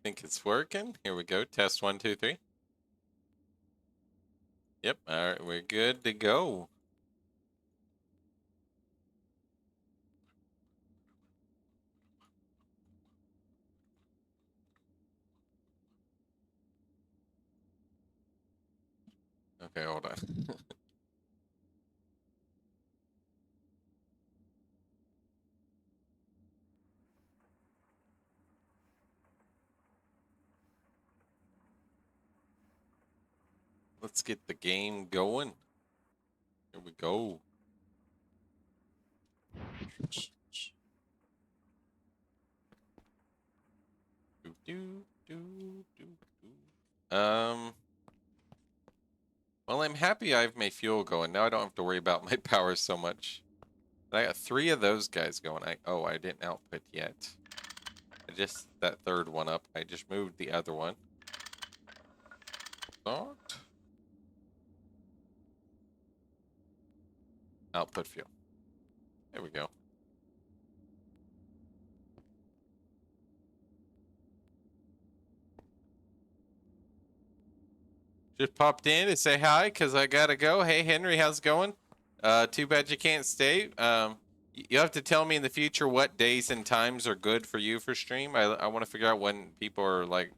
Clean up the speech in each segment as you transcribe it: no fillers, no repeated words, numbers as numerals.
think it's working. Here we go. Test 1, 2, 3. Yep. All right, we're good to go. Okay, hold on. Let's get the game going. Here we go. Well, I'm happy I have my fuel going. Now I don't have to worry about my power so much. I got 3 of those guys going. I didn't output yet. That third one up. I just moved the other one. Thought. Output fuel. There we go. Just popped in to say hi because I gotta go. Hey Henry, how's it going? Too bad you can't stay. You have to tell me in the future what days and times are good for you for stream. I want to figure out when people are like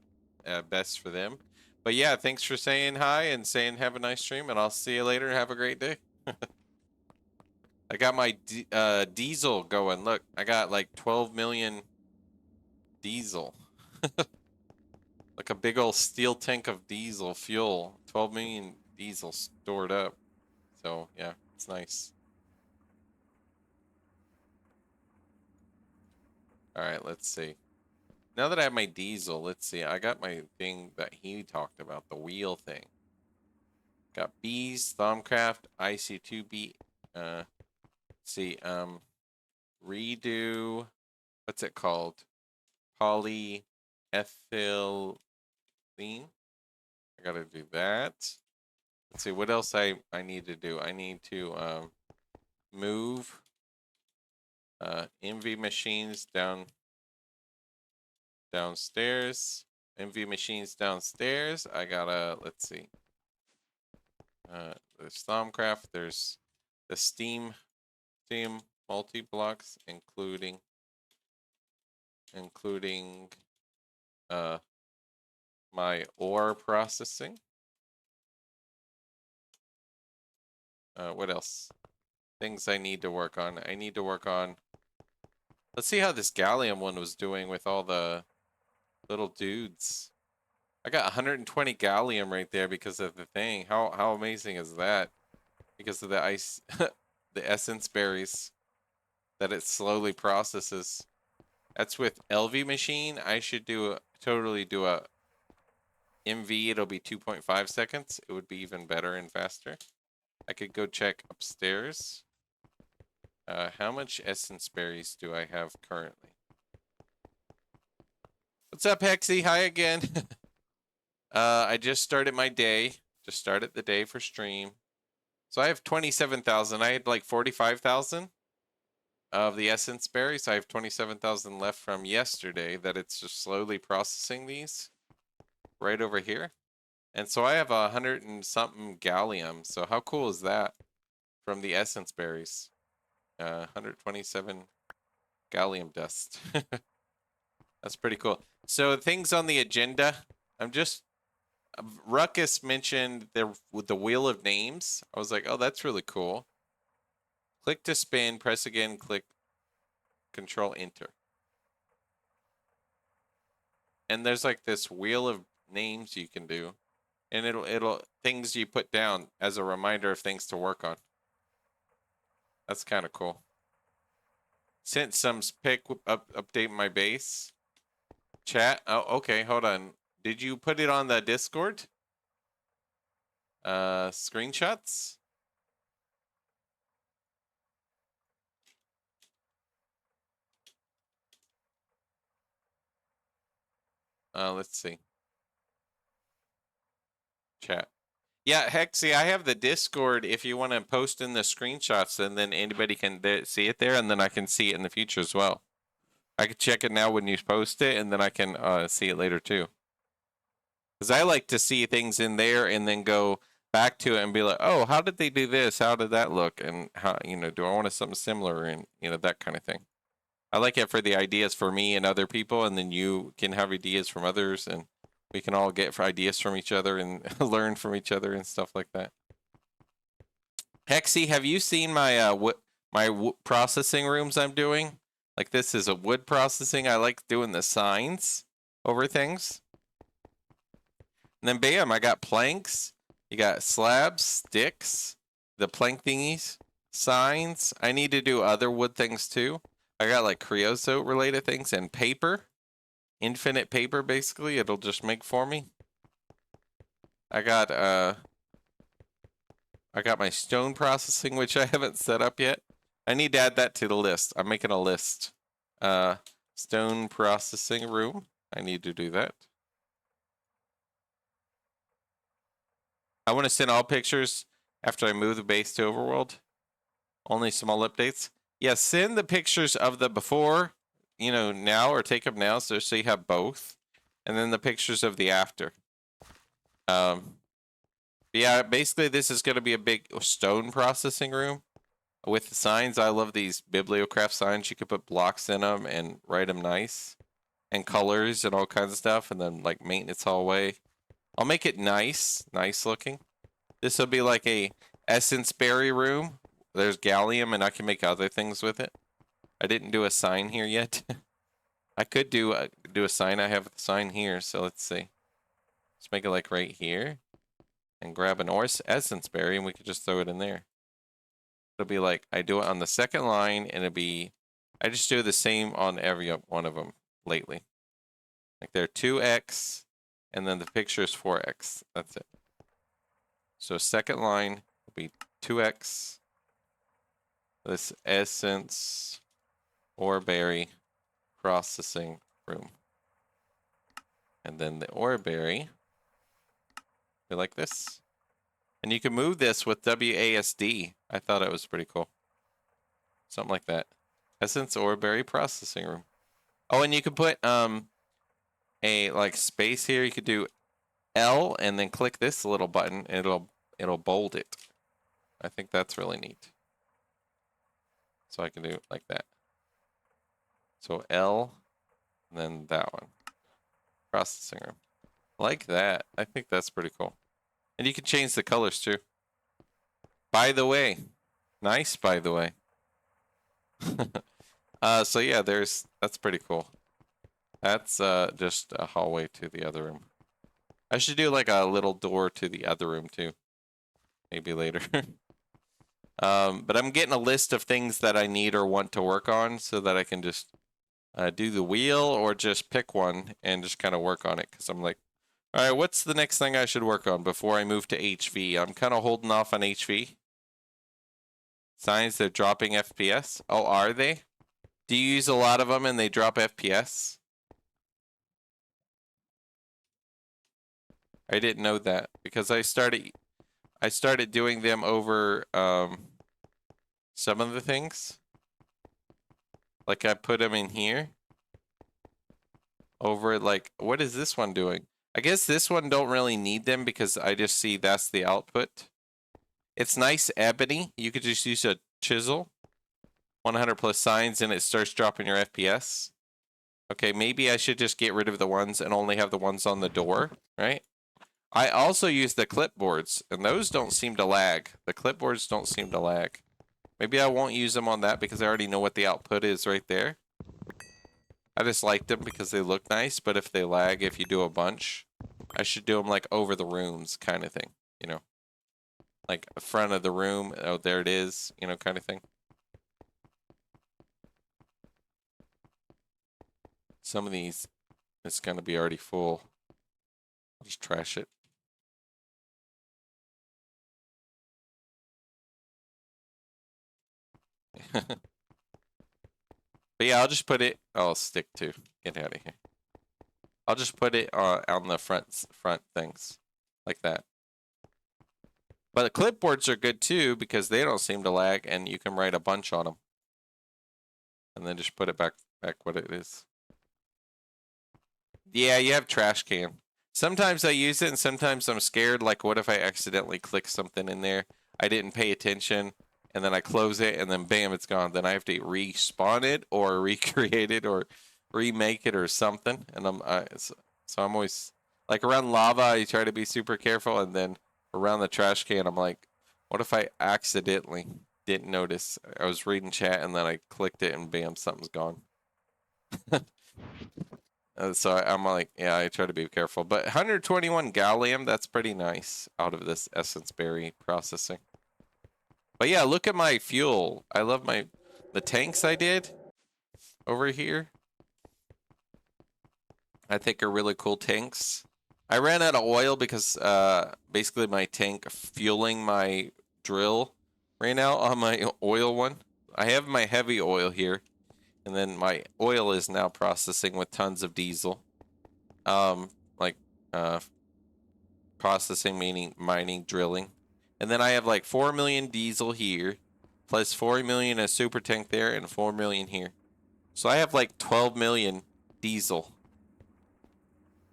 best for them. But yeah, thanks for saying hi and saying have a nice stream, and I'll see you later. Have a great day. I got my diesel going. Look, I got like 12 million diesel. Like a big old steel tank of diesel fuel. 12 million diesel stored up. So yeah, it's nice. All right, let's see. Now that I have my diesel, let's see. I got my thing that he talked about, the wheel thing. Got bees, Thaumcraft, IC2B. Let's see. Redo. What's it called? Polyethylene. I gotta do that. Let's see what else I need to do. I need to move MV machines downstairs. MV machines downstairs. I gotta, let's see. There's Thaumcraft. There's the steam multi-blocks, including my ore processing. What else? Things I need to work on. I need to work on. Let's see how this gallium one was doing with all the little dudes. I got 120 gallium right there because of the thing. How amazing is that? Because of the ice, the essence berries that it slowly processes. That's with LV machine. I should totally do a MV. It'll be 2.5 seconds. It would be even better and faster. I could go check upstairs. How much essence berries do I have currently? What's up, Hexy? Hi again. I just started my day. Just started the day for stream. So I have 27,000. I had like 45,000 of the essence berries. So I have 27,000 left from yesterday that it's just slowly processing these right over here. And so I have 100 and something gallium. So how cool is that from the essence berries? 127 gallium dust. That's pretty cool. So things on the agenda. Ruckus mentioned the wheel of names. I was like, oh, that's really cool. Click to spin, press again, click Control Enter. And there's like this wheel of names you can do. And it'll things you put down as a reminder of things to work on. That's kind of cool. Sent some update my base. Chat. Oh, okay, hold on. Did you put it on the Discord? Screenshots? Let's see. Chat. Yeah, Hexy, I have the Discord if you want to post in the screenshots, and then anybody can see it there, and then I can see it in the future as well. I can check it now when you post it, and then I can see it later too. Because I like to see things in there and then go back to it and be like, oh, how did they do this? How did that look? And how, do I want something similar? And, that kind of thing. I like it for the ideas for me and other people, and then you can have ideas from others, and we can all get ideas from each other and learn from each other and stuff like that. Hexy, have you seen my processing rooms I'm doing? Like, this is a wood processing. I like doing the signs over things. And then bam, I got planks. You got slabs, sticks, the plank thingies, signs. I need to do other wood things too. I got like creosote related things and paper. Infinite paper, basically. It'll just make for me. I got my stone processing, which I haven't set up yet. I need to add that to the list. I'm making a list. Stone processing room. I need to do that. I want to send all pictures after I move the base to Overworld. Only small updates. Yeah, send the pictures of the before, now, or take them now, so you have both. And then the pictures of the after. Yeah, basically this is going to be a big stone processing room with the signs. I love these bibliocraft signs. You could put blocks in them and write them nice. And colors and all kinds of stuff. And then like maintenance hallway. I'll make it nice looking. This will be like a essence berry room. There's gallium and I can make other things with it. I didn't do a sign here yet. I could do a sign. I have a sign here, so let's see. Let's make it like right here. And grab an essence berry and we could just throw it in there. It'll be like, I do it on the second line and I just do the same on every one of them lately. Like they're 2x and then the picture is 4x. That's it. So second line will be 2x. This essence ore berry processing room. And then the ore berry be like this. And you can move this with WASD. I thought it was pretty cool. Something like that. Essence ore berry processing room. Oh, and you can put a like space here. You could do L and then click this little button and it'll bold it. I think that's really neat. So I can do it like that. So L and then that one. Processing room. Like that. I think that's pretty cool. And you can change the colors too. By the way. Nice, by the way. So yeah, that's pretty cool. That's just a hallway to the other room. I should do like a little door to the other room too. Maybe later. But I'm getting a list of things that I need or want to work on so that I can just do the wheel or just pick one and just kind of work on it. Because I'm like, all right, what's the next thing I should work on before I move to HV? I'm kind of holding off on HV. Signs they're dropping FPS. Oh, are they? Do you use a lot of them and they drop FPS? I didn't know that because I started doing them over some of the things. Like I put them in here. Over like, what is this one doing? I guess this one don't really need them because I just see that's the output. It's nice ebony. You could just use a chisel. 100 plus signs and it starts dropping your FPS. Okay, maybe I should just get rid of the ones and only have the ones on the door, right? I also use the clipboards and those don't seem to lag. The clipboards don't seem to lag. Maybe I won't use them on that because I already know what the output is right there. I just like them because they look nice, but if they lag, if you do a bunch, I should do them like over the rooms kind of thing, you know? Like front of the room, oh, there it is, you know, kind of thing. Some of these, it's going to be already full. I'll just trash it. But yeah, I'll just put it, I'll stick to, get out of here. I'll just put it on the front things, like that. But the clipboards are good too, because they don't seem to lag, and you can write a bunch on them. And then just put it back back what it is. Yeah, you have trash can. Sometimes I use it and sometimes I'm scared. Like, what if I accidentally click something in there? I didn't pay attention and then I close it and then bam, it's gone. Then I have to respawn it or recreate it or remake it or something. And so I'm always like around lava, I try to be super careful. And then around the trash can, I'm like, what if I accidentally didn't notice? I was reading chat and then I clicked it and bam, something's gone. So I'm like, yeah, I try to be careful. But 121 gallium, that's pretty nice out of this essence berry processing. But yeah, look at my fuel. I love the tanks I did over here. I think are really cool tanks. I ran out of oil because basically my tank fueling my drill ran out on my oil one. I have my heavy oil here, and then my oil is now processing with tons of diesel. Like processing meaning mining, drilling. And then I have like 4 million diesel here, plus 4 million a super tank there, and 4 million here. So I have like 12 million diesel,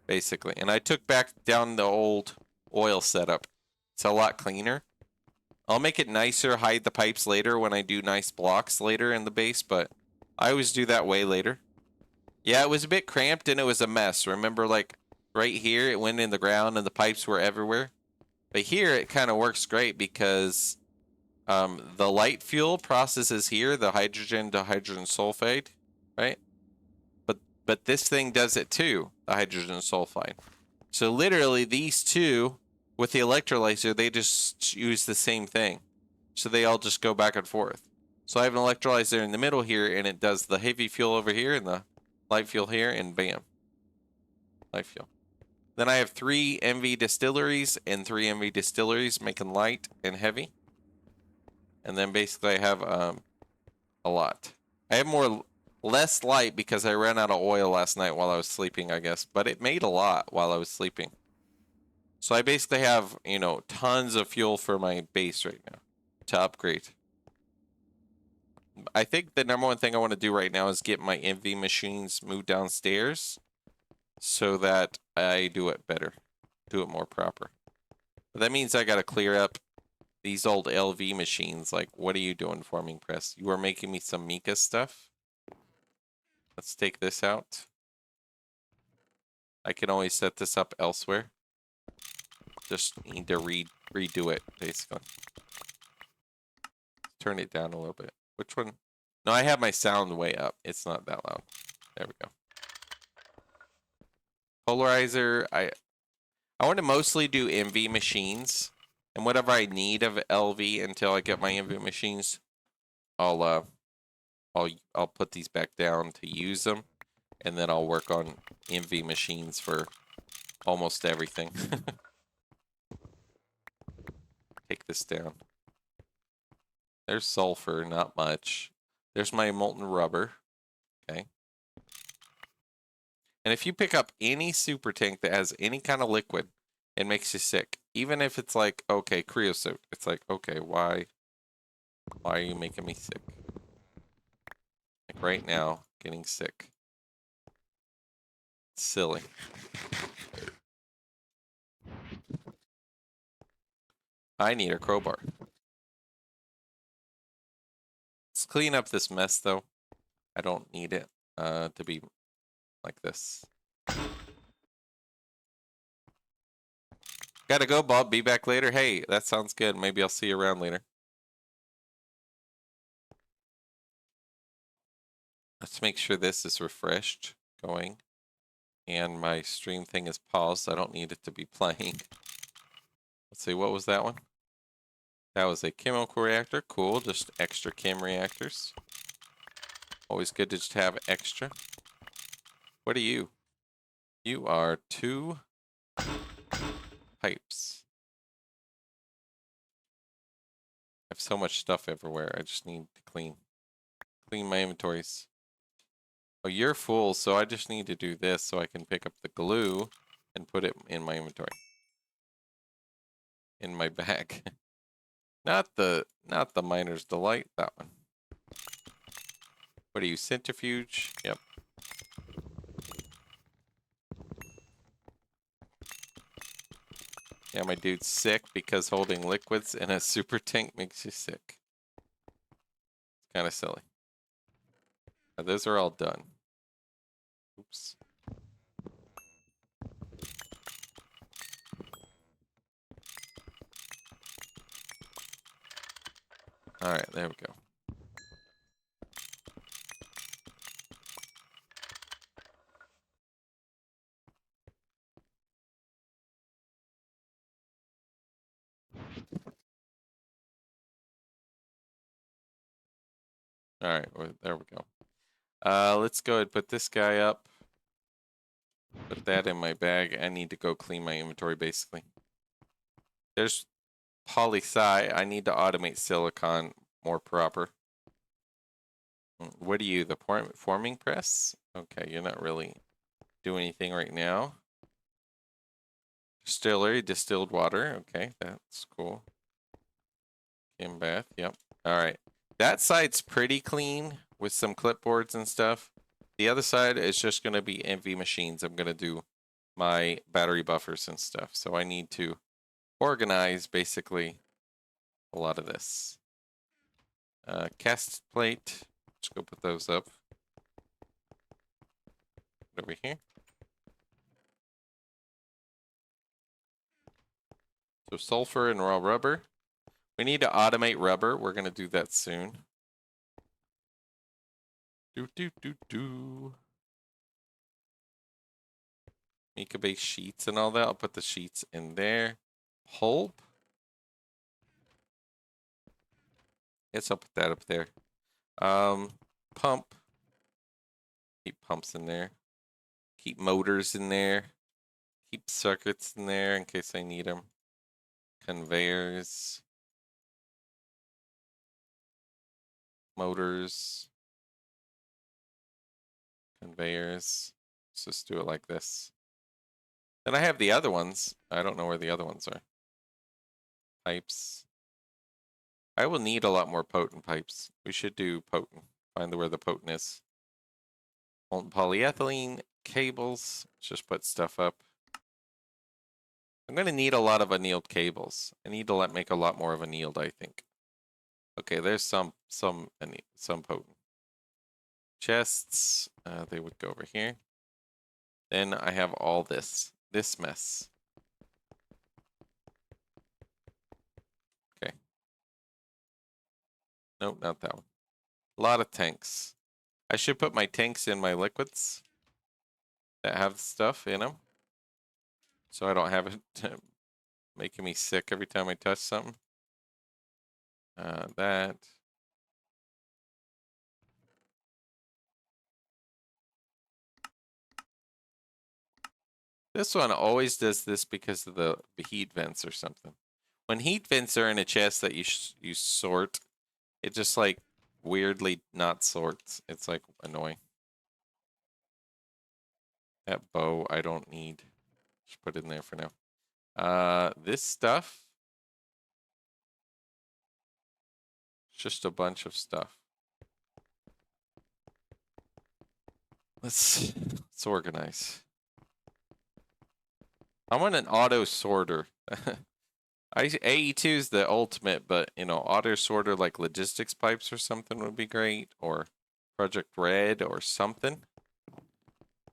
basically. And I took back down the old oil setup. It's a lot cleaner. I'll make it nicer, hide the pipes later when I do nice blocks later in the base, but I always do that way later. Yeah, it was a bit cramped and it was a mess. Remember, like, right here, it went in the ground and the pipes were everywhere. But here, it kind of works great because the light fuel processes here, the hydrogen to hydrogen sulfide, right? But this thing does it too, the hydrogen sulfide. So literally, these two, with the electrolyzer, they just use the same thing. So they all just go back and forth. So I have an electrolyzer in the middle here, and it does the heavy fuel over here and the light fuel here, and bam. Light fuel. Then I have 3 MV distilleries and 3 MV distilleries making light and heavy. And then basically I have a lot. I have less light because I ran out of oil last night while I was sleeping, I guess. But it made a lot while I was sleeping. So I basically have, you know, tons of fuel for my base right now to upgrade. I think the number one thing I want to do right now is get my MV machines moved downstairs so that I do it better, do it more proper. But that means I got to clear up these old LV machines. Like, what are you doing, Forming Press? You are making me some Mika stuff. Let's take this out. I can always set this up elsewhere. Just need to redo it, basically. Turn it down a little bit. Which one? No, I have my sound way up. It's not that loud. There we go. Polarizer, I want to mostly do MV machines. And whatever I need of LV until I get my MV machines, I'll put these back down to use them. And then I'll work on MV machines for almost everything. Take this down. There's sulfur, not much. There's my molten rubber. Okay. And if you pick up any super tank that has any kind of liquid, it makes you sick. Even if it's like, okay, creosote. It's like, okay, why are you making me sick? Like right now, getting sick. It's silly. I need a crowbar. Let's clean up this mess, though. I don't need it to be like this. Gotta go, Bob. Be back later. Hey, that sounds good. Maybe I'll see you around later. Let's make sure this is refreshed, going. And my stream thing is paused. I don't need it to be playing. Let's see, what was that one? That was a chemical reactor. Cool, just extra chem reactors. Always good to just have extra. What are you? You are 2 pipes. I have so much stuff everywhere. I just need to clean my inventories. Oh, you're full, so I just need to do this so I can pick up the glue and put it in my inventory. In my bag. Not the Miner's Delight, that one. What are you, centrifuge? Yep. Yeah, my dude's sick because holding liquids in a super tank makes you sick. It's kind of silly. Those are all done. Oops. All right, there we go. All right, there we go. Let's go ahead and put this guy up. Put that in my bag. I need to go clean my inventory, basically. There's poly-Si. I need to automate silicon more proper. What are you, the forming press? Okay, you're not really doing anything right now. Distillery, distilled water. Okay, that's cool. Kim bath, yep. All right. That side's pretty clean with some clipboards and stuff. The other side is just going to be NV machines. I'm going to do my battery buffers and stuff. So I need to organize basically a lot of this. Cast plate. Let's go put those up. Over here. So sulfur and raw rubber. We need to automate rubber. We're going to do that soon. Mica base sheets and all that. I'll put the sheets in there. Pulp. Guess I'll put that up there. Pump. Keep pumps in there. Keep motors in there. Keep circuits in there in case I need them. Conveyors. Motors. Conveyors. Let's just do it like this. Then I have the other ones. I don't know where the other ones are. Pipes. I will need a lot more potent pipes. We should do potent. Find where the potent is. Molten polyethylene. Cables. Let's just put stuff up. I'm going to need a lot of annealed cables. I need to make a lot more of annealed, I think. Okay, there's some potent. Chests, they would go over here. Then I have all this mess. Okay. Nope, not that one. A lot of tanks. I should put my tanks in my liquids that have stuff in them. So I don't have it making me sick every time I touch something. That. This one always does this because of the heat vents or something. When heat vents are in a chest that you sort, it just like weirdly not sorts. It's like annoying. That bow I don't need. Just put it in there for now. This stuff. Just a bunch of stuff. Let's organize. I want an auto sorter. AE2 is the ultimate, but you know, auto sorter like logistics pipes or something would be great, or Project Red or something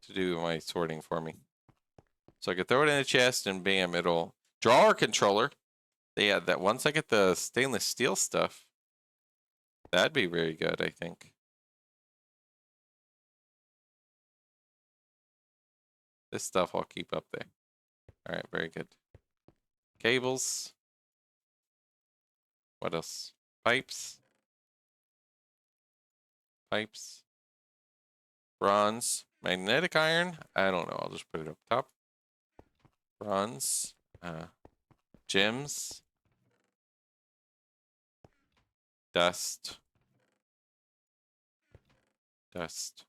to do my sorting for me. So I could throw it in a chest and bam, it'll drawer controller. Yeah, that once I get the stainless steel stuff, that'd be very good, I think. This stuff I'll keep up there. All right, very good. Cables. What else? Pipes. Pipes. Bronze. Magnetic iron. I don't know. I'll just put it up top. Bronze. Gems. Dust. Dust.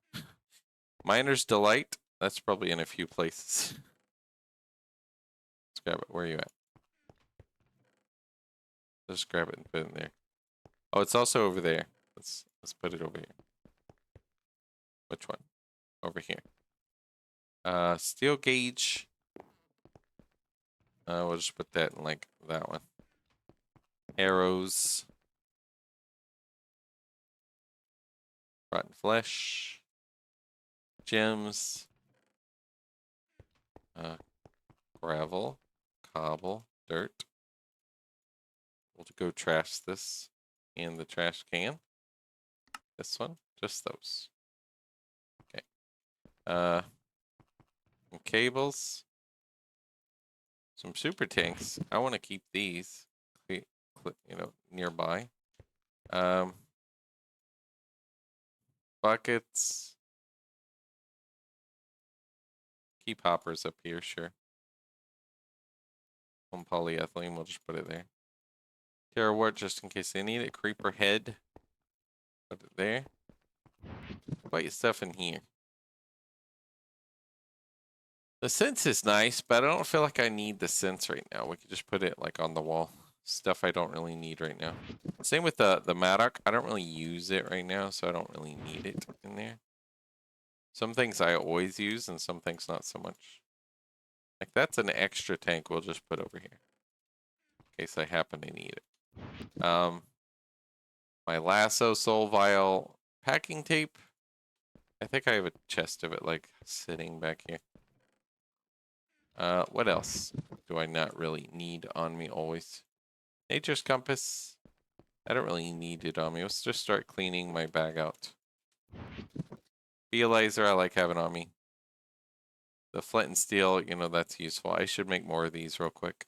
Miner's Delight. That's probably in a few places. Let's grab it. Where are you at? Just grab it and put it in there. Oh, it's also over there. Let's put it over here. Which one? Over here. Steel gauge. We'll just put that in like that one. Arrows. Rotten flesh. Gems. Gravel. Cobble. Dirt. We'll go trash this in the trash can. This one. Just those. Okay. Some cables. Some super tanks. I want to keep these, you know, nearby. Buckets. Keep hoppers up here, sure. Some polyethylene, we'll just put it there. Terra wart just in case they need it. Creeper head. Put it there. Put your stuff in here. The sense is nice, but I don't feel like I need the sense right now. We could just put it like on the wall. Stuff I don't really need right now. Same with the Maddock. I don't really use it right now, so I don't really need it in there. Some things I always use and some things not so much. Like that's an extra tank we'll just put over here. In case I happen to need it. My lasso soul vial packing tape. I think I have a chest of it like sitting back here. What else do I not really need on me always? Nature's compass. I don't really need it on me. Let's just start cleaning my bag out. Realizer I like having on me. The flint and steel, you know, that's useful. I should make more of these real quick.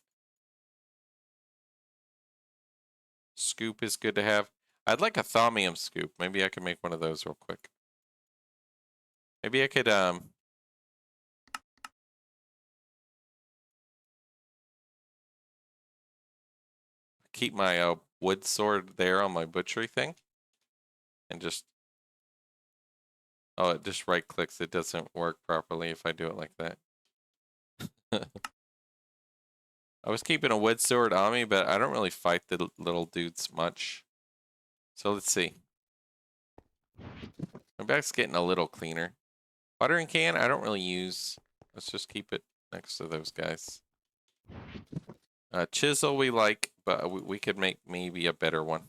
Scoop is good to have. I'd like a thaumium scoop. Maybe I can make one of those real quick. Maybe I could, keep my wood sword there on my butchery thing. And just... Oh, it just right clicks. It doesn't work properly if I do it like that. I was keeping a wood sword on me, but I don't really fight the little dudes much. So let's see. My bag's getting a little cleaner. Watering can, I don't really use. Let's just keep it next to those guys. Chisel we like, but we could make maybe a better one.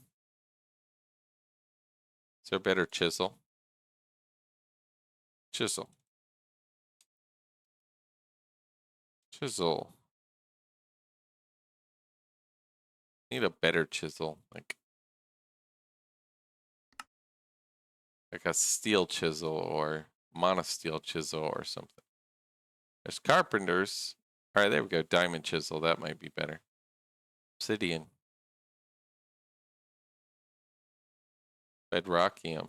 Is there a better chisel? Chisel. Chisel. Need a better chisel, like a steel chisel or monosteel chisel or something. There's carpenters. All right, there we go. Diamond chisel. That might be better. Obsidian. Bedrockium.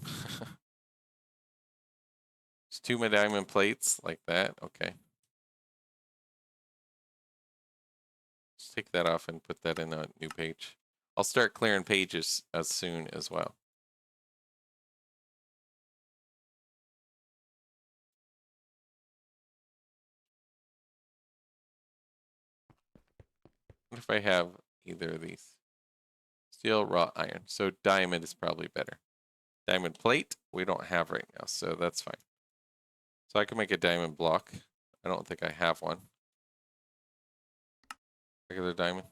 It's 2 diamond plates like that. Okay. Let's take that off and put that in a new page. I'll start clearing pages as soon as well. What if I have either of these? Steel, wrought iron. So diamond is probably better. Diamond plate, we don't have right now, so that's fine. So I can make a diamond block. I don't think I have one. Regular diamond.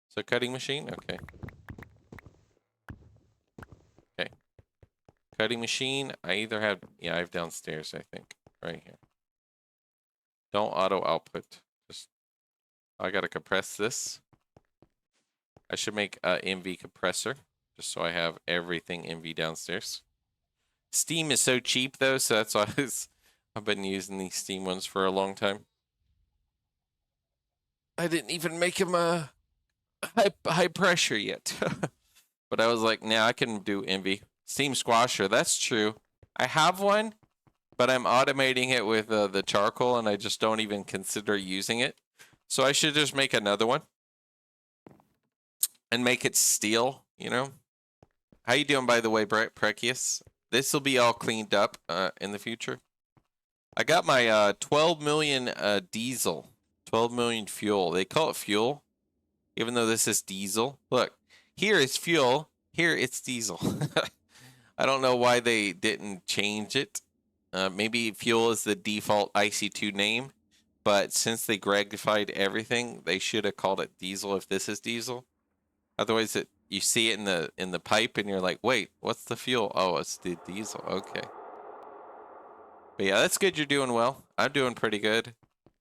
So cutting machine, okay. Okay. Cutting machine, I either have, yeah, I have downstairs, I think, right here. Don't auto output. Just, I gotta compress this. I should make a MV compressor, just so I have everything MV downstairs. Steam is so cheap though, so that's why I've been using these Steam ones for a long time. I didn't even make them high pressure yet. But I was like, nah, I can do MV. Steam squasher, that's true. I have one, but I'm automating it with the charcoal and I just don't even consider using it. So I should just make another one. And make it steel, you know? How you doing, by the way, Precious? This will be all cleaned up in the future. I got my 12 million diesel. 12 million fuel. They call it fuel, even though this is diesel. Look, here is fuel. Here it's diesel. I don't know why they didn't change it. Maybe fuel is the default IC2 name, but since they Gregified everything, they should have called it diesel if this is diesel. Otherwise, you see it in the pipe and you're like, wait, what's the fuel? Oh, it's the diesel. Okay. But yeah, that's good. You're doing well. I'm doing pretty good.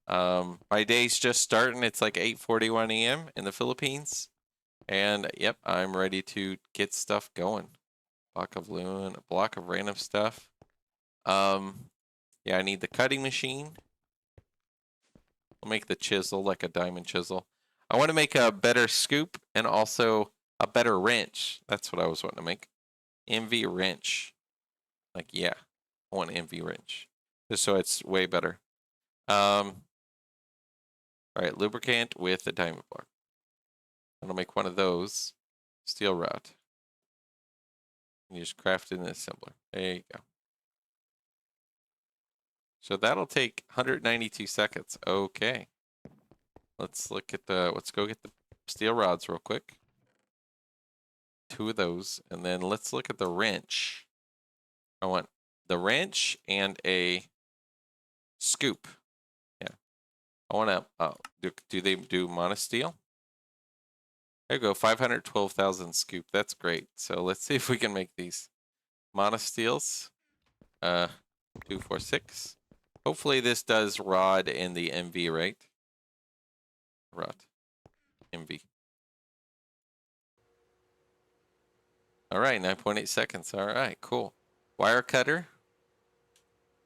My day's just starting. It's like 8:41 a.m. in the Philippines. And yep, I'm ready to get stuff going. Block of loon, a block of random stuff. Yeah, I need the cutting machine. I'll make the chisel like a diamond chisel. I want to make a better scoop and also a better wrench. That's what I was wanting to make. MV wrench. Like, yeah, I want MV wrench. Just so it's way better. All right, lubricant with a diamond block. And I'll make one of those. Steel rod. You just craft it in the assembler. There you go. So that'll take 192 seconds. Okay. Let's look at let's go get the steel rods real quick. 2 of those. And then let's look at the wrench. I want the wrench and a scoop. Yeah. I want to, do they do monosteel? There you go, 512,000 scoop. That's great. So let's see if we can make these monosteels. 246. Hopefully this does rod in the MV, right? Rod. MV. All right, 9.8 seconds. All right, cool. Wire cutter.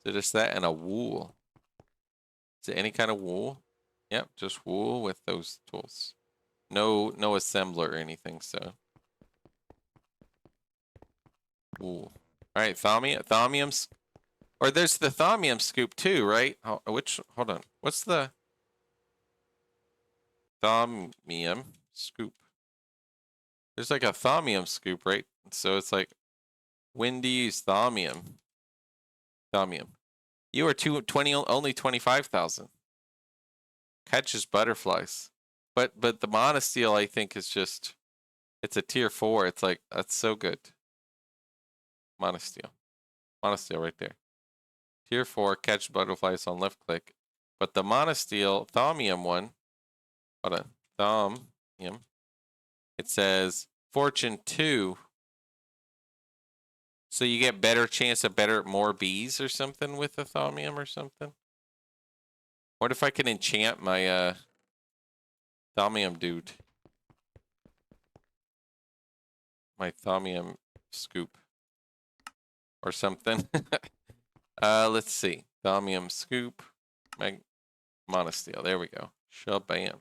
So just that and a wool. Is it any kind of wool? Yep, just wool with those tools. No assembler or anything, so. Wool. All right, thaumium. Or there's the thaumium scoop too, right? Hold on. What's the thaumium scoop? There's like a thaumium scoop, right? So it's like, when do you use thaumium? Thaumium. You are 20, only 25,000. Catches butterflies. But the monosteel, I think, is just, it's a tier 4. It's like, that's so good. Monosteel. Monosteel right there. Tier 4, catch butterflies on left click. But the monosteel thaumium one, hold on, thaumium, it says fortune 2. So you get better chance of more bees or something with the thaumium or something? What if I can enchant my thaumium dude? My thaumium scoop. Or something. Let's see. Thaumium scoop. Monosteel. There we go. Shabam.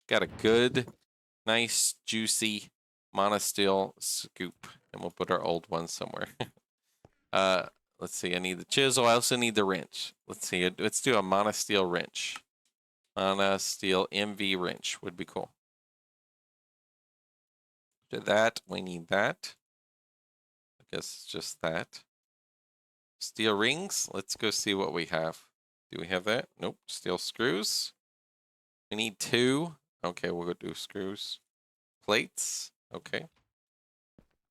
Got a good, nice, juicy monosteel scoop. And we'll put our old one somewhere. Let's see. I need the chisel. I also need the wrench. Let's see. Let's do a monosteel wrench. Monosteel MV wrench would be cool. To that, we need that. I guess it's just that. Steel rings. Let's go see what we have. Do we have that? Nope. Steel screws. We need 2. Okay, we'll go do screws. Plates. Okay.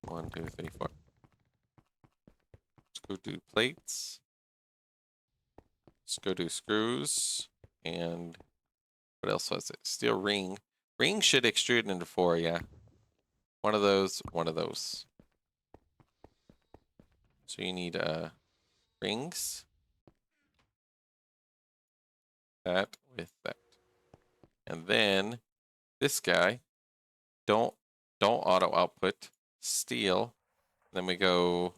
1, 2, 3, 4. Let's go do plates. Let's go do screws. And what else was it? Steel ring. Ring should extrude into 4, yeah. One of those, one of those. So you need rings. That with that. And then this guy, don't auto output, steel. Then we go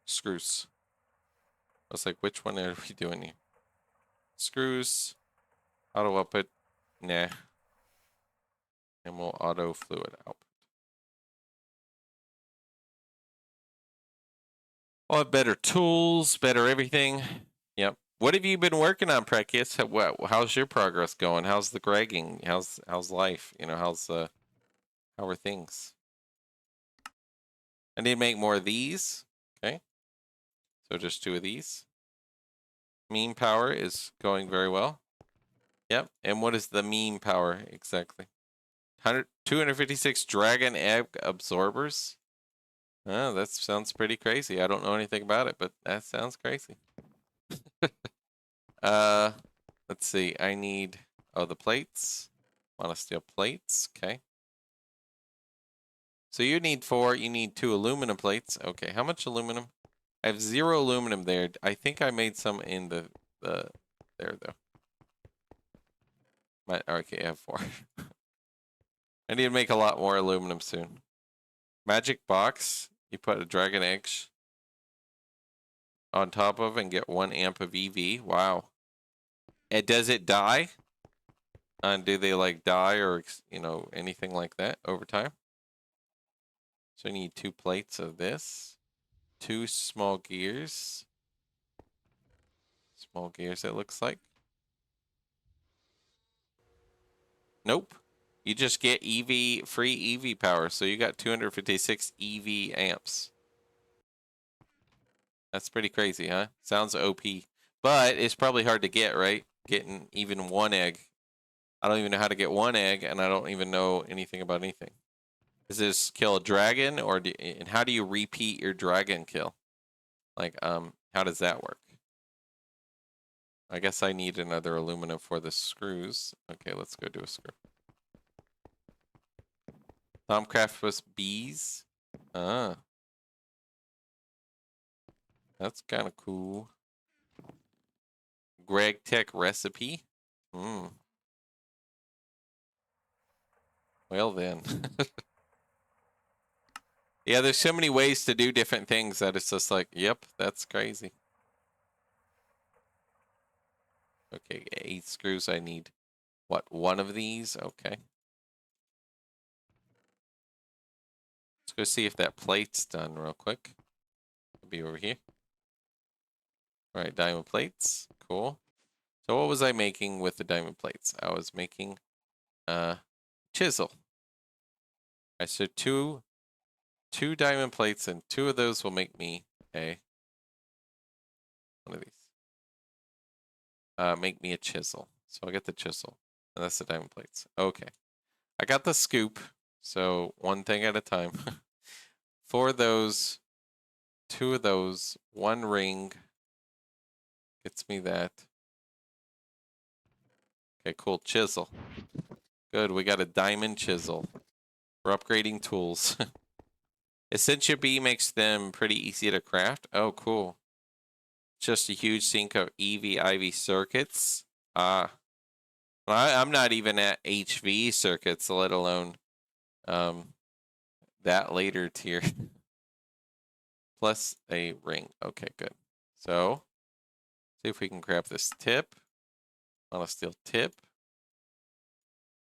screws. I was like, which one are we doing here? Screws, auto output, nah. And we'll auto fluid output. We'll have better tools, better everything. Yep. What have you been working on, Prekius? How's your progress going? How's the gregging? How's life? You know, how are things? I need to make more of these. Okay. So just 2 of these. Meme power is going very well. Yep. And what is the meme power exactly? 256 dragon egg absorbers. Oh, that sounds pretty crazy. I don't know anything about it, but that sounds crazy. Let's see. I need, oh, the plates. Monosteel plates. Okay. So you need 4. You need 2 aluminum plates. Okay. How much aluminum? I have 0 aluminum there. I think I made some in the there though. Okay, I have 4. I need to make a lot more aluminum soon. Magic box. You put a dragon egg on top of and get 1 amp of EV. Wow. And does it die? And do they like die or, you know, anything like that over time? So I need 2 plates of this. 2 small gears. Small gears, it looks like. Nope. You just get EV, free EV power. So you got 256 EV amps. That's pretty crazy, huh? Sounds OP. But it's probably hard to get, right? Getting even 1 egg. I don't even know how to get 1 egg, and I don't even know anything about anything. Does this kill a dragon, or and how do you repeat your dragon kill? Like, how does that work? I guess I need another aluminum for the screws. Okay, let's go do a screw. Thaumcraft was bees. Ah. That's kind of cool. GregTech recipe. Hmm. Well then. Yeah, there's so many ways to do different things that it's just like, yep, that's crazy. Okay, 8 screws. I need, what, 1 of these? Okay. Let's go see if that plate's done real quick. It'll be over here. All right, diamond plates. Cool. So what was I making with the diamond plates? I was making chisel. All right, so two diamond plates, and 2 of those will make me a one of these. Make me a chisel. So I'll get the chisel. And that's the diamond plates. Okay. I got the scoop. So 1 thing at a time. 4 of those, 2 of those, 1 ring gets me that. Okay, cool. Chisel. Good, we got a diamond chisel. We're upgrading tools. Essentia B makes them pretty easy to craft. Oh, cool. Just a huge sink of EV/IV circuits. I'm not even at HV circuits, let alone that later tier. Plus a ring. Okay, good. So, see if we can grab this tip. On a steel tip.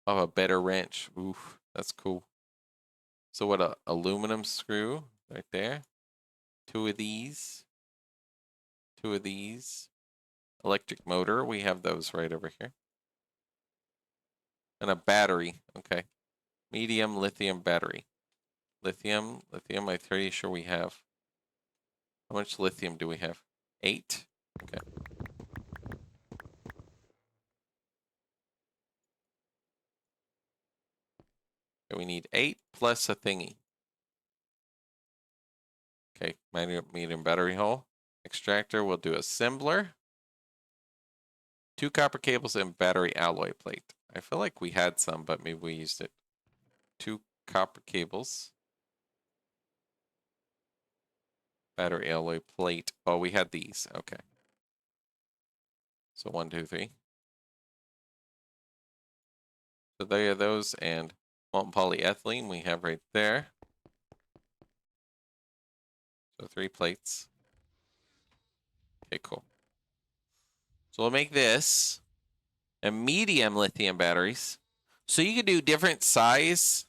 Oh, a better wrench. Oof, that's cool. So what, a aluminum screw right there. 2 of these. 2 of these. Electric motor, we have those right over here. And a battery, okay. Medium lithium battery. Lithium, I'm pretty sure we have. How much lithium do we have? 8? Okay. So we need 8 plus a thingy. Okay, medium battery hole. Extractor, we'll do assembler. 2 copper cables and battery alloy plate. I feel like we had some, but maybe we used it. 2 copper cables. Battery alloy plate. Oh, we had these. Okay. So 1, 2, 3. So there are those, and molten polyethylene we have right there. So 3 plates. Okay, cool. So we'll make this a medium lithium batteries. So you can do different size.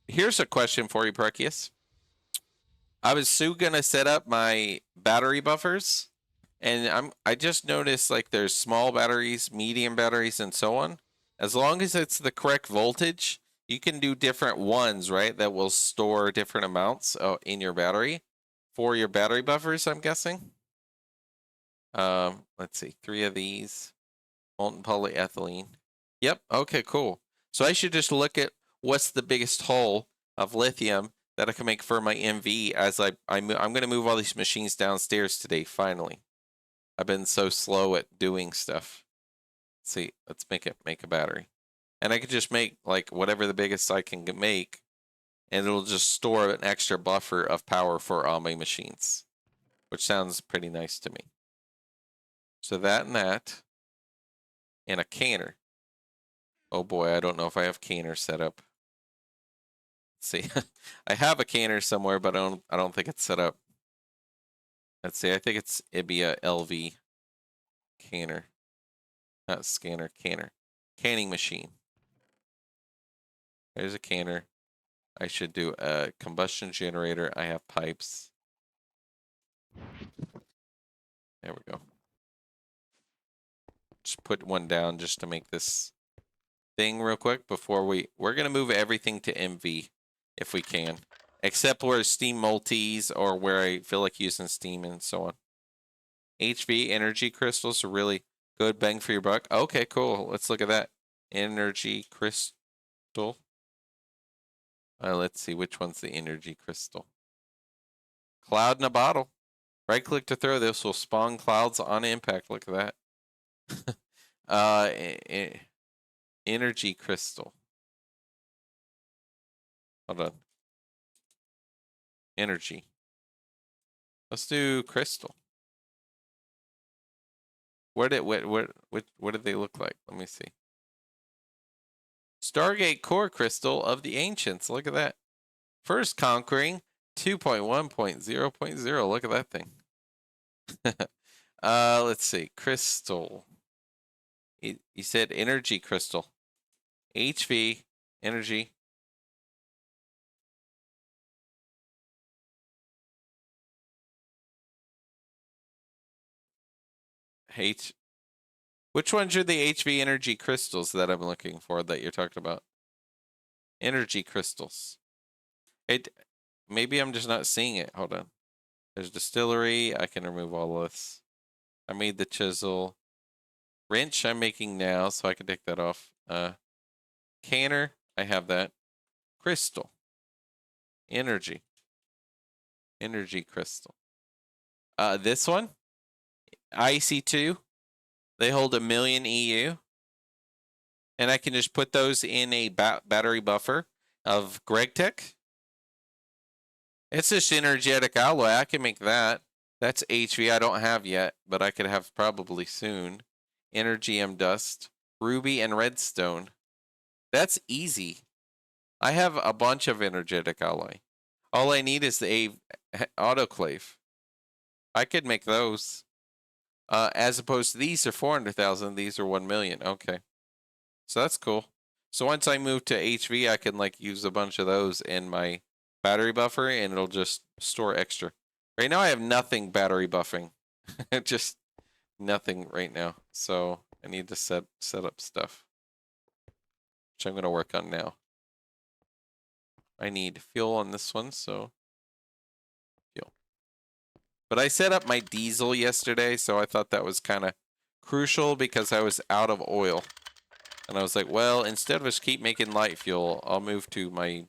Here's a question for you, Perkius. I was soon gonna set up my battery buffers, and I just noticed like there's small batteries, medium batteries, and so on. As long as it's the correct voltage, you can do different ones, right? That will store different amounts in your battery for your battery buffers, I'm guessing. Let's see, 3 of these. Molten polyethylene. Yep, okay, cool. So I should just look at what's the biggest hole of lithium that I can make for my MV as I'm going to move all these machines downstairs today, finally. I've been so slow at doing stuff. Let's see, let's make a battery. And I could just make like whatever the biggest I can make, and it'll just store an extra buffer of power for all my machines, which sounds pretty nice to me. So that and a canner. Oh boy, I don't know if I have canner set up. Let's see. I have a canner somewhere, but I don't think it's set up. Let's see. I think it'd be a LV canner. Not scanner, canner. Canning machine. There's a canner. I should do a combustion generator. I have pipes. There we go. Just put one down just to make this thing real quick before we're going to move everything to MV if we can. Except where steam multis or where I feel like using steam and so on. HV energy crystals are really good bang for your buck. Okay, cool. Let's look at that. Energy crystal. Let's see which one's the energy crystal. Cloud in a bottle. Right click to throw. This will spawn clouds on impact. Look at that. Energy crystal. Hold on. Energy. Let's do crystal. What did they look like? Let me see. Stargate core crystal of the ancients. Look at that. First conquering 2.1.0.0. Look at that thing. Let's see. Crystal. You said energy crystal. HV energy. Which ones are the HV energy crystals that I'm looking for that you're talking about? Energy crystals. Maybe I'm just not seeing it. Hold on. There's distillery. I can remove all this. I made the chisel. Wrench I'm making now, so I can take that off. Canner. I have that. Crystal. Energy. Energy crystal. This one. IC2. They hold 1,000,000 EU. And I can just put those in a battery buffer of GregTech. It's just energetic alloy. I can make that. That's HV I don't have yet, but I could have probably soon. Energy M dust. Ruby and redstone. That's easy. I have a bunch of energetic alloy. All I need is the autoclave. I could make those. As opposed to these are 400,000. These are 1,000,000. Okay. So that's cool. So once I move to HV, I can like use a bunch of those in my battery buffer and it'll just store extra. Right now I have nothing battery buffing. Just nothing right now. So I need to set up stuff. Which I'm going to work on now. I need fuel on this one, so fuel. But I set up my diesel yesterday, so I thought that was kind of crucial because I was out of oil. And I was like, well, instead of just keep making light fuel, I'll move to my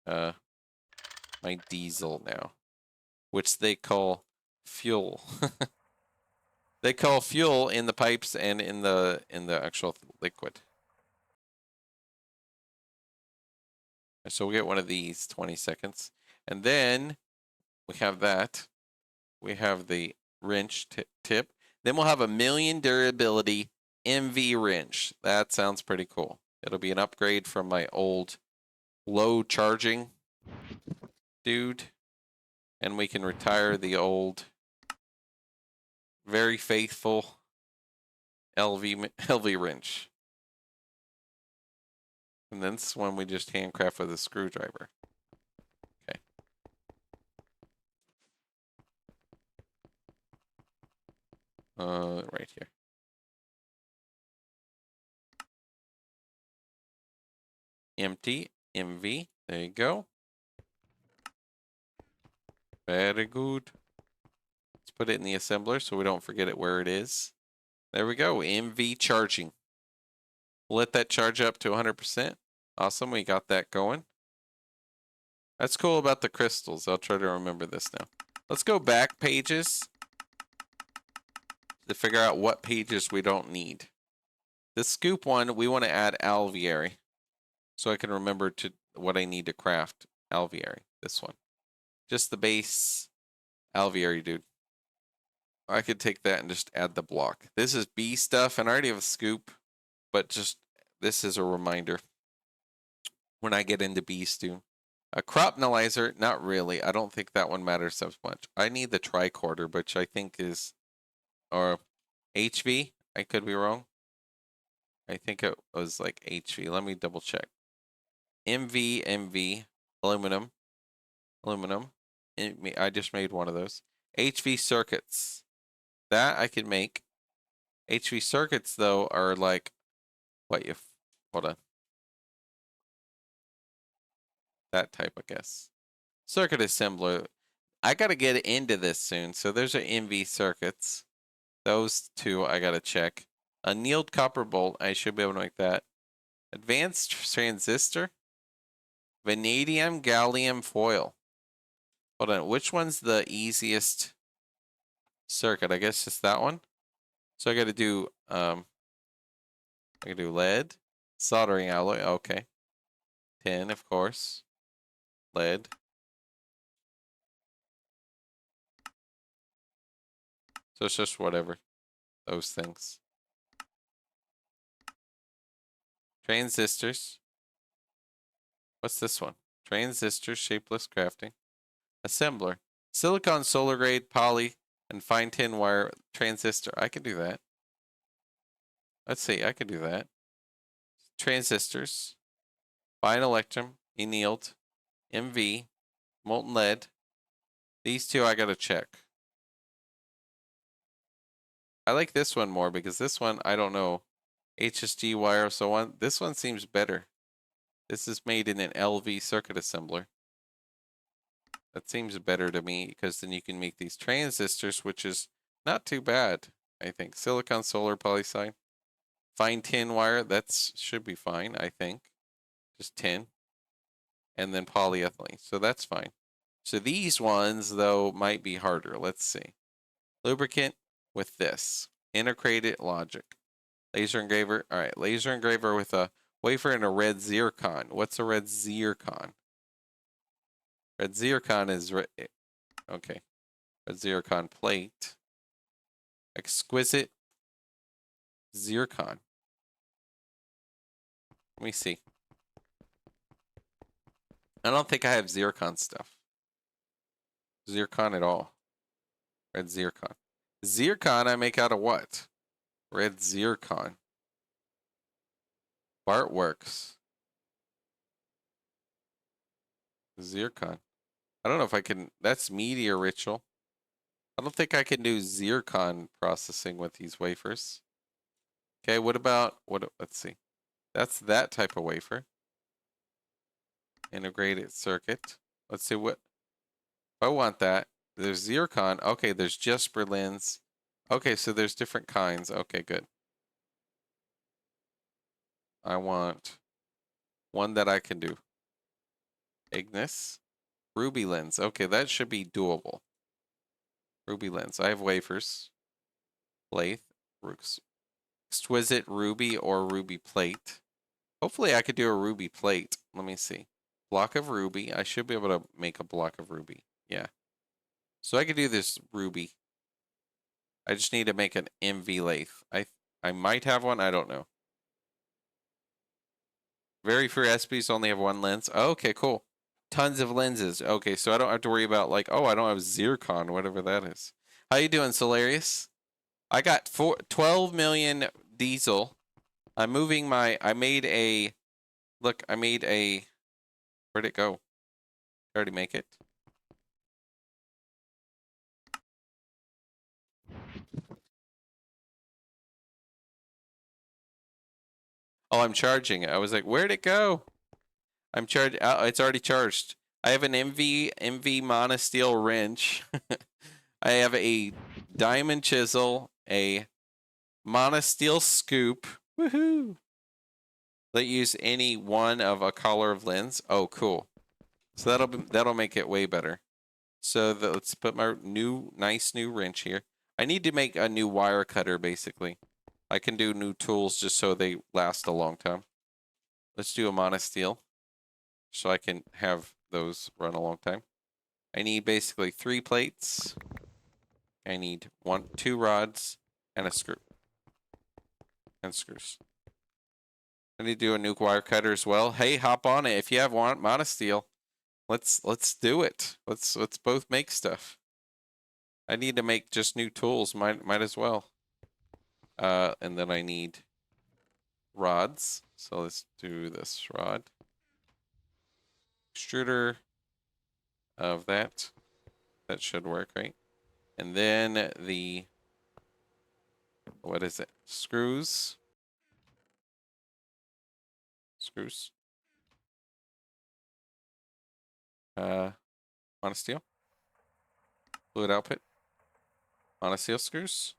my diesel now, which they call fuel. They call fuel in the pipes and in the actual liquid. So we'll get one of these 20 seconds. And then we have that. We have the wrench tip. Then we'll have 1,000,000 durability MV wrench. That sounds pretty cool. It'll be an upgrade from my old low charging dude. And we can retire the old very faithful LV wrench. And then this one we just handcraft with a screwdriver. Okay. Right here. Empty, MV. There you go. Very good. Let's put it in the assembler so we don't forget it where it is. There we go. MV charging. We'll let that charge up to 100%. Awesome, we got that going. That's cool about the crystals. I'll try to remember this now. Let's go back pages to figure out what pages we don't need. The scoop one, we want to add alveary. So I can remember to what I need to craft alveary. This one. Just the base alveary, dude. I could take that and just add the block. This is B stuff, and I already have a scoop, but just this is a reminder when I get into B stew. A crop analyzer, not really. I don't think that one matters so much. I need the tricorder, which I think is, or HV. I could be wrong. I think it was like HV. Let me double check. MV, aluminum, aluminum. I just made one of those. HV circuits. That I could make. HV circuits, though, are like, what you, hold on. That type, I guess. Circuit assembler. I got to get into this soon. So there's an MV circuits. Those two I got to check. Annealed copper bolt. I should be able to make that. Advanced transistor. Vanadium gallium foil. Hold on. Which one's the easiest circuit? I guess just that one. So I got to do, I can do lead. Soldering alloy. Okay. Tin, of course. Lead. So it's just whatever. Those things. Transistors. What's this one? Transistors, shapeless crafting. Assembler. Silicon solar grade, poly, and fine tin wire transistor. I can do that. Let's see, I can do that. Transistors. Fine electrum, annealed, MV, molten lead. These two I gotta check. I like this one more because this one, I don't know. HSG wire, so on. This one seems better. This is made in an LV circuit assembler. That seems better to me because then you can make these transistors, which is not too bad, I think. Silicon solar polyside. Fine tin wire, that should be fine, I think. Just tin. And then polyethylene, so that's fine. So these ones, though, might be harder. Let's see. Lubricant with this. Integrated logic. Laser engraver. All right, laser engraver with a wafer and a red zircon. What's a red zircon? Red zircon is okay. Red zircon plate. Exquisite zircon. Let me see. I don't think I have zircon stuff. Zircon at all. Red zircon. Zircon I make out of what? Red zircon. Bart works. Zircon. I don't know if I can. That's meteor ritual. I don't think I can do zircon processing with these wafers. Okay, what about what? Let's see. That's that type of wafer. Integrated circuit. Let's see what. If I want that, there's zircon. Okay, there's Jesper lens. Okay, so there's different kinds. Okay, good. I want one that I can do. Ignis. Ruby lens. Okay, that should be doable. Ruby lens. I have wafers. Lathe. Exquisite ruby or ruby plate. Hopefully I could do a ruby plate. Let me see. Block of ruby. I should be able to make a block of ruby. Yeah. So I could do this ruby. I just need to make an MV lathe. I might have one. I don't know. Very few recipes only have one lens. Oh, okay, cool. Tons of lenses. Okay, so I don't have to worry about like, oh, I don't have zircon, whatever that is. How you doing, Solarius? I got 12 million diesel. I'm moving my, I made a, look, I made a, where'd it go? Did I already make it? Oh, I'm charging it. I was like, where'd it go? I'm charged. It's already charged. I have an MV monosteel wrench. I have a diamond chisel, a monosteel scoop. Woohoo! Let use any one of a color of lens. Oh, cool. So that'll make it way better. So let's put my nice new wrench here. I need to make a new wire cutter, basically. I can do new tools just so they last a long time. Let's do a monosteel, so I can have those run a long time. I need basically 3 plates. I need 2 rods and a screw. And screws. I need to do a new wire cutter as well. Hey, hop on it if you have monosteel. Let's do it. Let's both make stuff. I need to make just new tools. Might as well. And then I need rods. So let's do this rod. Extruder of that. That should work, right? And then the, what is it? Screws. Screws. Monosteel. Fluid output. Monosteel screws.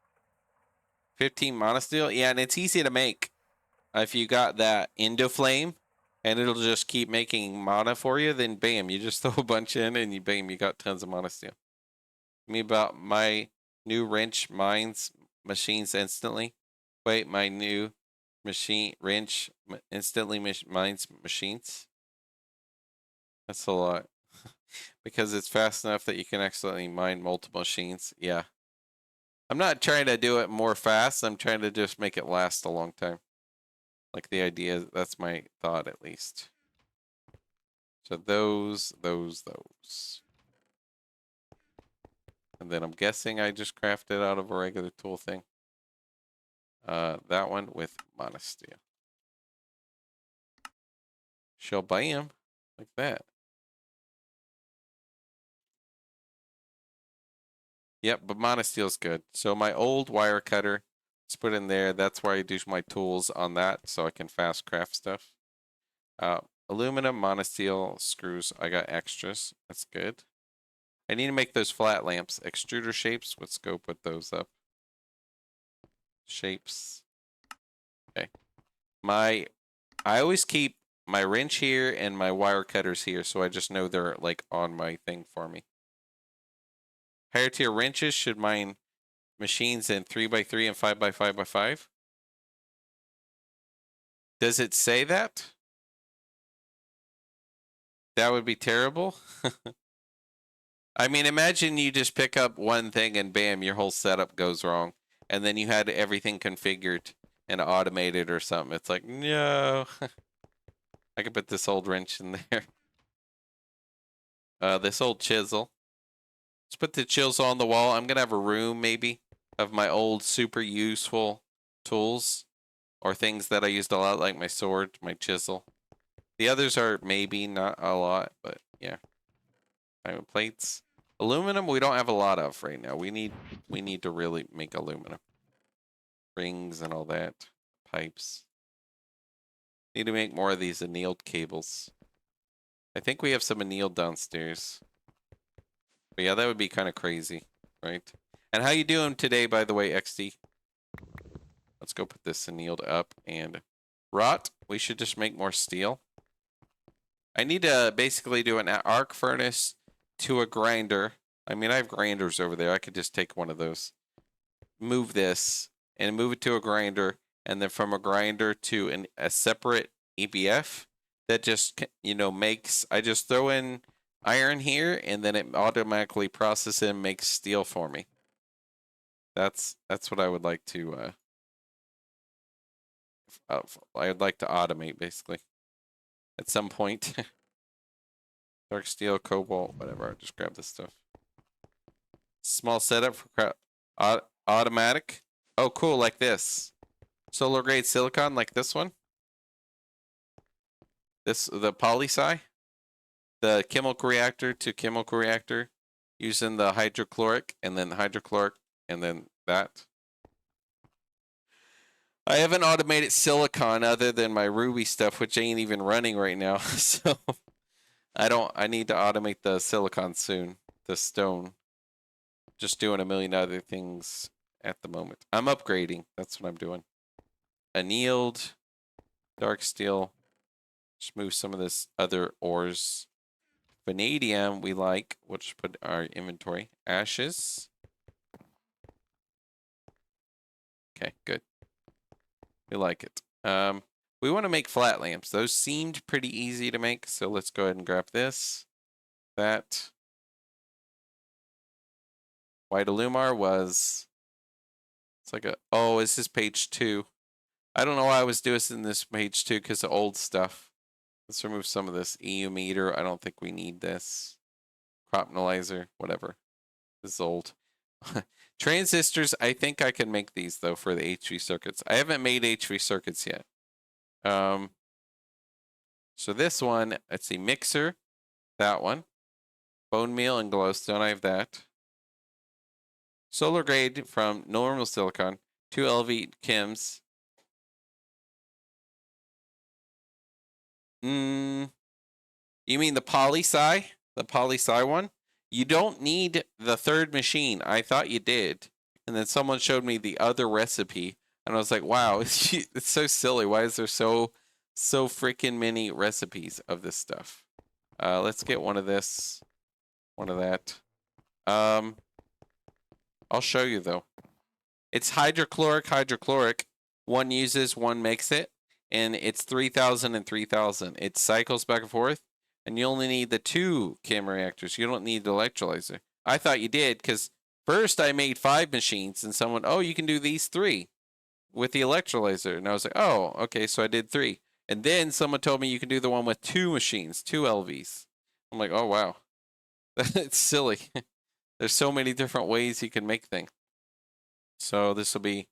15 monosteel. Yeah, and it's easy to make. If you got that Indoflame, and it'll just keep making mana for you, then bam, you just throw a bunch in, and bam, you got tons of monosteel. Me about my new wrench mines machines instantly. Wait, my new wrench instantly mines machines. That's a lot. Because it's fast enough that you can accidentally mine multiple machines. Yeah. I'm not trying to do it more fast. I'm trying to just make it last a long time. Like the idea, that's my thought at least. So those. And then I'm guessing I just crafted out of a regular tool thing. That one with monosteel. Shall bam, like that. Yep, but monosteel's good. So my old wire cutter, let's put in there. That's where I do my tools on that, so I can fast craft stuff. Aluminum, monosteel, screws. I got extras. That's good. I need to make those flat lamps. Extruder shapes. Let's go put those up. Shapes. Okay. I always keep my wrench here and my wire cutters here, so I just know they're like on my thing for me. Higher tier wrenches should mine machines in 3x3 and 5x5x5. Does it say that? That would be terrible. I mean, imagine you just pick up one thing and bam, your whole setup goes wrong. And then you had everything configured and automated or something. It's like, no. I could put this old wrench in there. This old chisel. Let's put the chisel on the wall. I'm going to have a room, maybe, of my old super useful tools. Or things that I used a lot, like my sword, my chisel. The others are maybe not a lot, but yeah. Diamond plates. Aluminum we don't have a lot of right now. We need to really make aluminum. Rings and all that. Pipes. Need to make more of these annealed cables. I think we have some annealed downstairs. But yeah, that would be kind of crazy, right? And how you doing today, by the way, XD? Let's go put this annealed up and rot. We should just make more steel. I need to basically do an arc furnace to a grinder. I mean, I have grinders over there. I could just take one of those. Move this and move it to a grinder. And then from a grinder to a separate ABF that just, makes... I just throw in iron here and then it automatically processes and makes steel for me. That's what I would like to... I'd like to automate, basically. At some point. Dark steel, cobalt, whatever. I'll just grab this stuff. Small setup for automatic. Oh, cool, like this. Solar grade silicon, like this one. The poly-sci. The chemical reactor to chemical reactor. Using the hydrochloric, and then hydrochloric, and then that. I haven't automated silicon other than my Ruby stuff, which ain't even running right now. So I need to automate the silicon soon. The stone. Just doing a million other things at the moment. I'm upgrading. That's what I'm doing. Annealed. Dark steel. Just move some of this other ores. Vanadium, we like. We'll just put our inventory. Ashes. Okay, good. We like it. We want to make flat lamps. Those seemed pretty easy to make, so let's go ahead and grab this. That. White Illumar was... It's like a... Oh, this is page 2. I don't know why I was doing this in this page 2 because of old stuff. Let's remove some of this. EU meter, I don't think we need this. Crop analyzer, whatever. This is old. Transistors, I think I can make these though for the HV circuits. I haven't made HV circuits yet. So this one, let's see, mixer, that one. Bone meal and glowstone, I have that. Solar grade from normal silicon, 2 LV chems. You mean the poli-sci? The poli-sci one? You don't need the third machine. I thought you did. And then someone showed me the other recipe. And I was like, wow, it's so silly. Why is there so freaking many recipes of this stuff? Let's get one of this. One of that. I'll show you, though. It's hydrochloric. One uses, one makes it. And it's 3,000 and 3,000. It cycles back and forth. And you only need the 2 chem reactors. You don't need the electrolyzer. I thought you did, because first I made 5 machines, and someone, oh, you can do these 3 with the electrolyzer. And I was like, oh, okay, so I did 3. And then someone told me you can do the one with 2 machines, 2 LVs. I'm like, oh, wow. It's silly. There's so many different ways you can make things. So this will be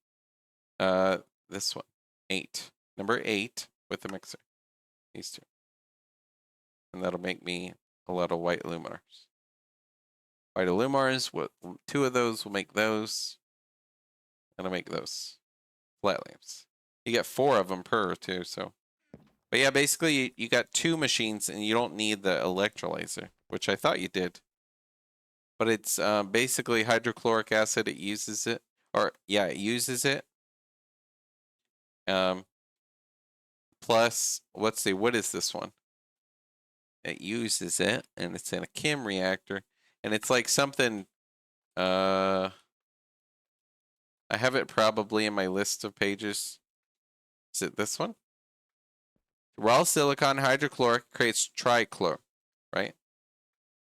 this one, 8. Number 8 with the mixer. These 2. And that'll make me a lot of white Illumars. White Illumars, 2 of those will make those. And I'll make those. Flat lamps. You get 4 of them per, too, so. But yeah, basically, you got 2 machines and you don't need the electrolyzer, which I thought you did. But it's basically hydrochloric acid, it uses it. Or, yeah, it uses it. Plus, let's see, what is this one? It uses it, and it's in a chem reactor, and it's like something, I have it probably in my list of pages. Is it this one? Raw silicon hydrochloric creates trichlor, right?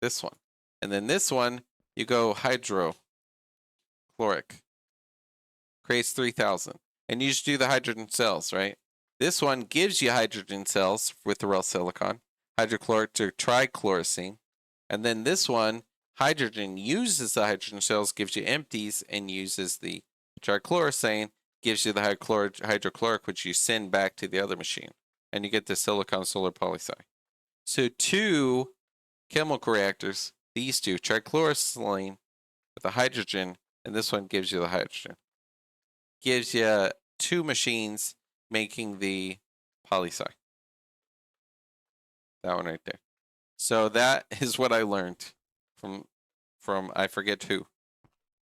This one. And then this one, you go hydrochloric. Creates 3,000. And you just do the hydrogen cells, right? This one gives you hydrogen cells with the raw silicon. Hydrochloric to trichloroethane. And then this one, hydrogen uses the hydrogen cells, gives you empties, and uses the trichloroethane, gives you the hydrochloric, which you send back to the other machine. And you get the silicon solar poly-sci. So 2 chemical reactors, these 2, trichloroethane with the hydrogen, and this one gives you the hydrogen. Gives you 2 machines making the poly-sci. That one right there. So that is what I learned from I forget who.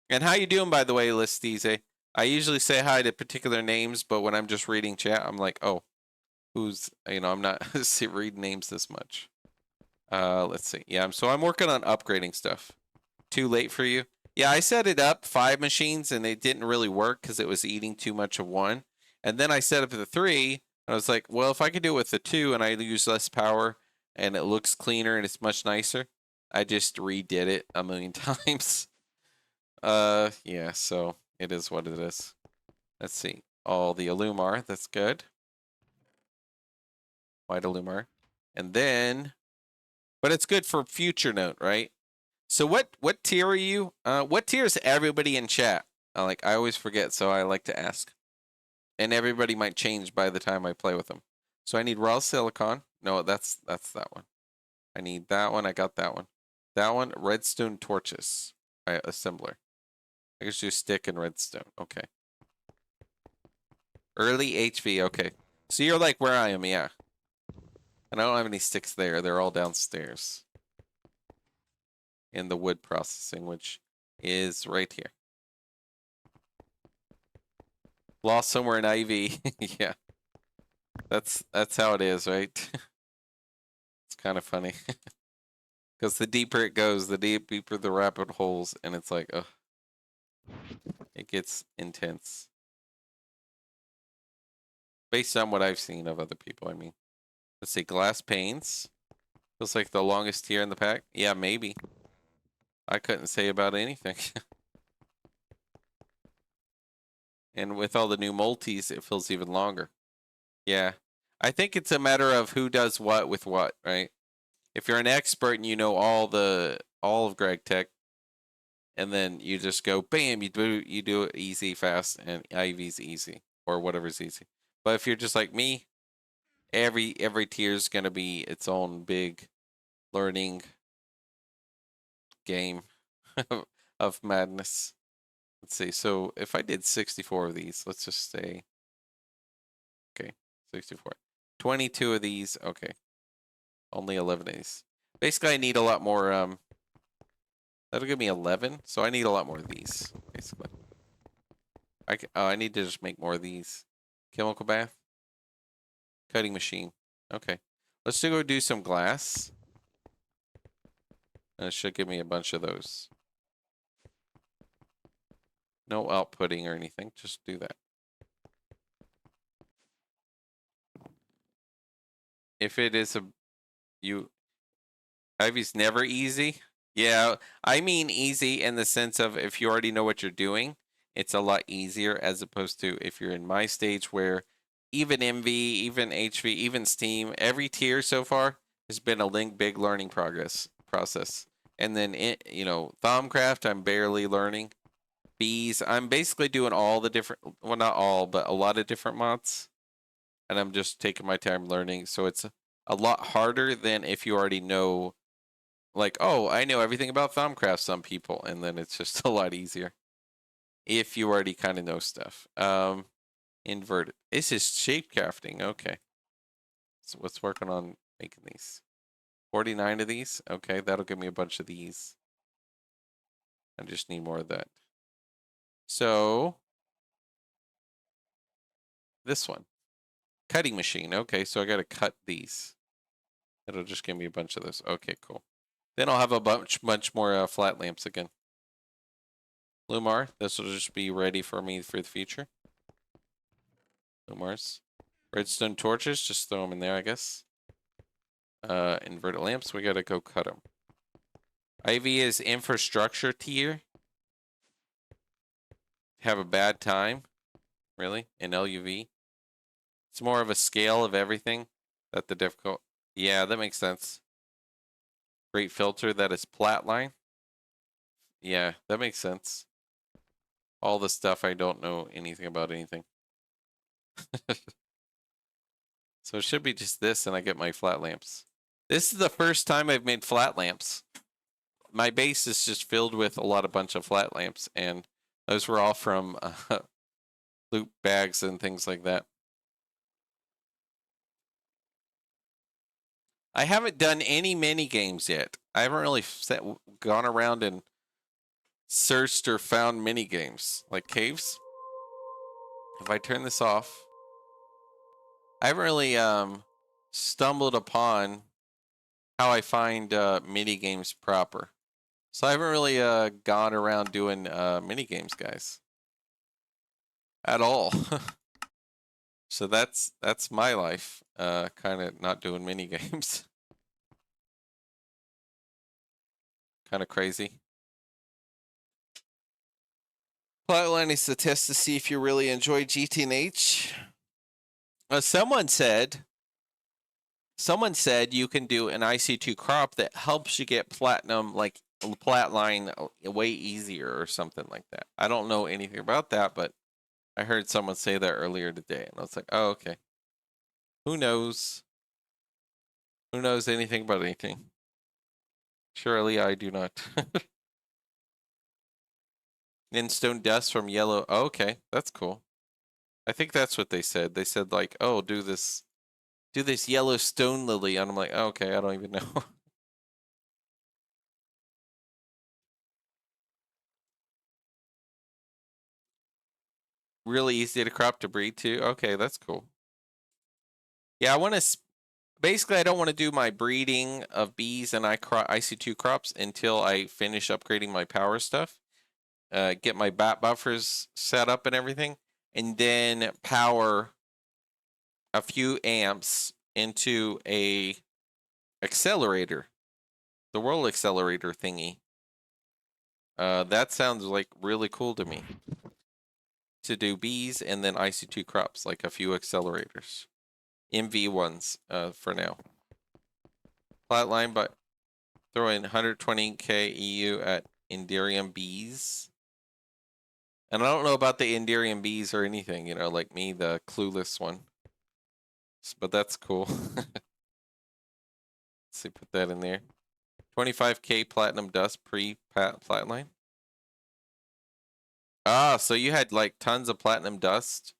And how you doing, by the way, Listize? I usually say hi to particular names, but when I'm just reading chat, I'm like, oh, who's, I'm not reading names this much. Let's see. Yeah, so I'm working on upgrading stuff. Too late for you? Yeah, I set it up 5 machines and it didn't really work because it was eating too much of one. And then I set up the 3 and I was like, well, if I could do it with the 2 and I use less power and it looks cleaner and it's much nicer, I just redid it a million times. Yeah, so it is what it is. Let's see. All the Illumar, that's good. White Illumar. And then, but it's good for future note, right? So what tier are you? What tier is everybody in chat? I always forget, so I like to ask. And everybody might change by the time I play with them. So I need raw silicon. No, that's that one. I need that one. I got that one. That one, redstone torches. Right, assembler. I guess you stick and redstone. Okay. Early HV. Okay. So you're like where I am, yeah. And I don't have any sticks there. They're all downstairs. In the wood processing, which is right here. Lost somewhere in IV. Yeah. That's how it is, right? It's kind of funny. Because the deeper it goes, the deeper the rabbit holes, and it's like, ugh, it gets intense. Based on what I've seen of other people, I mean. Let's see, glass panes. Feels like the longest tier in the pack. Yeah, maybe. I couldn't say about anything. And with all the new multis, it feels even longer. Yeah. I think it's a matter of who does what with what, right? If you're an expert and you know all of GregTech, and then you just go bam, you do it easy, fast, and IV's easy or whatever's easy. But if you're just like me, every tier is gonna be its own big learning game of madness. Let's see. So if I did 64 of these, let's just say, okay, 64, 22 of these. Okay, only 11 of these. Basically, I need a lot more. That'll give me 11. So I need a lot more of these. Basically, I need to just make more of these. Chemical bath, cutting machine. Okay, let's go do some glass. And it should give me a bunch of those. No outputting or anything. Just do that. If it is Ivy's never easy. Yeah, I mean easy in the sense of if you already know what you're doing, it's a lot easier as opposed to if you're in my stage where even MV, even HV, even Steam, every tier so far has been a big learning process. And then Thaumcraft, I'm barely learning. Bees, I'm basically doing all the different, well, not all, but a lot of different mods, and I'm just taking my time learning. So it's a lot harder than if you already know, like, oh, I know everything about Thaumcraft, some people, and then it's just a lot easier if you already kind of know stuff. Inverted. This is shape crafting. Okay. So let's working on making these. 49 of these. Okay, that'll give me a bunch of these. I just need more of that. So this one. Cutting machine. Okay, so I gotta cut these. It'll just give me a bunch of those. Okay, cool. Then I'll have a bunch more flat lamps again. Lumar, this will just be ready for me for the future. Lumars. Redstone torches, just throw them in there, I guess. Inverted lamps, we gotta go cut them. Ivy is infrastructure tier. Have a bad time. Really? In LUV? It's more of a scale of everything. That the difficult. Yeah, that makes sense. Great filter, that is Platline. Yeah, that makes sense. All the stuff I don't know anything about anything. So it should be just this and I get my flat lamps. This is the first time I've made flat lamps. My base is just filled with a bunch of flat lamps, and those were all from loot bags and things like that. I haven't done any mini games yet. I haven't really gone around and searched or found mini games like caves. If I turn this off, I haven't really stumbled upon how I find mini games proper. So I haven't really gone around doing mini games, guys, at all. So that's my life. Kind of not doing mini games. Kind of crazy. Plotline is the test to see if you really enjoy GTNH. Someone said you can do an IC2 crop that helps you get platinum, like Platline, way easier or something like that. I don't know anything about that, but I heard someone say that earlier today, and I was like, oh, okay. Who knows? Who knows anything about anything? Surely I do not. Stone dust from yellow. Oh, okay, that's cool. I think that's what they said. They said like, oh, do this yellow stone lily, and I'm like, oh, okay, I don't even know. Really easy to crop to breed too. Okay, that's cool. Yeah, I want to. Basically, I don't want to do my breeding of bees and IC2 crops until I finish upgrading my power stuff. Get my bat buffers set up and everything, and then power a few amps into a accelerator, the world accelerator thingy. That sounds like really cool to me. To do bees and then IC2 crops, like a few accelerators. MV ones for now. Flatline, but throw in 120k EU at Enderium bees. And I don't know about the Enderium bees or anything, you know, like me, the clueless one. But that's cool. Let's see, put that in there. 25k platinum dust pre-flatline. Ah, so you had like tons of platinum dust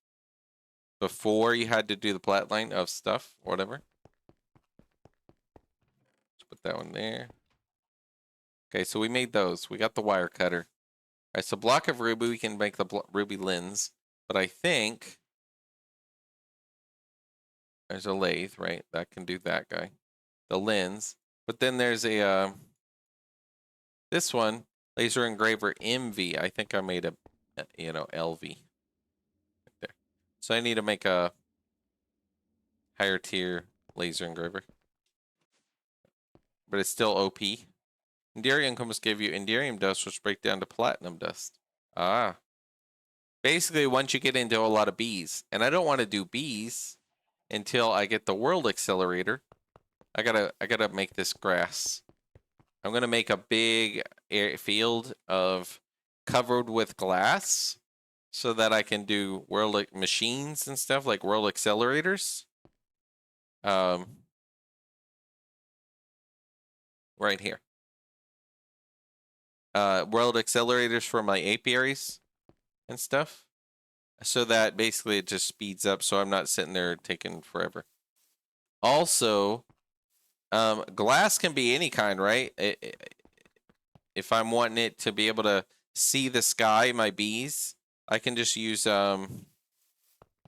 before you had to do the flatline of stuff, whatever. Let's put that one there. Okay, so we made those. We got the wire cutter. All right, so block of ruby, we can make the ruby lens. But I think there's a lathe, right? That can do that guy. The lens. But then there's a, this one, laser engraver MV. I think I made a, you know, LV. Right there. So I need to make a higher tier laser engraver. But it's still OP. Enderium comes give you Enderium dust, which break down to platinum dust. Ah. Basically, once you get into a lot of bees, and I don't want to do bees until I get the world accelerator. I gotta make this grass. I'm gonna make a big field of covered with glass so that I can do world machines and stuff like world accelerators. Right here. World accelerators for my apiaries and stuff. So that basically it just speeds up so I'm not sitting there taking forever. Also, glass can be any kind, right? If I'm wanting it to be able to see the sky, my bees, I can just use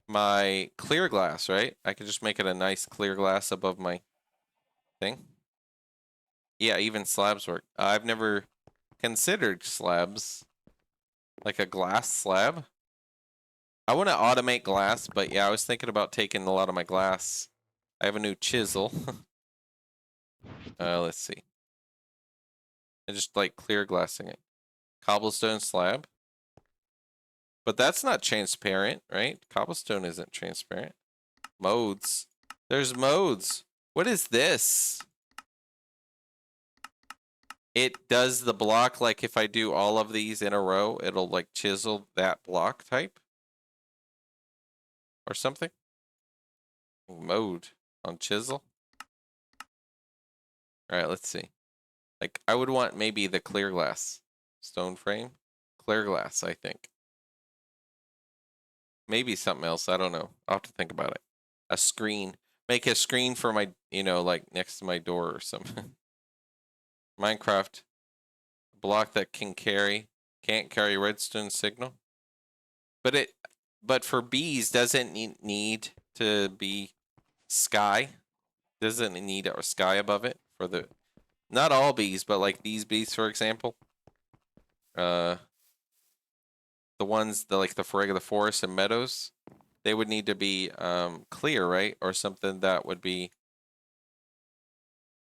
my clear glass, right? I can just make it a nice clear glass above my thing. Yeah, even slabs work. I've never considered slabs, like a glass slab. I want to automate glass, but yeah, I was thinking about taking a lot of my glass. I have a new chisel. Let's see. I just like clear glassing it. Cobblestone slab. But that's not transparent, right? Cobblestone isn't transparent. Modes. There's modes. What is this? It does the block, like if I do all of these in a row, it'll like chisel that block type. Or something. Mode on chisel. Alright, let's see. Like, I would want maybe the clear glass. Stone frame. Clear glass, I think. Maybe something else, I don't know. I'll have to think about it. A screen. Make a screen for my, you know, like next to my door or something. Minecraft. Block that can't carry redstone signal. But for bees, doesn't need to be sky. Doesn't need a sky above it for the, not all bees, but like these bees, for example. The ones like the regular forests and meadows, they would need to be clear, right? Or something that would be.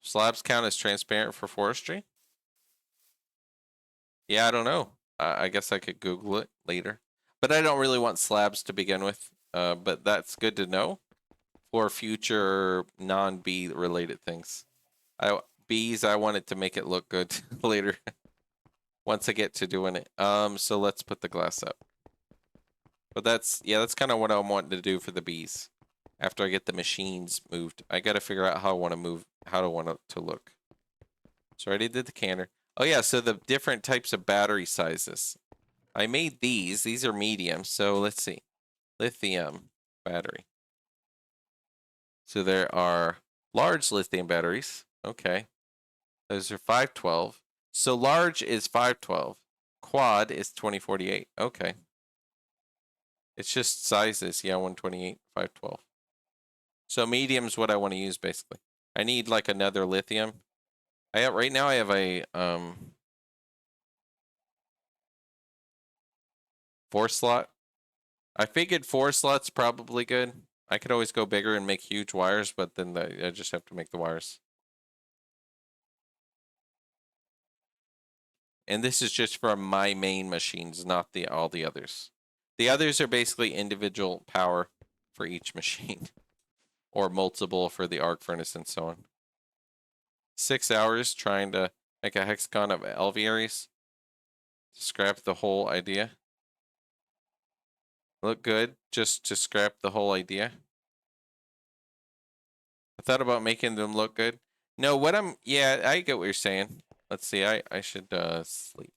Slabs count as transparent for forestry? Yeah, I don't know. I guess I could Google it later. But I don't really want slabs to begin with. But that's good to know for future non-bee related things. Bees, I wanted to make it look good later. Once I get to doing it. So let's put the glass up. But that's kind of what I'm wanting to do for the bees. After I get the machines moved, I got to figure out how I want to move, how I want it to look. So I already did the canner. Oh yeah, so the different types of battery sizes. I made these. These are medium. So let's see. Lithium battery. So there are large lithium batteries. Okay. Those are 512. So large is 512. Quad is 2048. Okay. It's just sizes. Yeah, 128, 512. So medium's what I want to use basically. I need like another lithium. Right now I have a 4-slot. I figured 4 slots probably good. I could always go bigger and make huge wires, but then I just have to make the wires. And this is just from my main machines, not all the others. The others are basically individual power for each machine, or multiple for the arc furnace and so on. 6 hours trying to make a hexagon of alvearies. Scrap the whole idea. Look good, just to scrap the whole idea. I thought about making them look good. No, yeah, I get what you're saying. Let's see, I should sleep.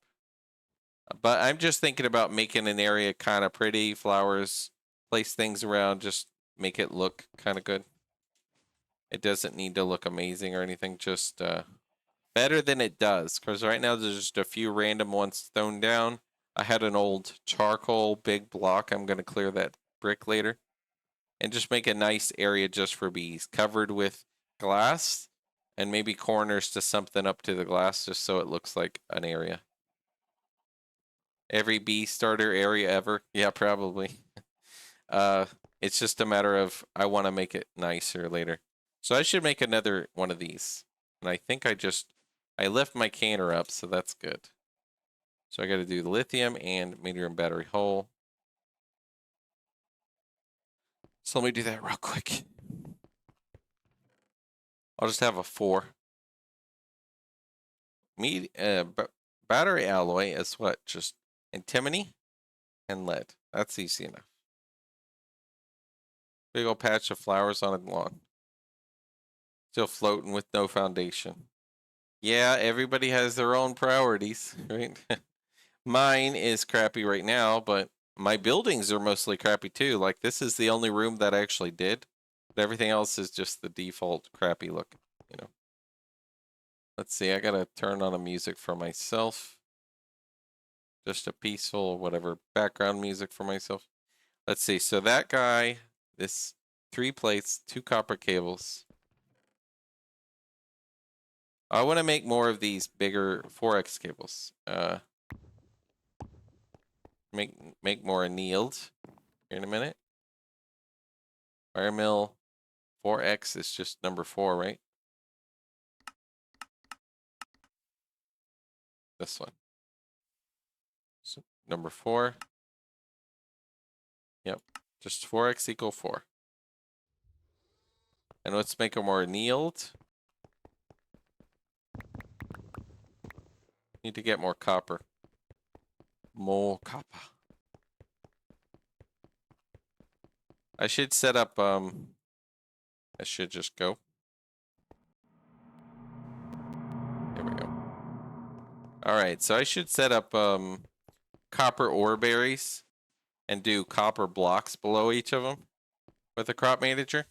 But I'm just thinking about making an area kind of pretty, flowers, place things around, just make it look kind of good. It doesn't need to look amazing or anything, just better than it does. Because right now there's just a few random ones thrown down. I had an old charcoal big block. I'm going to clear that brick later. And just make a nice area just for bees, covered with glass and maybe corners to something up to the glass just so it looks like an area. Every bee starter area ever. Yeah, probably. It's just a matter of I want to make it nicer later. So I should make another one of these. And I think I left my canner up, so that's good. So I got to do the lithium and medium battery hull. So let me do that real quick. I'll just have a 4. Battery alloy is what? Just antimony and lead. That's easy enough. Big old patch of flowers on a lawn. Still floating with no foundation. Yeah, everybody has their own priorities, right? Mine is crappy right now, but my buildings are mostly crappy too. Like this is the only room that I actually did. But everything else is just the default crappy look, you know. Let's see, I gotta turn on the music for myself. Just a peaceful, whatever, background music for myself. Let's see, so that guy, this 3 plates, 2 copper cables. I want to make more of these bigger 4x cables. Make more annealed here in a minute. Wire mill 4x is just number 4, right? This one. So number 4. Yep. Just 4x equal 4. And let's make them more annealed. Need to get more copper. More copper. I should set up, I should just go. There we go. Alright, so I should set up, copper ore berries and do copper blocks below each of them with a crop manager.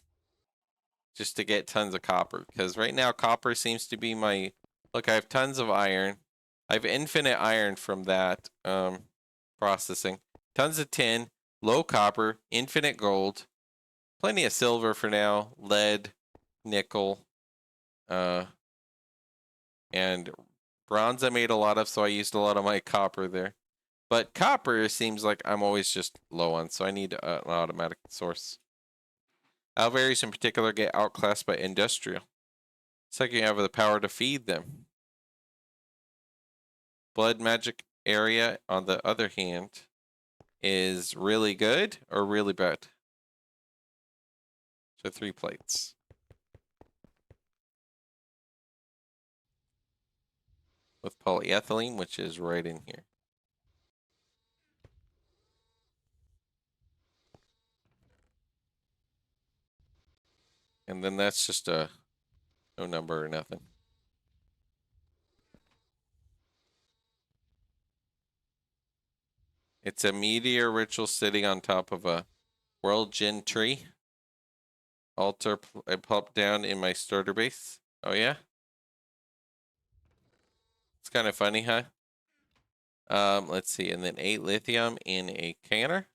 Just to get tons of copper. Because right now, copper seems to be my... Look, I have tons of iron. I have infinite iron from that processing. Tons of tin, low copper, infinite gold, plenty of silver for now, lead, nickel, and bronze I made a lot of, so I used a lot of my copper there. But copper seems like I'm always just low on, so I need an automatic source. Alvearies in particular get outclassed by industrial. It's like you have the power to feed them. Blood magic area, on the other hand, is really good or really bad. So 3 plates. With polyethylene, which is right in here. And then that's just a no number or nothing. It's a meteor ritual sitting on top of a world gin tree. Altar I popped down in my starter base. Oh yeah? It's kind of funny, huh? Let's see, and then 8 lithium in a canner.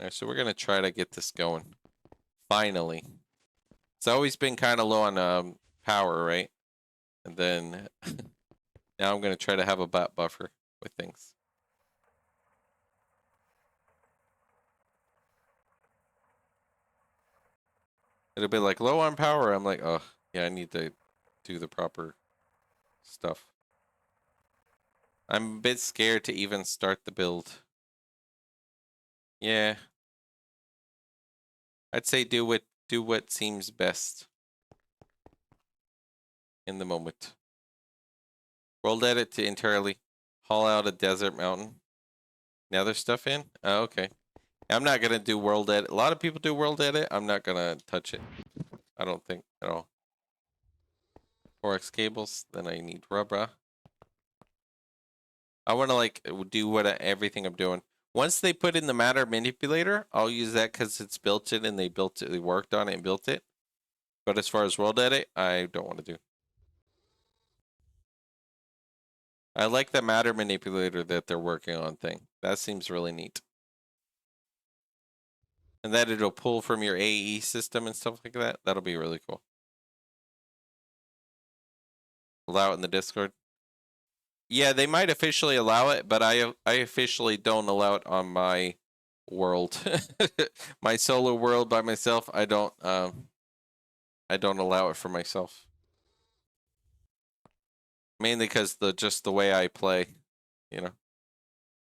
Alright, so we're gonna try to get this going. Finally. It's always been kind of low on power, right? And then now I'm gonna try to have a bat buffer with things. It'll be like low on power. I'm like, oh yeah, I need to do the proper stuff. I'm a bit scared to even start the build. Yeah. I'd say do what seems best in the moment. World edit to entirely haul out a desert mountain. Nether stuff in? Oh, okay. I'm not gonna do world edit. A lot of people do world edit. I'm not gonna touch it. I don't think at all. 4x cables. Then I need rubber. I want to like do what everything I'm doing. Once they put in the matter manipulator, I'll use that because it's built in and they built it. They worked on it and built it. But as far as world edit, I don't want to do. I like the matter manipulator that they're working on thing. That seems really neat. And that it'll pull from your AE system and stuff like that. That'll be really cool. Allow it in the Discord. Yeah, they might officially allow it, but I officially don't allow it on my world. My solo world by myself, I don't allow it for myself. Mainly because just the way I play, you know.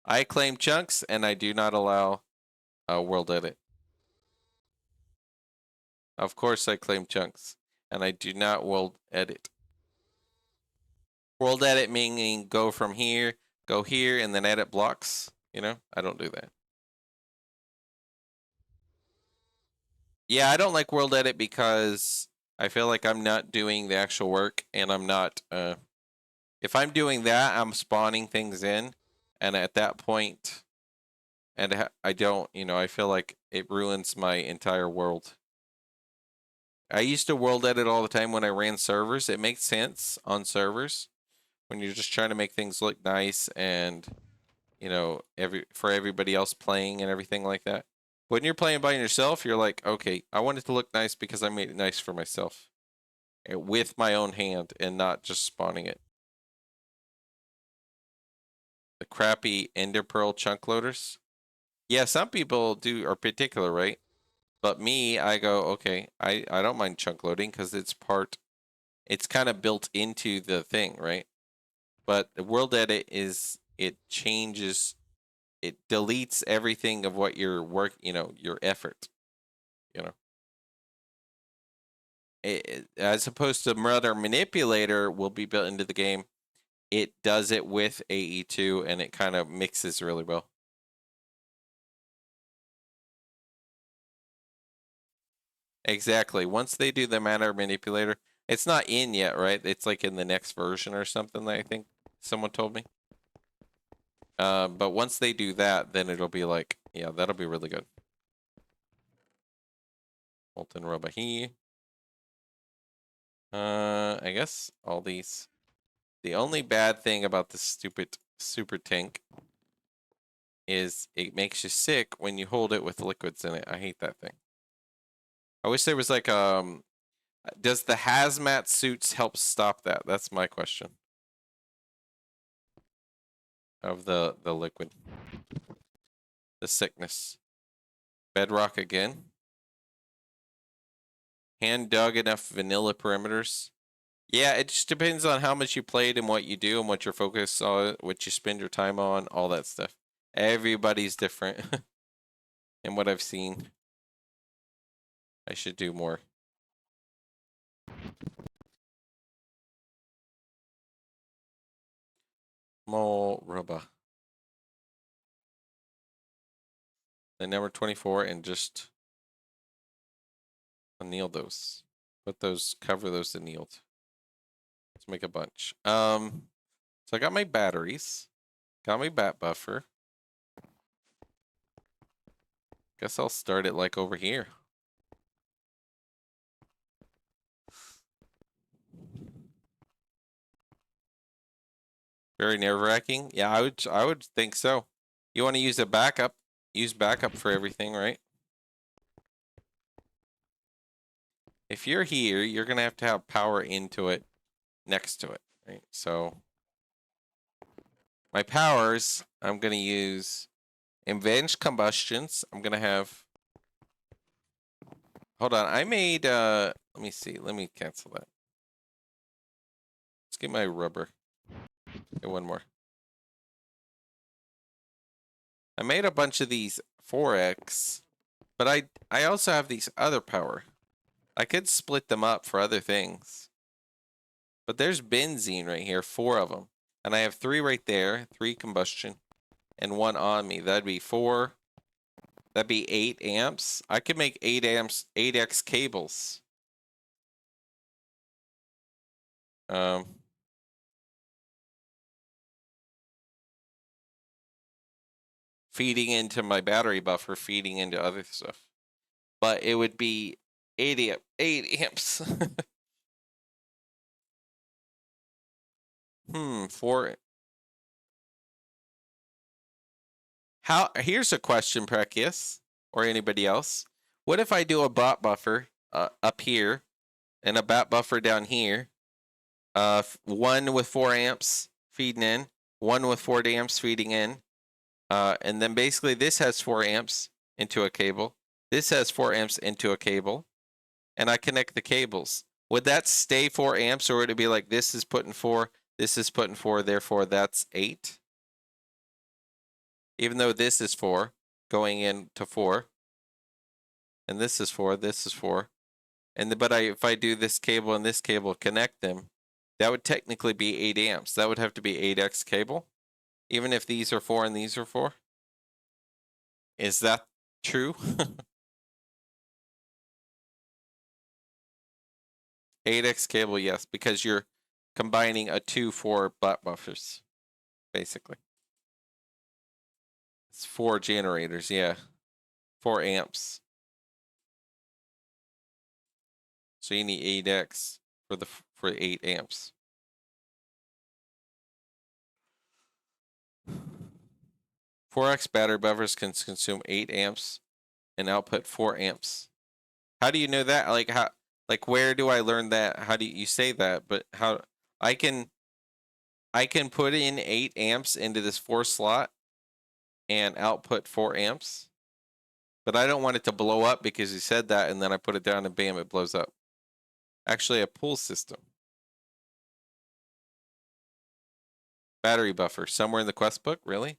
I claim chunks and I do not allow world edit. Of course I claim chunks and I do not world edit. World edit meaning go from here, go here, and then edit blocks. You know, I don't do that. Yeah, I don't like world edit because I feel like I'm not doing the actual work and I'm not, if I'm doing that, I'm spawning things in. And at that point, and I don't, you know, I feel like it ruins my entire world. I used to world edit all the time when I ran servers. It makes sense on servers when you're just trying to make things look nice and, you know, for everybody else playing and everything like that. When you're playing by yourself, you're like, okay, I want it to look nice because I made it nice for myself with my own hand and not just spawning it. The crappy ender pearl chunk loaders. Yeah, some people are particular, right? But me, I go, okay, I don't mind chunk loading because it's kind of built into the thing, right? But the world edit it changes, it deletes everything of what your work, you know, your effort, you know. As opposed to Murder Manipulator will be built into the game, it does it with AE2 and it kind of mixes really well. Exactly. Once they do the Matter Manipulator, it's not in yet, right? It's like in the next version or something that I think someone told me. But once they do that, then it'll be like, yeah, that'll be really good. Molten Roba here. I guess all these. The only bad thing about this stupid super tank is it makes you sick when you hold it with liquids in it. I hate that thing. I wish there was like does the hazmat suits help stop that? That's my question. Of the liquid. The sickness. Bedrock again. Hand dug enough vanilla perimeters. Yeah, it just depends on how much you played and what you do and what your focus on, what you spend your time on, all that stuff. Everybody's different. And what I've seen. I should do more. More rubber. The number 24 and just anneal those. Cover those annealed. Let's make a bunch. So I got my batteries. Got my bat buffer. Guess I'll start it like over here. Very nerve-wracking. Yeah, I would think so. You want to use a backup? use backup for everything, right? If you're here, you're going to have power into it, next to it, right? So my powers, I'm going to use advanced combustions. I'm going to have, hold on. I made, let me see. Let me cancel that. Let's get my rubber. Get one more. I made a bunch of these 4x, but I also have these other power. I could split them up for other things. But there's benzene right here, 4 of them. And I have 3 right there, 3 combustion, and 1 on me. That'd be 4. That'd be 8 amps. I could make 8 amps, 8x cables. Feeding into my battery buffer, feeding into other stuff. But it would be 8 amps. 4. Here's a question, Prekius, or anybody else. What if I do a bot buffer up here and a bat buffer down here? 1 with 4 amps feeding in, 1 with 4 amps feeding in. And then basically this has 4 amps into a cable. This has 4 amps into a cable. And I connect the cables. Would that stay 4 amps, or would it be like this is putting 4, this is putting 4, therefore that's 8? Even though this is 4, going into 4. And this is 4, this is 4. And but if I do this cable and this cable, connect them, that would technically be 8 amps. That would have to be 8x cable. Even if these are 4 and these are 4. Is that true? 8x cable, yes, because you're combining a 2-4 butt buffers, basically. It's 4 generators, yeah. 4 amps. So you need 8x for 8 amps. Four X battery buffers can consume 8 amps and output 4 amps. How do you know that? Like where do I learn that? How do you say that? But how I can put in 8 amps into this 4 slot and output 4 amps. But I don't want it to blow up because you said that, and then I put it down and bam, it blows up. Actually, a pull system. Battery buffer. Somewhere in the quest book? Really?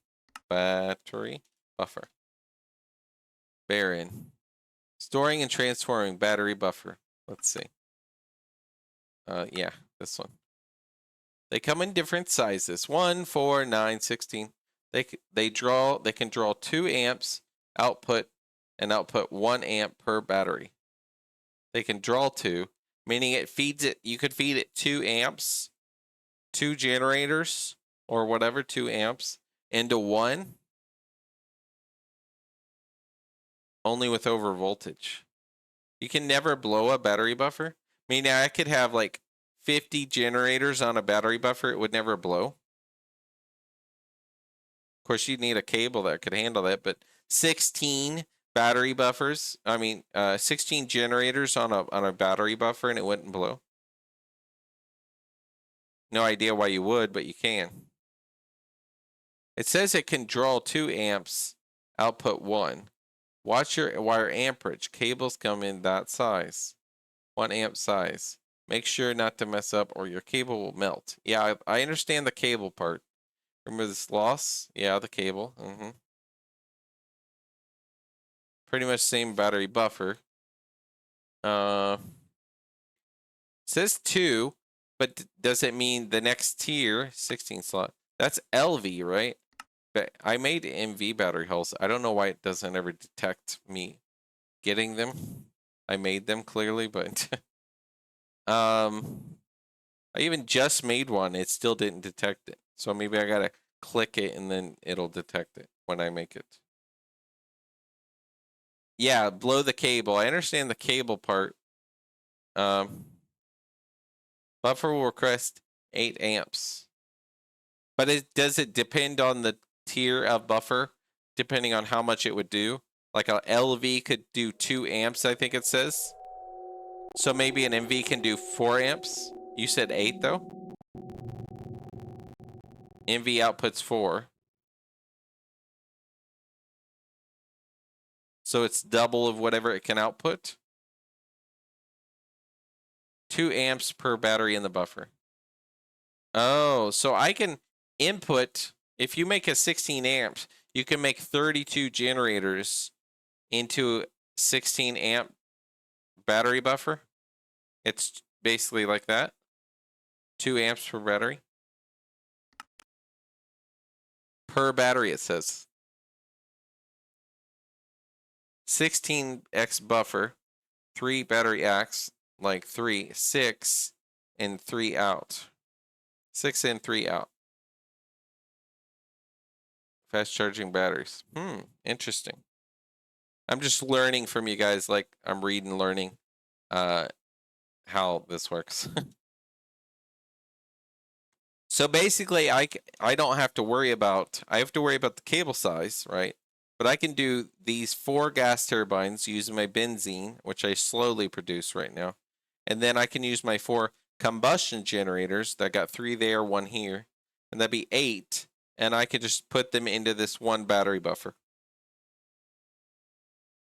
Battery buffer. Baron. Storing and transforming battery buffer. Let's see. Yeah, this one. They come in different sizes. 1, 4, 9, 16. They can draw 2 amps output and output 1 amp per battery. They can draw 2, meaning it feeds it. You could feed it 2 amps, 2 generators, or whatever, 2 amps into 1. Only with over voltage. You can never blow a battery buffer. Meaning I could have like 50 generators on a battery buffer. It would never blow. Of course, you'd need a cable that could handle that, but 16 battery buffers. 16 generators on a battery buffer, and it wouldn't blow. No idea why you would, but you can. It says it can draw 2 amps, output 1. Watch your wire amperage. Cables come in that size. 1 amp size. Make sure not to mess up or your cable will melt. Yeah, I understand the cable part. Remember this loss? Yeah, the cable. Pretty much same battery buffer. Says 2, but does it mean the next tier, 16 slot? That's LV, right? But I made MV battery hulls. I don't know why it doesn't ever detect me getting them. I made them clearly, but I even just made one. It still didn't detect it. So maybe I gotta click it and then it'll detect it when I make it. Yeah, blow the cable. I understand the cable part. Buffer will request 8 amps. But does it depend on the tier of buffer? depending on how much it would do. Like a LV could do 2 amps, I think it says. So maybe an MV can do 4 amps. You said 8 though? MV outputs 4. So it's double of whatever it can output. 2 amps per battery in the buffer. Oh, so I can input, if you make a 16 amps, you can make 32 generators into 16 amp battery buffer. It's basically like that. 2 amps per battery. Per battery, it says. 16x buffer, 3 battery acts, like 3, 6, and 3 out. 6 in, 3 out. Fast charging batteries. Interesting. I'm just learning from you guys, like I'm reading, learning how this works. So basically, I don't have to worry about, I have to worry about the cable size, right? But I can do these 4 gas turbines using my benzene, which I slowly produce right now. And then I can use my 4 combustion generators that got 3 there, 1 here. And that'd be 8. And I could just put them into this 1 battery buffer.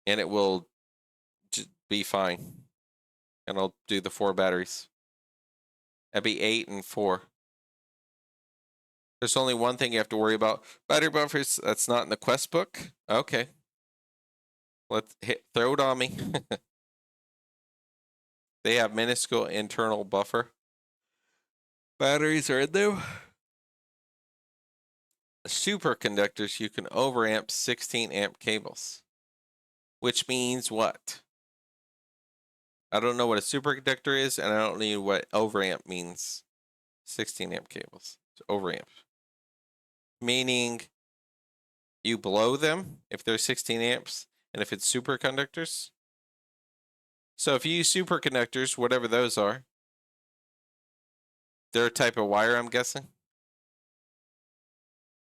And it will just be fine. And I'll do the 4 batteries. That'd be 8 and 4. There's only one thing you have to worry about. Battery buffers, that's not in the quest book. Okay. Let's throw it on me. They have minuscule internal buffer. Batteries are in there. Superconductors, you can overamp 16 amp cables. Which means what? I don't know what a superconductor is, and I don't know what overamp means. 16 amp cables. It's overamp. Meaning you blow them if they're 16 amps, and if it's superconductors. So if you use superconductors, whatever those are, they're a type of wire, I'm guessing.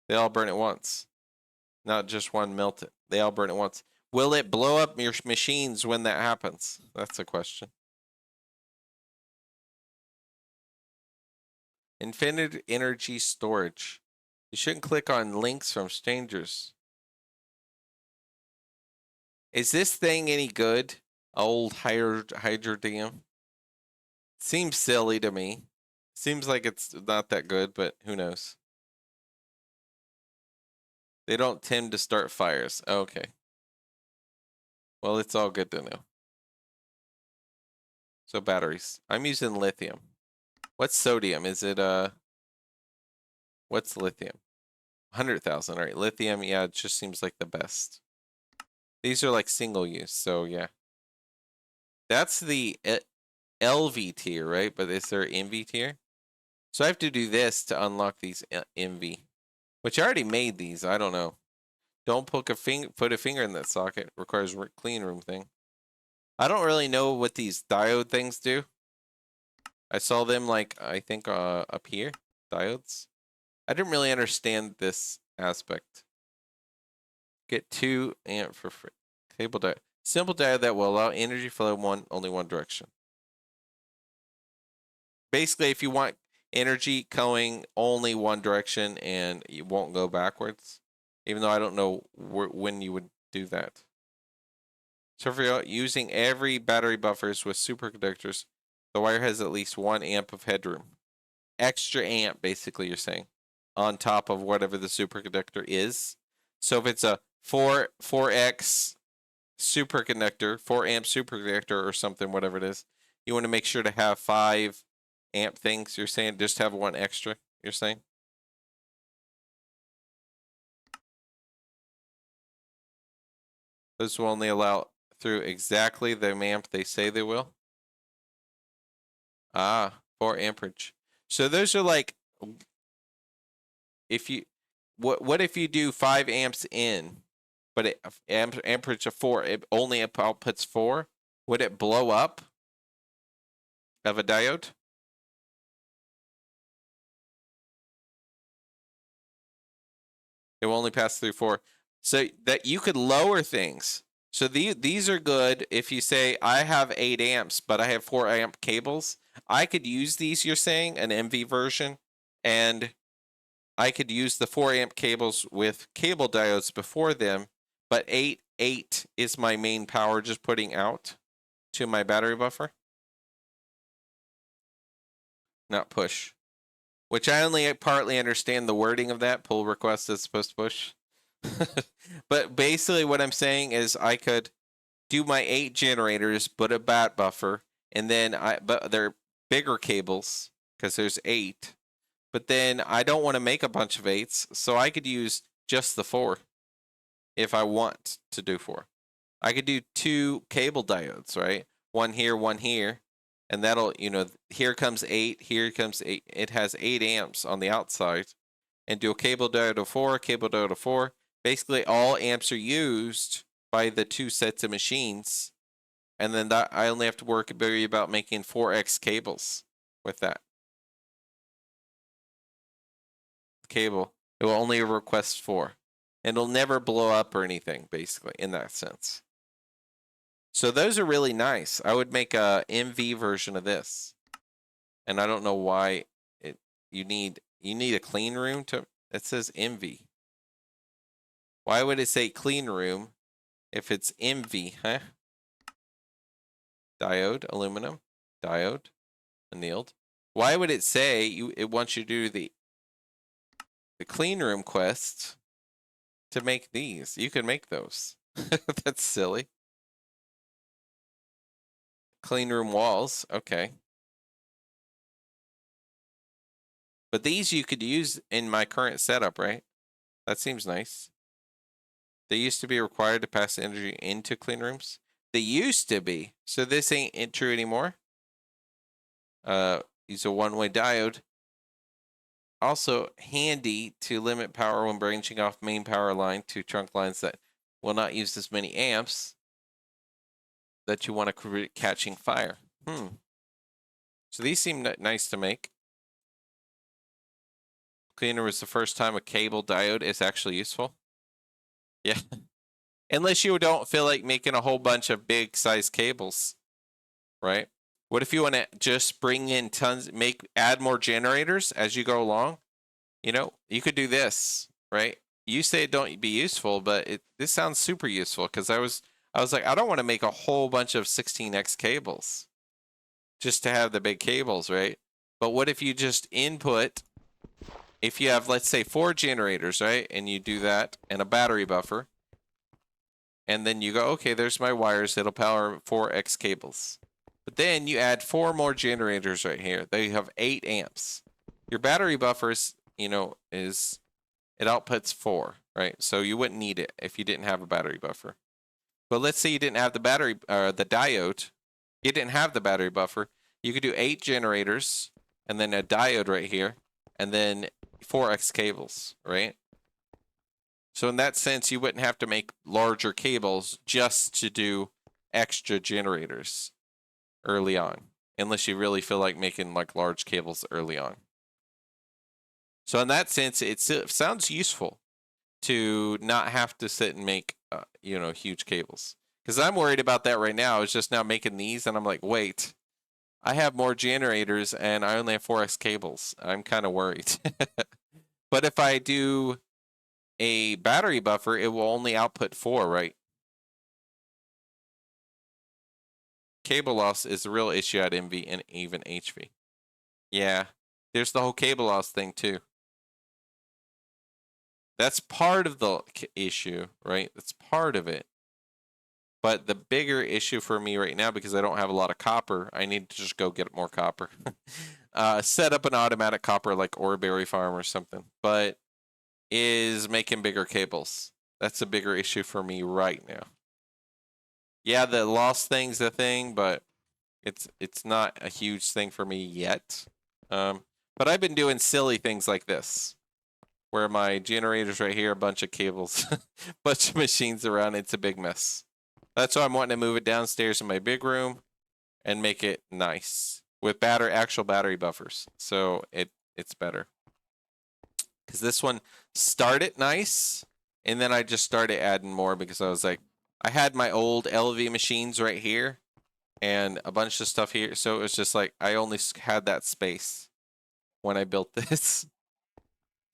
They all burn at once. Not just one melt it. They all burn at once. Will it blow up your machines when that happens? That's a question. Infinite energy storage. You shouldn't click on links from strangers. Is this thing any good? Old hydrodium? Seems silly to me. Seems like it's not that good, but who knows? They don't tend to start fires. Okay. Well, it's all good to know. So batteries. I'm using lithium. What's sodium? Is it what's lithium? 100,000. All right, lithium. Yeah, it just seems like the best. These are like single use, so yeah. That's the LV tier, right? But is there MV tier? So I have to do this to unlock these MV, which I already made these. I don't know. Don't put a finger in that socket. Requires clean room thing. I don't really know what these diode things do. I saw them like, I think up here, diodes. I didn't really understand this aspect. Get 2 amp for free. Cable diode. Simple diode that will allow energy flow only one direction. Basically, if you want energy going only one direction and you won't go backwards, even though I don't know when you would do that. So if you're using every battery buffers with superconductors, the wire has at least 1 amp of headroom. Extra amp, basically, you're saying, on top of whatever the superconductor is. So if it's a 4x superconductor, 4 amp superconductor or something, whatever it is, you want to make sure to have 5 amp things. You're saying just have 1 extra, you're saying? Those will only allow through exactly the amp they say they will. Ah, 4 amperage. So those are like, if you, what if you do 5 amps in, but it amperage of 4, it only outputs 4? Would it blow up of a diode? It will only pass through 4. So that you could lower things. So these are good if you say, I have 8 amps, but I have 4 amp cables. I could use these, you're saying, an MV version, and I could use the 4 amp cables with cable diodes before them, but 8 is my main power just putting out to my battery buffer. Not push. Which I only partly understand the wording of that. Pull request is supposed to push. But basically what I'm saying is I could do my 8 generators, put a bat buffer, and then but they're bigger cables because there's 8. But then I don't want to make a bunch of 8s, so I could use just the 4 if I want to do 4. I could do 2 cable diodes, right? One here, and that'll, here comes 8, here comes 8. It has 8 amps on the outside, and do a cable diode of 4, cable diode of 4. Basically, all amps are used by the 2 sets of machines, and then that I only have to worry about making 4x cables with that cable. It will only request 4, and it'll never blow up or anything, basically, in that sense. So those are really nice. I would make a MV version of this, and I don't know why you need a clean room to. It says MV. Why would it say clean room if it's MV, huh? Diode, aluminum, diode, annealed. Why would it say it wants you to do the clean room quest to make these? You can make those. That's silly. Clean room walls, okay. But these you could use in my current setup, right? That seems nice. They used to be required to pass energy into clean rooms. They used to be. So this ain't true anymore. Use a one-way diode. Also handy to limit power when branching off main power line to trunk lines that will not use as many amps that you want to create catching fire. So these seem nice to make. Cleaner was the first time a cable diode is actually useful. Yeah. Unless you don't feel like making a whole bunch of big size cables, right? What if you want to just bring in tons, add more generators as you go along? You could do this, right? You say it don't be useful, but this sounds super useful because I was like, I don't want to make a whole bunch of 16x cables just to have the big cables, right? But what if you just input, if you have, let's say, 4 generators, right? And you do that and a battery buffer. And then you go, okay, there's my wires. It'll power 4x cables. But then you add 4 more generators right here. They have 8 amps. Your battery buffers, it outputs 4, right? So you wouldn't need it if you didn't have a battery buffer. But let's say you didn't have the the diode. You didn't have the battery buffer. You could do 8 generators and then a diode right here, and then 4x cables, right? So in that sense, you wouldn't have to make larger cables just to do extra generators early on, unless you really feel like making like large cables early on. So in that sense, it sounds useful to not have to sit and make, huge cables. Because I'm worried about that right now. I was just now making these, and I'm like, wait, I have more generators, and I only have 4x cables. I'm kind of worried. But if I do a battery buffer, it will only output 4, right? Cable loss is a real issue at MV and even HV. Yeah, there's the whole cable loss thing too. That's part of the issue, right? That's part of it. But the bigger issue for me right now, because I don't have a lot of copper, I need to just go get more copper. Set up an automatic copper like Orberry Farm or something. But is making bigger cables. That's a bigger issue for me right now. Yeah, the loss thing's a thing, but it's not a huge thing for me yet. But I've been doing silly things like this, where my generator's right here, a bunch of cables, bunch of machines around. It's a big mess. That's why I'm wanting to move it downstairs in my big room and make it nice with actual battery buffers. So it's better. Because this one started nice, And then I just started adding more because I was like, I had my old LV machines right here and a bunch of stuff here. So it was just like, I only had that space when I built this.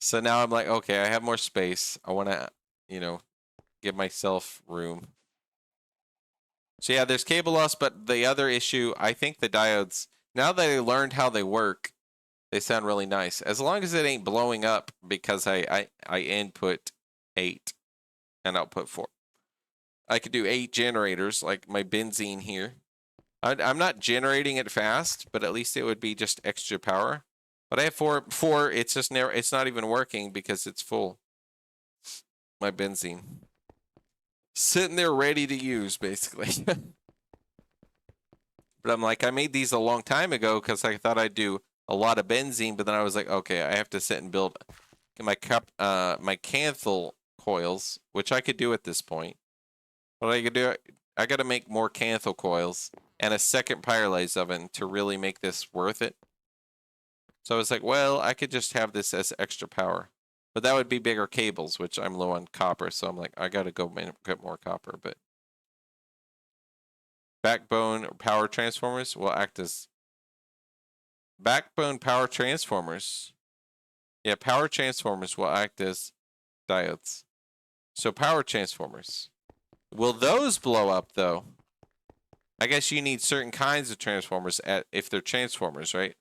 So now I'm like, okay, I have more space. I want to, you know, give myself room. So yeah, there's cable loss, but the other issue, I think the diodes, now that I learned how they work, they sound really nice. As long as it ain't blowing up because I input 8 and output 4. I could do 8 generators like my benzene here. I'm not generating it fast, but at least it would be just extra power. But I have four. It's just never. It's not even working because it's full. My benzene sitting there ready to use, basically. But I'm like, I made these a long time ago because I thought I'd do a lot of benzene, but then I was like, okay, I have to sit and build my my Canthal coils, which I could do at this point. But I could do, I got to make more Canthal coils and a second pyrolyze oven to really make this worth it. So I was like, well, I could just have this as extra power, but that would be bigger cables, which I'm low on copper. So I'm like, I got to go get more copper, but backbone power transformers will act as backbone power transformers. Yeah, power transformers will act as diodes. So power transformers. Will those blow up though? I guess you need certain kinds of transformers if they're transformers, right?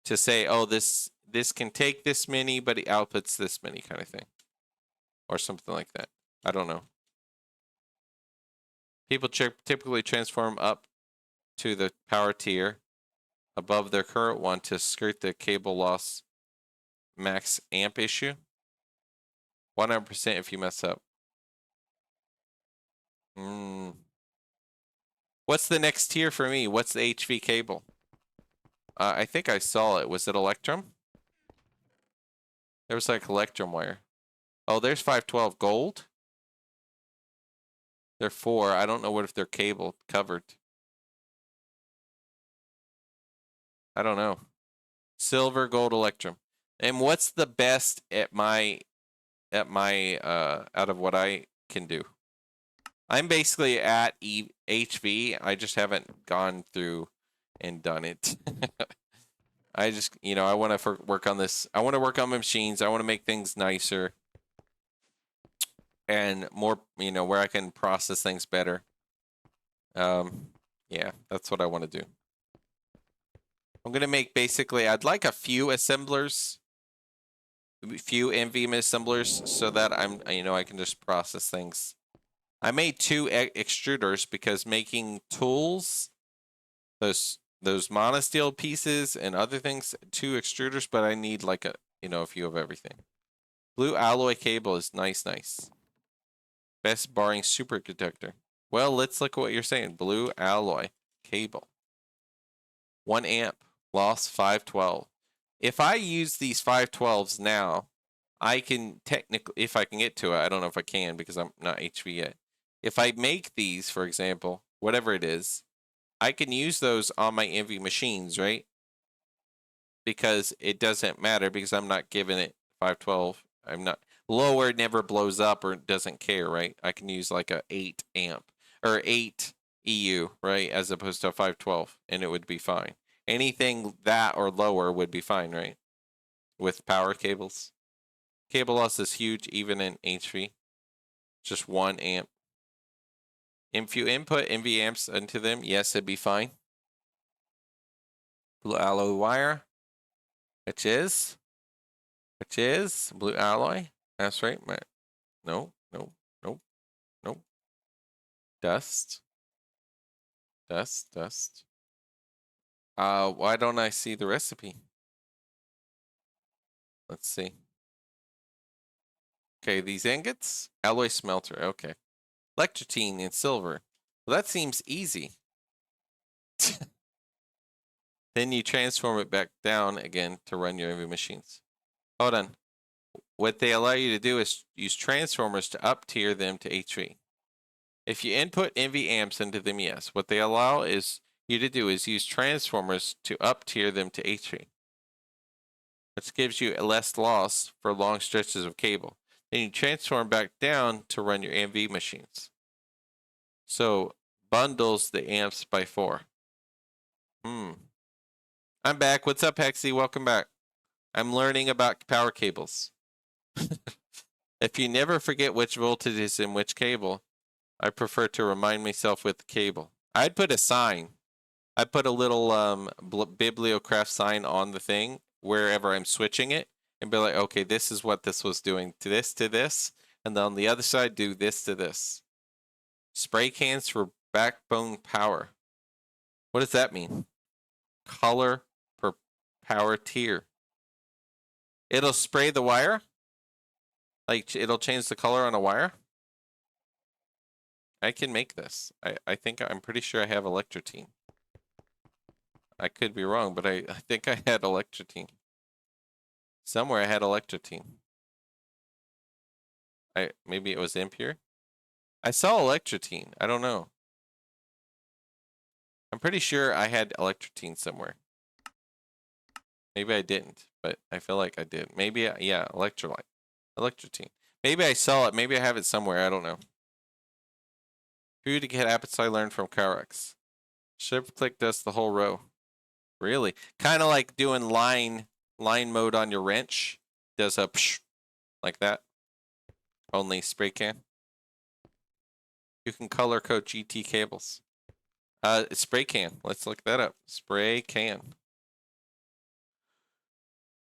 To say, oh, this can take this many, but it outputs this many kind of thing. Or something like that. I don't know. People typically transform up to the power tier above their current one to skirt the cable loss max amp issue. 100% if you mess up. What's the next tier for me? What's the HV cable? I think I saw it. Was it Electrum? There was like Electrum wire. Oh, there's 512 gold. They're 4. I don't know what if they're cable covered. I don't know. Silver, gold, Electrum. And what's the best at my out of what I can do? I'm basically at HV. I just haven't gone through and done it. I just, I want to work on this. I want to work on my machines. I want to make things nicer and more, where I can process things better. Yeah, that's what I want to do. I'm going to make basically, I'd like a few assemblers, a few NVMe assemblers so that I can just process things. I made 2 extruders because making tools, those monosteel pieces and other things, 2 extruders, but I need like a few of everything. Blue alloy cable is nice. Best barring superconductor. Well, let's look at what you're saying. Blue alloy cable. 1 amp, loss 512. If I use these 512s now, I can technically, if I can get to it, I don't know if I can because I'm not HV yet. If I make these, for example, whatever it is, I can use those on my NV machines, right? Because it doesn't matter because I'm not giving it 512. I'm not, lower never blows up or doesn't care, right? I can use like a 8 amp or 8 EU, right? As opposed to a 512 and it would be fine. Anything that or lower would be fine, right? With power cables. Cable loss is huge even in HV. Just 1 amp. If you input NV amps into them, yes, it'd be fine. Blue alloy wire, which is blue alloy. That's right. No. Dust. Why don't I see the recipe? Let's see. Okay, these ingots, alloy smelter. Okay, electrotine and silver. Well, that seems easy. Then you transform it back down again to run your NV machines. Hold on. What they allow you to do is use transformers to up tier them to HV. If you input NV amps into them, yes. What they allow you to do is use transformers to up tier them to HV, which gives you less loss for long stretches of cable. Then you transform back down to run your AMV machines. So bundles the amps by 4. I'm back. What's up, Hexy? Welcome back. I'm learning about power cables. If you never forget which voltage is in which cable, I prefer to remind myself with the cable. I'd put a sign. I'd put a little bibliocraft sign on the thing wherever I'm switching it and be like, okay, this is what this was doing to this, and then on the other side, do this to this. Spray cans for backbone power. What does that mean? Color per power tier. It'll spray the wire? Like, it'll change the color on a wire? I can make this. I'm pretty sure I have electrotine. I could be wrong, but I think I had electrotine. Somewhere I had electrotine. Maybe it was impure? I saw electrotine. I don't know. I'm pretty sure I had electrotine somewhere. Maybe I didn't, but I feel like I did. Maybe, yeah, electrolyte. Electrotine. Maybe I saw it. Maybe I have it somewhere. I don't know. Who to get habits I learned from Carex. Shift click does the whole row. Really? Kind of like doing line mode on your wrench. Does a psh, like that. Only spray can. You can color code GT cables. Spray can. Let's look that up. Spray can.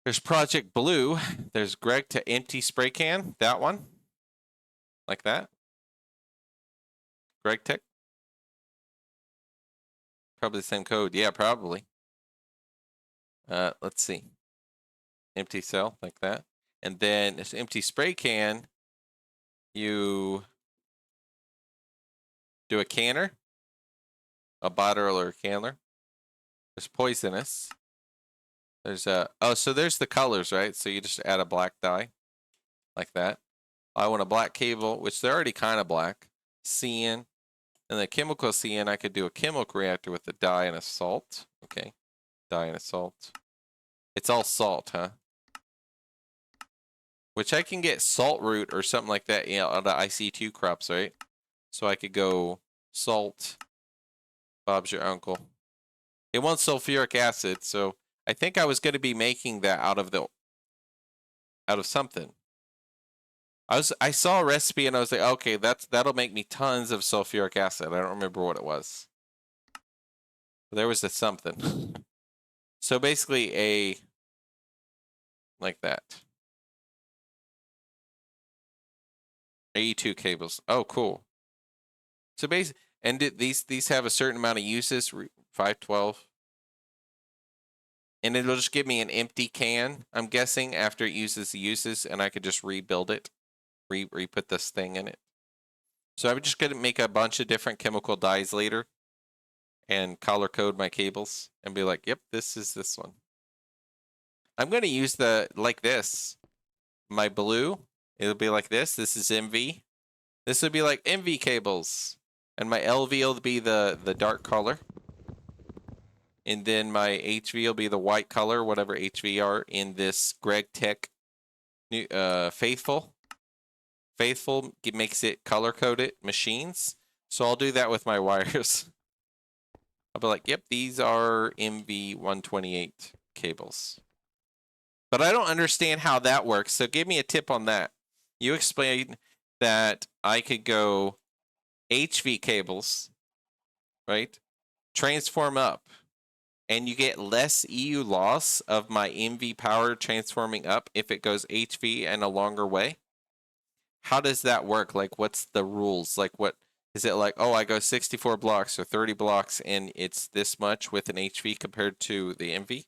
There's Project Blue. There's GregTech empty spray can. That one. Like that. GregTech. Probably the same code. Yeah, probably. Let's see. Empty cell, like that. And then this empty spray can, you do a canner, a bottle or a canner. There's poisonous. There's so there's the colors, right? So you just add a black dye, like that. I want a black cable, which they're already kind of black. Cyan. And the chemical cyan, I could do a chemical reactor with a dye and a salt. Okay. Dye and a salt. It's all salt, huh? Which I can get salt root or something like that, you know, out of IC2 crops, right? So I could go salt. Bob's your uncle. It wants sulfuric acid, so I think I was going to be making that out of something. I saw a recipe and I was like, okay, that'll make me tons of sulfuric acid. I don't remember what it was. There was a something. So basically like that. AE2 cables. Oh, cool. So basically, and these have a certain amount of uses, 512. And it'll just give me an empty can, I'm guessing, after it uses the uses, and I could just rebuild it, re-put this thing in it. So I'm just going to make a bunch of different chemical dyes later and color code my cables and be like, yep, this is this one. I'm going to use like this. My blue, it'll be like this. This is MV. This would be like MV cables. And my LV will be the dark color. And then my HV will be the white color, whatever HV are in this GregTech Faithful. Faithful makes it color-coded machines. So I'll do that with my wires. I'll be like, yep, these are MV128 cables. But I don't understand how that works, so give me a tip on that. You explained that I could go HV cables, right? Transform up. And you get less EU loss of my MV power transforming up if it goes HV and a longer way. How does that work? Like, what's the rules? Like, what is it like? Oh, I go 64 blocks or 30 blocks and it's this much with an HV compared to the MV?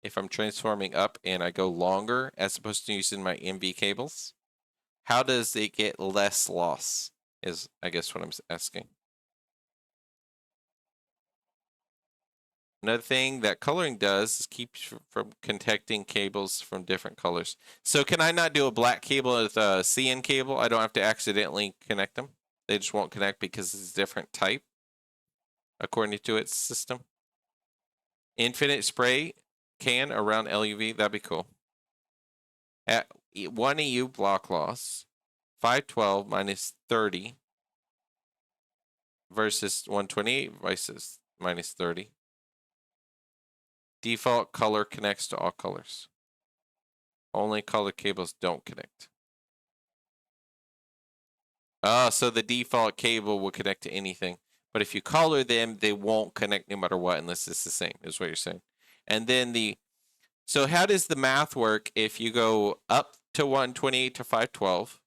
If I'm transforming up and I go longer as opposed to using my MV cables, how does it get less loss? Is, I guess, what I'm asking. Another thing that coloring does is keeps from connecting cables from different colors. So can I not do a black cable with a CN cable? I don't have to accidentally connect them. They just won't connect because it's a different type according to its system. Infinite spray can around LUV. That'd be cool. 1 EU block loss, 512 minus 30 versus 128 versus minus 30. Default color connects to all colors. Only colored cables don't connect. So the default cable will connect to anything. But if you color them, they won't connect no matter what unless it's the same, is what you're saying. And then so how does the math work if you go up to 128 to 512,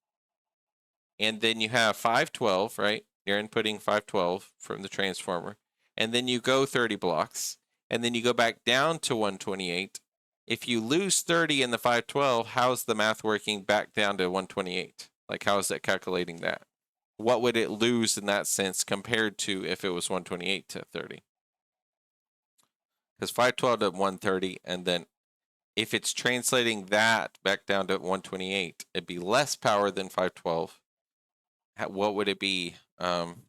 and then you have 512, right? You're inputting 512 from the transformer, and then you go 30 blocks, and then you go back down to 128. If you lose 30 in the 512, how's the math working back down to 128? Like, how is that calculating that? What would it lose in that sense compared to if it was 128 to 30? Because 512 to 130, and then if it's translating that back down to 128, it'd be less power than 512. What would it be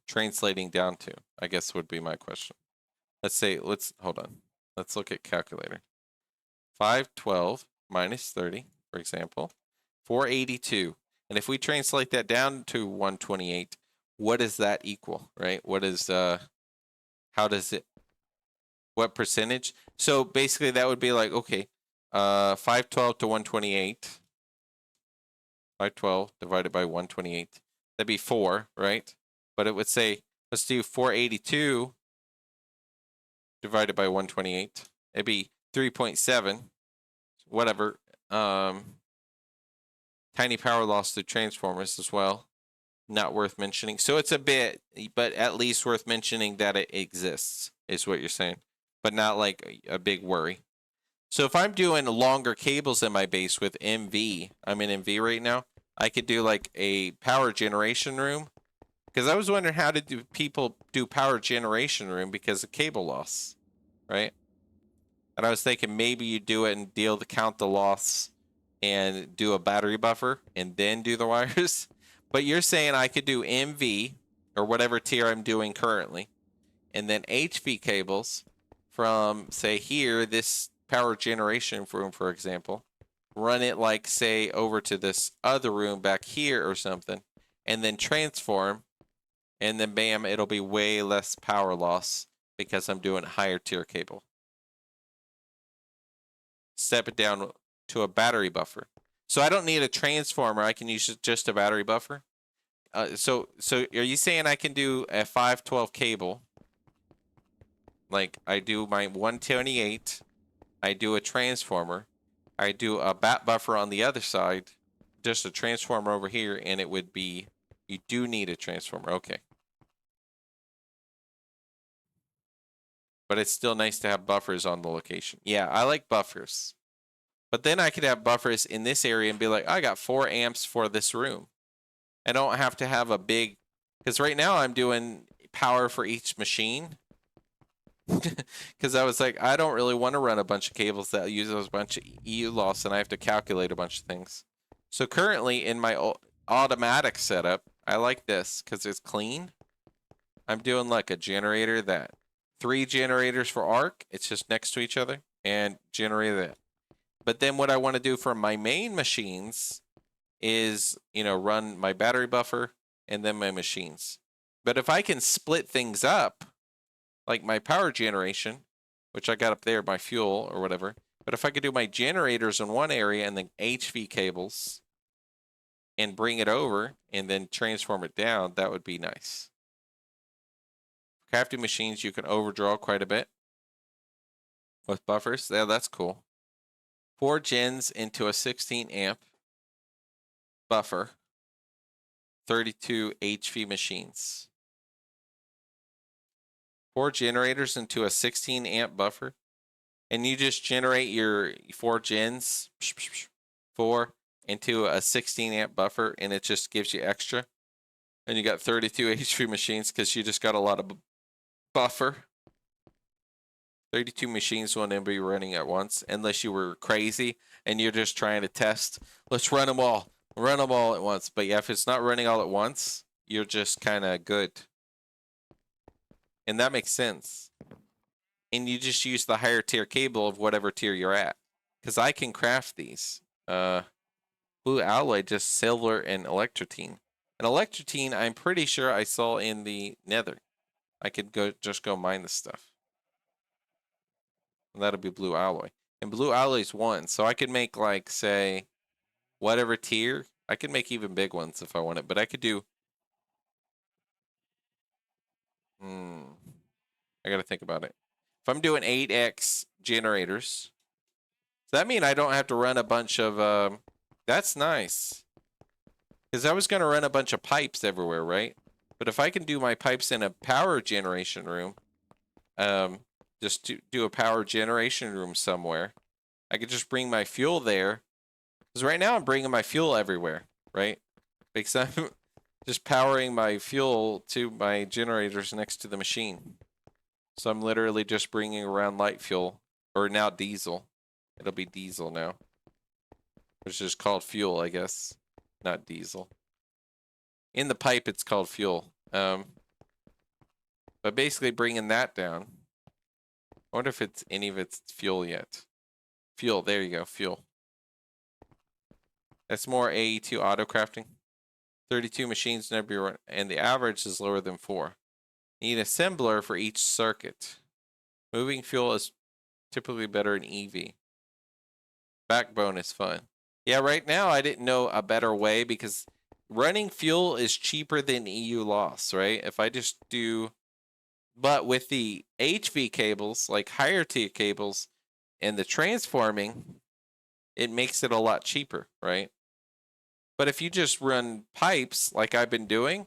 translating down to? I guess would be my question. Hold on. Let's look at calculator. 512 minus 30, for example, 482. And if we translate that down to 128, what does that equal, right? What is, what percentage? So basically that would be like, okay, 512 to 128. 512 divided by 128. That'd be 4, right? But it would say, let's do 482 divided by 128. It'd be 3.7, whatever. Tiny power loss through transformers as well. Not worth mentioning. So it's a bit, but at least worth mentioning that it exists, is what you're saying. But not like a big worry. So if I'm doing longer cables in my base with MV, I'm in MV right now, I could do like a power generation room. Because I was wondering how people do power generation room because of cable loss, right? And I was thinking maybe you do it and count the loss and do a battery buffer and then do the wires. But you're saying I could do MV or whatever tier I'm doing currently, and then HV cables from, say, here, this power generation room, for example, run it like, say, over to this other room back here or something, and then transform, and then bam, it'll be way less power loss because I'm doing a higher tier cable. Step it down to a battery buffer. So I don't need a transformer. I can use just a battery buffer. So are you saying I can do a 512 cable? Like I do my 128, I do a transformer, I do a bat buffer on the other side, just a transformer over here, and it would be, you do need a transformer. Okay. But it's still nice to have buffers on the location. Yeah, I like buffers. But then I could have buffers in this area and be like, I got 4 amps for this room. I don't have to have a big, because right now I'm doing power for each machine. Because I was like, I don't really want to run a bunch of cables that use a bunch of EU loss, and I have to calculate a bunch of things. So currently in my automatic setup, I like this because it's clean. I'm doing like a generator that 3 generators for arc. It's just next to each other, and generator that. But then what I want to do for my main machines is, run my battery buffer and then my machines. But if I can split things up, like my power generation, which I got up there, my fuel or whatever, but if I could do my generators in one area and then HV cables and bring it over and then transform it down, that would be nice. Crafting machines, you can overdraw quite a bit with buffers. Yeah, that's cool. 4 gens into a 16 amp buffer, 32 HV machines. 4 generators into a 16 amp buffer, and you just generate your 4 gens, 4 into a 16 amp buffer, and it just gives you extra. And you got 32 HV machines because you just got a lot of buffer. 32 machines wouldn't be running at once unless you were crazy and you're just trying to test. Let's run them all. Run them all at once. But yeah, if it's not running all at once, you're just kind of good. And that makes sense. And you just use the higher tier cable of whatever tier you're at. Because I can craft these. Blue alloy, just silver and electrotine. And electrotine, I'm pretty sure I saw in the nether. I could go mine this stuff. And that'll be blue alloy. And blue alloy's 1, so I could make like, say, whatever tier. I could make even big ones if I wanted, but I could do... I gotta think about it. If I'm doing 8x generators, does that mean I don't have to run a bunch of... That's nice. Because I was going to run a bunch of pipes everywhere, right? But if I can do my pipes in a power generation room, just do a power generation room somewhere, I could just bring my fuel there. Because right now I'm bringing my fuel everywhere, right? Because I'm just powering my fuel to my generators next to the machine. So I'm literally just bringing around light fuel, or now diesel. It'll be diesel now, which is called fuel, I guess, not diesel. In the pipe, it's called fuel. But basically bringing that down. I wonder if it's any of its fuel yet. Fuel, there you go, fuel. That's more AE2 auto crafting. 32 machines never be run, and the average is lower than 4. Need assembler for each circuit. Moving fuel is typically better in EV. Backbone is fun. Yeah, right now I didn't know a better way because running fuel is cheaper than EU loss, right? If I just do... But with the HV cables, like higher tier cables, and the transforming, it makes it a lot cheaper, right? But if you just run pipes like I've been doing,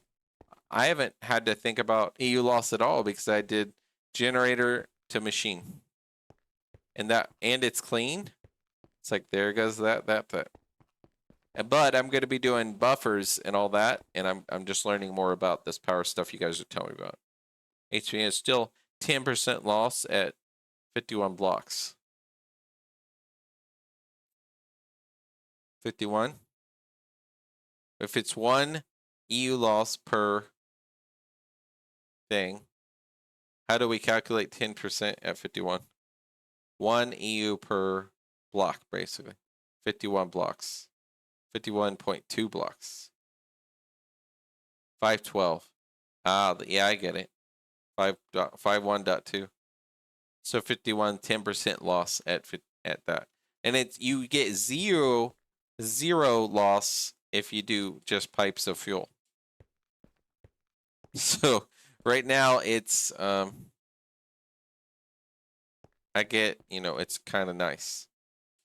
I haven't had to think about EU loss at all because I did generator to machine. And it's clean. It's like there goes that. But I'm going to be doing buffers and all that, and I'm just learning more about this power stuff you guys are telling me about. HV is still 10% loss at 51 blocks. 51. If it's 1 EU loss per thing, how do we calculate 10% at 51? 1 EU per block, basically. 51 blocks. 51.2 blocks. 512. Ah, yeah, I get it. 5.51.2. So 51, 10% loss at that. And you get zero loss if you do just pipes of fuel. So right now it's I get, it's kind of nice.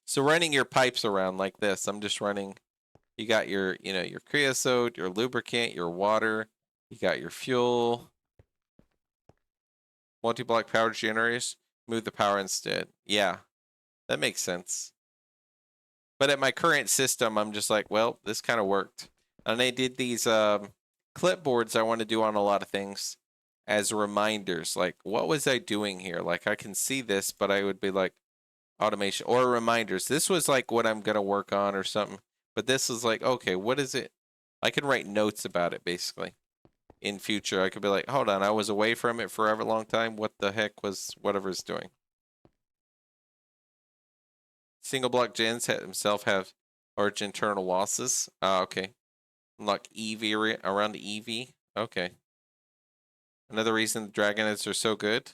So running your pipes around like this, I'm just running, you got your, your creosote, your lubricant, your water, you got your fuel, multi-block power generators, move the power instead. Yeah, that makes sense. But at my current system, I'm just like, well, this kind of worked. And I did these clipboards I want to do on a lot of things as reminders. Like, what was I doing here? Like, I can see this, but I would be like, automation or reminders. This was like what I'm going to work on or something. But this is like, okay, what is it? I can write notes about it, basically. In future, I could be like, hold on, I was away from it for a long time. What the heck was whatever it's doing? Single block gens himself have large internal losses. Okay. Unlock EV around the EV. Okay. Another reason the Dragonites are so good.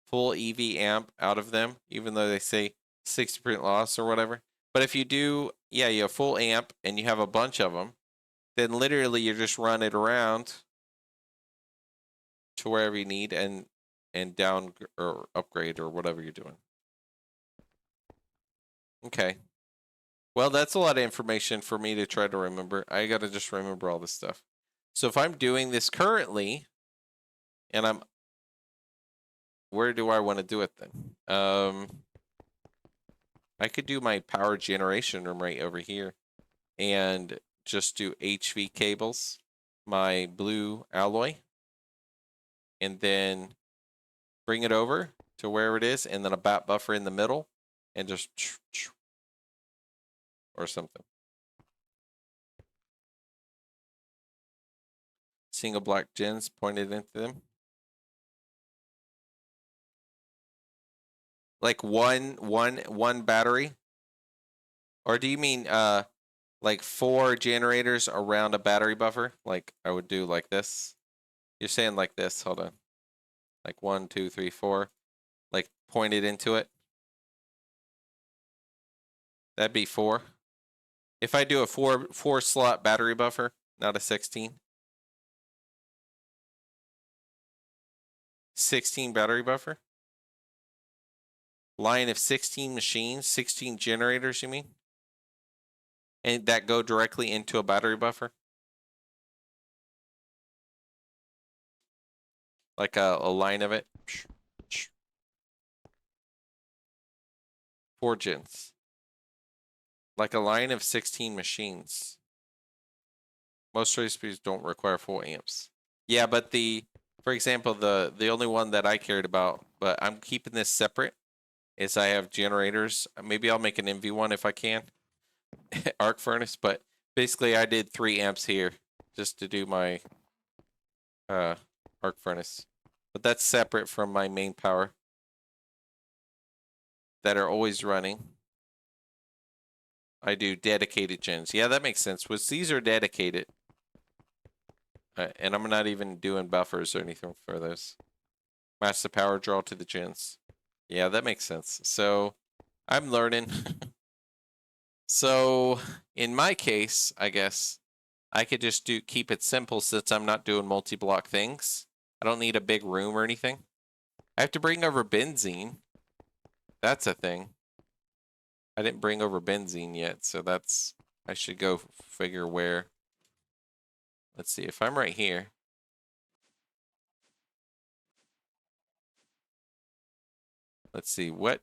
Full EV amp out of them, even though they say 60% loss or whatever. But if you do, yeah, you have full amp and you have a bunch of them, then literally you just run it around to wherever you need and down or upgrade or whatever you're doing. Okay. Well, that's a lot of information for me to try to remember. I got to just remember all this stuff. So if I'm doing this currently, and where do I want to do it then? I could do my power generation room right over here and just do HV cables, my blue alloy, and then bring it over to wherever it is, and then a bat buffer in the middle, and just or something. Single black gens pointed into them. Like one battery? Or do you mean like 4 generators around a battery buffer. Like I would do like this. You're saying like this. Hold on. Like 1, 2, 3, 4. Like pointed into it. That'd be 4. If I do a 4 slot battery buffer, not a 16. 16 battery buffer. Line of 16 machines, 16 generators, you mean? And that go directly into a battery buffer? Like a line of it? 4 gens. Like a line of 16 machines. Most recipes don't require full amps. Yeah, but for example, the only one that I cared about, but I'm keeping this separate, is I have generators. Maybe I'll make an MV one if I can. Arc furnace, but basically I did 3 amps here just to do my arc furnace. But that's separate from my main power that are always running. I do dedicated gens. Yeah, that makes sense. These are dedicated. And I'm not even doing buffers or anything for those. Match the power draw to the gens. Yeah, that makes sense. So I'm learning. So in my case, I guess I could just keep it simple since I'm not doing multi-block things. I don't need a big room or anything. I have to bring over benzene. That's a thing. I didn't bring over benzene yet, so I should go figure where. Let's see, if I'm right here. Let's see, what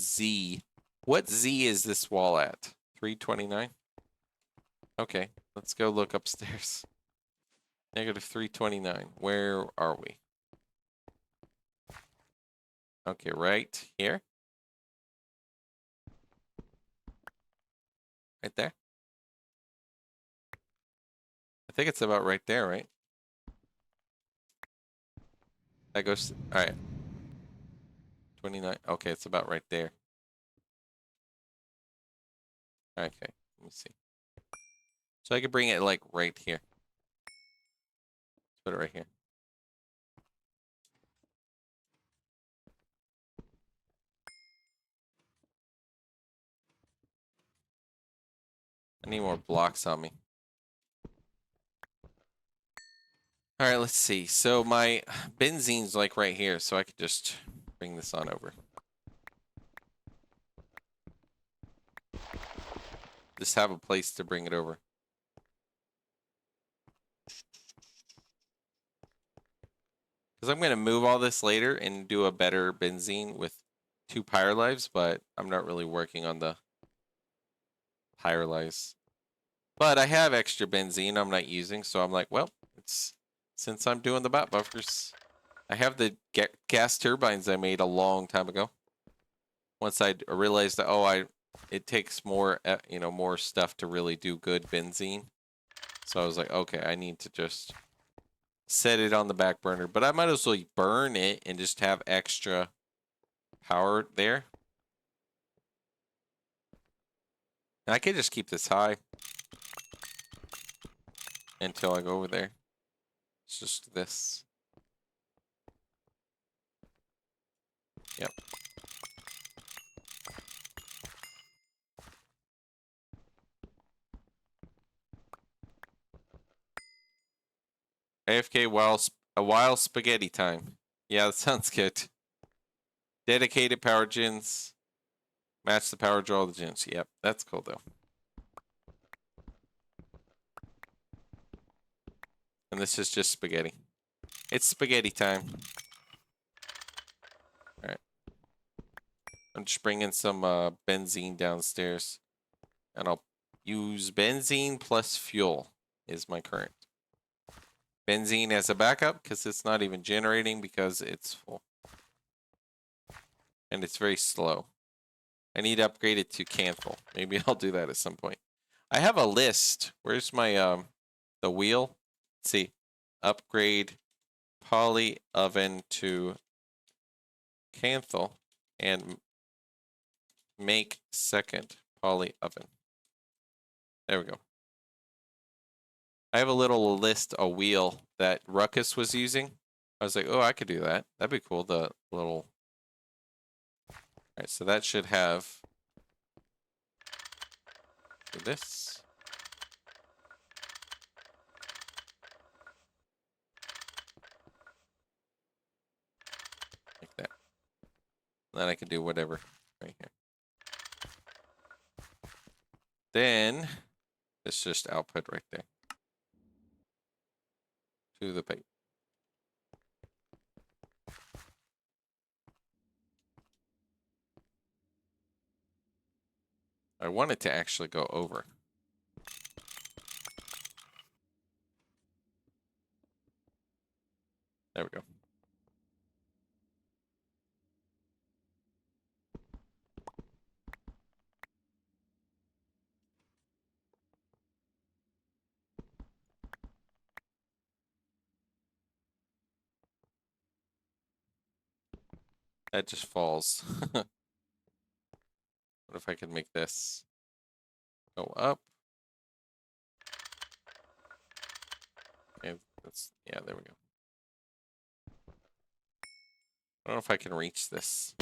Z is this wall at? 329? Okay, let's go look upstairs. Negative 329. Where are we? Okay, right here. Right there. I think it's about right there, right? That goes, all right. 29. Okay, it's about right there. Okay, let me see. So I could bring it like right here. Let's put it right here. I need more blocks on me. All right, let's see. So my benzene's like right here, so I could just bring this on over. Just have a place to bring it over. Because I'm going to move all this later and do a better benzene with 2 pyre lives, but I'm not really working on the pyre lives. But I have extra benzene I'm not using, so I'm like, well, since I'm doing the bot buffers, I have the gas turbines I made a long time ago. Once I realized that, it takes more, more stuff to really do good benzene. So I was like, okay, I need to just set it on the back burner. But I might as well burn it and just have extra power there. And I could just keep this high until I go over there. It's just this. Yep. AFK while spaghetti time. Yeah, that sounds good. Dedicated power gens. Match the power draw of the gens. Yep, that's cool though. And this is just spaghetti. It's spaghetti time. Alright. I'm just bringing some benzene downstairs. And I'll use benzene plus fuel is my current. Benzene as a backup because it's not even generating because it's full. And it's very slow. I need to upgrade it to Canthal. Maybe I'll do that at some point. I have a list. Where's my the wheel? Let's see. Upgrade poly oven to Canthal and make second poly oven. There we go. I have a little list, a wheel that Ruckus was using. I was like, oh, I could do that. That'd be cool. The little. All right, so that should have this. Like that. And then I can do whatever right here. Then it's just output right there to the pipe. I want it to actually go over. There we go. That just falls. What if I could make this go up? Okay, that's, yeah, there we go. I don't know if I can reach this.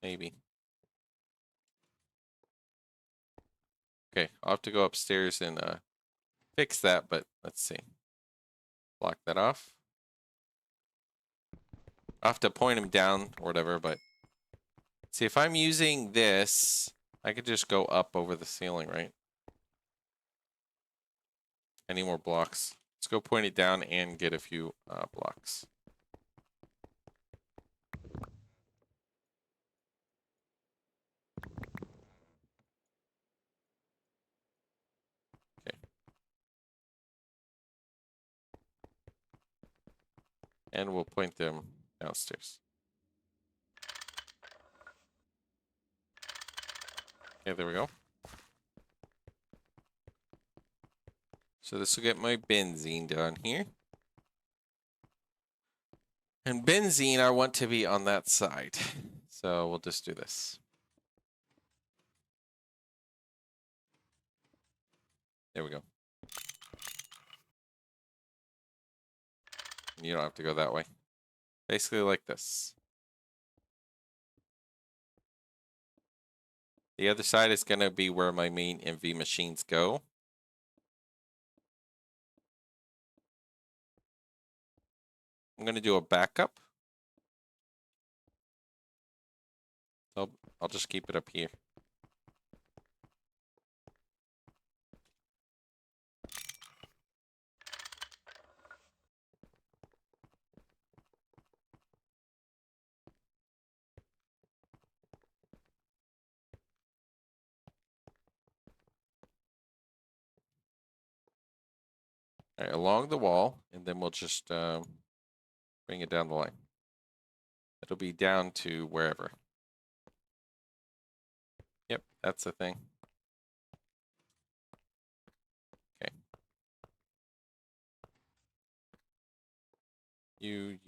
Maybe. Okay, I'll have to go upstairs and fix that, but let's see. Block that off. I'll have to point him down or whatever, but see, if I'm using this, I could just go up over the ceiling, right? Any more blocks? Let's go point it down and get a few blocks. Okay. And we'll point them downstairs. Okay, there we go. So this will get my benzene down here. And benzene, I want to be on that side. So we'll just do this. There we go. You don't have to go that way. Basically like this. The other side is going to be where my main MV machines go. I'm going to do a backup. I'll just keep it up here. All right, along the wall, and then we'll just bring it down the line. It'll be down to wherever. Yep, that's the thing. Okay. You.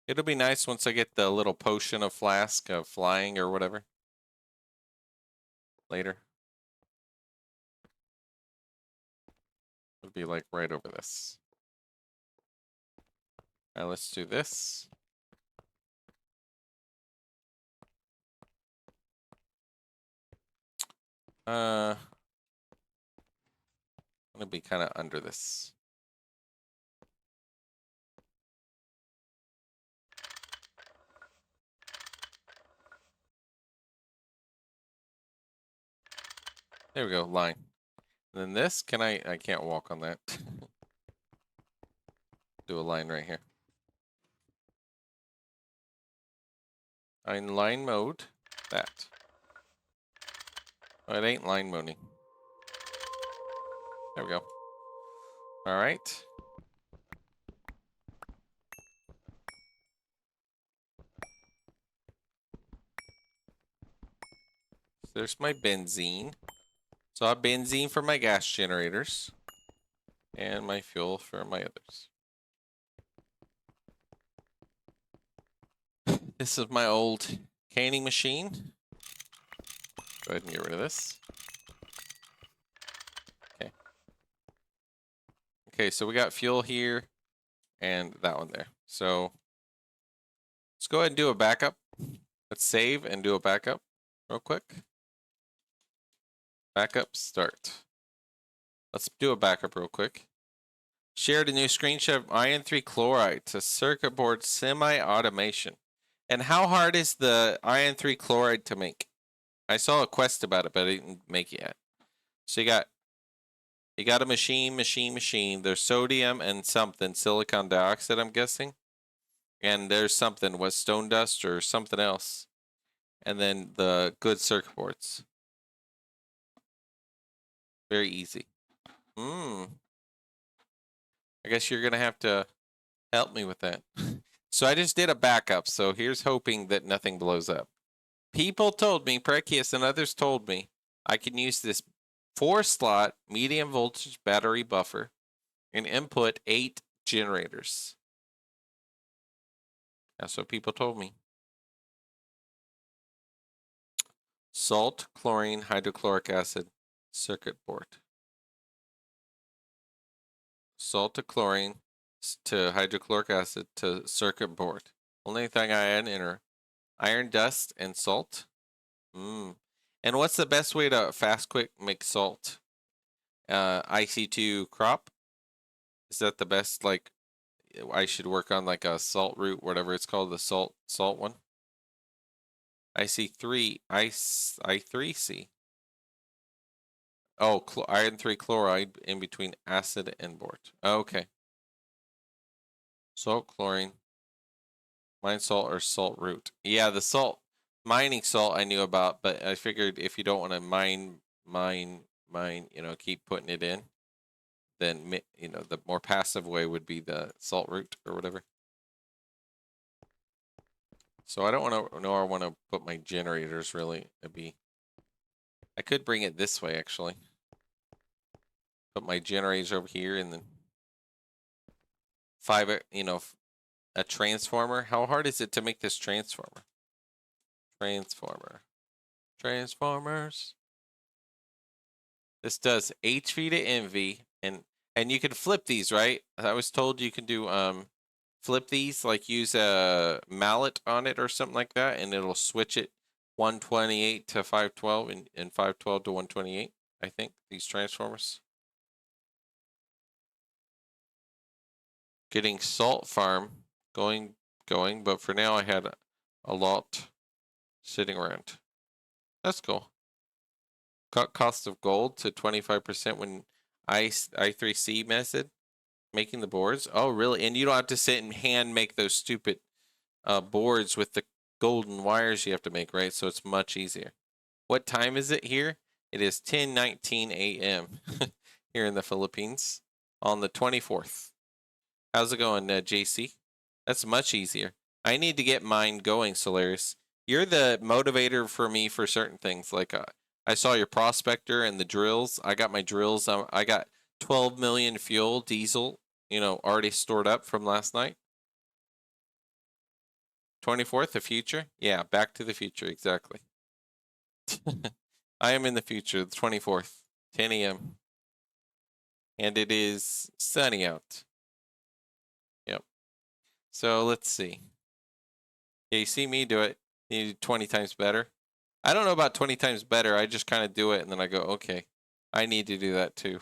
It'll be nice once I get the little potion of flask of flying or whatever. Later. It'll be like right over this. All right, let's do this. I'm gonna be kind of under this. There we go, line. And then this, I can't walk on that. Do a line right here. In line mode, that. Oh, it ain't line moding. There we go. All right. So there's my benzene. So I have benzene for my gas generators. And my fuel for my others. This is my old canning machine. Go ahead and get rid of this. Okay. Okay, so we got fuel here and that one there. So let's go ahead and do a backup. Let's save and do a backup real quick. Backup, start. Let's do a backup real quick. Shared a new screenshot of iron 3 chloride to circuit board semi-automation. And how hard is the iron 3 chloride to make? I saw a quest about it, but I didn't make it yet. So you got a machine. There's sodium and something, silicon dioxide, I'm guessing. And there's something, was stone dust or something else. And then the good circuit boards. Very easy. I guess you're going to have to help me with that. So I just did a backup, so here's hoping that nothing blows up. People told me, Prekius and others told me, I can use this 4-slot medium voltage battery buffer and input 8 generators. That's what people told me. Salt, chlorine, hydrochloric acid, circuit board. Salt to chlorine to hydrochloric acid to circuit board. Only thing I add enter. Iron dust and salt. And what's the best way to fast quick make salt? IC2 crop? Is that the best, like, I should work on like a salt root, whatever it's called, the salt one? I3C. Oh, iron 3 chloride in between acid and bort. Okay. Salt, chlorine. Mine salt or salt root. Yeah, the salt, mining salt I knew about, but I figured if you don't want to mine, keep putting it in, then, the more passive way would be the salt root or whatever. So I don't want to, nor I want to put my generators really. I could bring it this way actually. Put my generators over here and then 5, a transformer. How hard is it to make this transformer? Transformers. This does HV to MV, and you can flip these, right? I was told you can do flip these, like use a mallet on it or something like that, and it'll switch it 128 to 512 and 512 to 128. I think these transformers. Getting salt farm going, but for now I had a lot sitting around. That's cool. Cut cost of gold to 25% when I3C method making the boards. Oh, really? And you don't have to sit and hand make those stupid boards with the golden wires you have to make, right? So it's much easier. What time is it here? It is 10:19 a.m. here in the Philippines on the 24th. How's it going, JC? That's much easier. I need to get mine going, Solaris. You're the motivator for me for certain things. Like I saw your prospector and the drills. I got my drills. I got 12 million fuel diesel, already stored up from last night. 24th, the future? Yeah, back to the future, exactly. I am in the future, the 24th, 10 a.m. And it is sunny out. Yep. So let's see. Yeah, you see me do it. You do 20 times better. I don't know about 20 times better. I just kind of do it and then I go, okay, I need to do that too.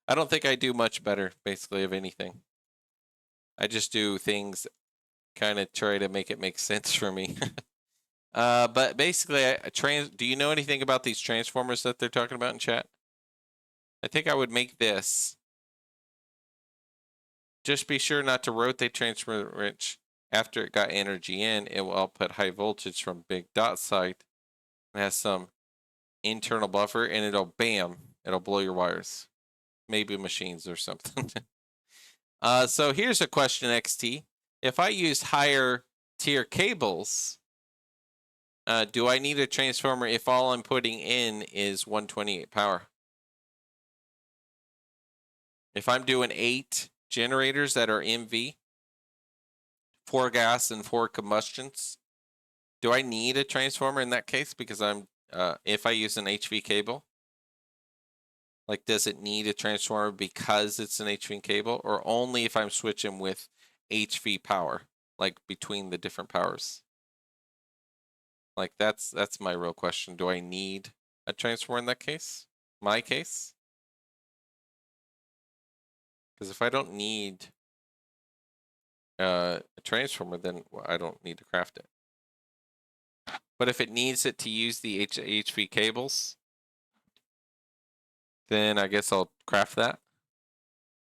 I don't think I do much better, basically, of anything. I just do things, kind of try to make it make sense for me. But basically, do you know anything about these transformers that they're talking about in chat? I think I would make this. Just be sure not to rotate transformer wrench after it got energy in. It will output high voltage from big dot site. It has some internal buffer, and it'll blow your wires. Maybe machines or something. So here's a question, XT. If I use higher tier cables, do I need a transformer if all I'm putting in is 128 power? If I'm doing 8 generators that are MV, 4 gas and 4 combustions. Do I need a transformer in that case? Because I'm, if I use an HV cable, like, does it need a transformer because it's an HV cable, or only if I'm switching with HV power, like between the different powers? Like, that's my real question. Do I need a transformer in that case? My case? Because if I don't need a transformer, then I don't need to craft it. But if it needs it to use the HV cables, then I guess I'll craft that.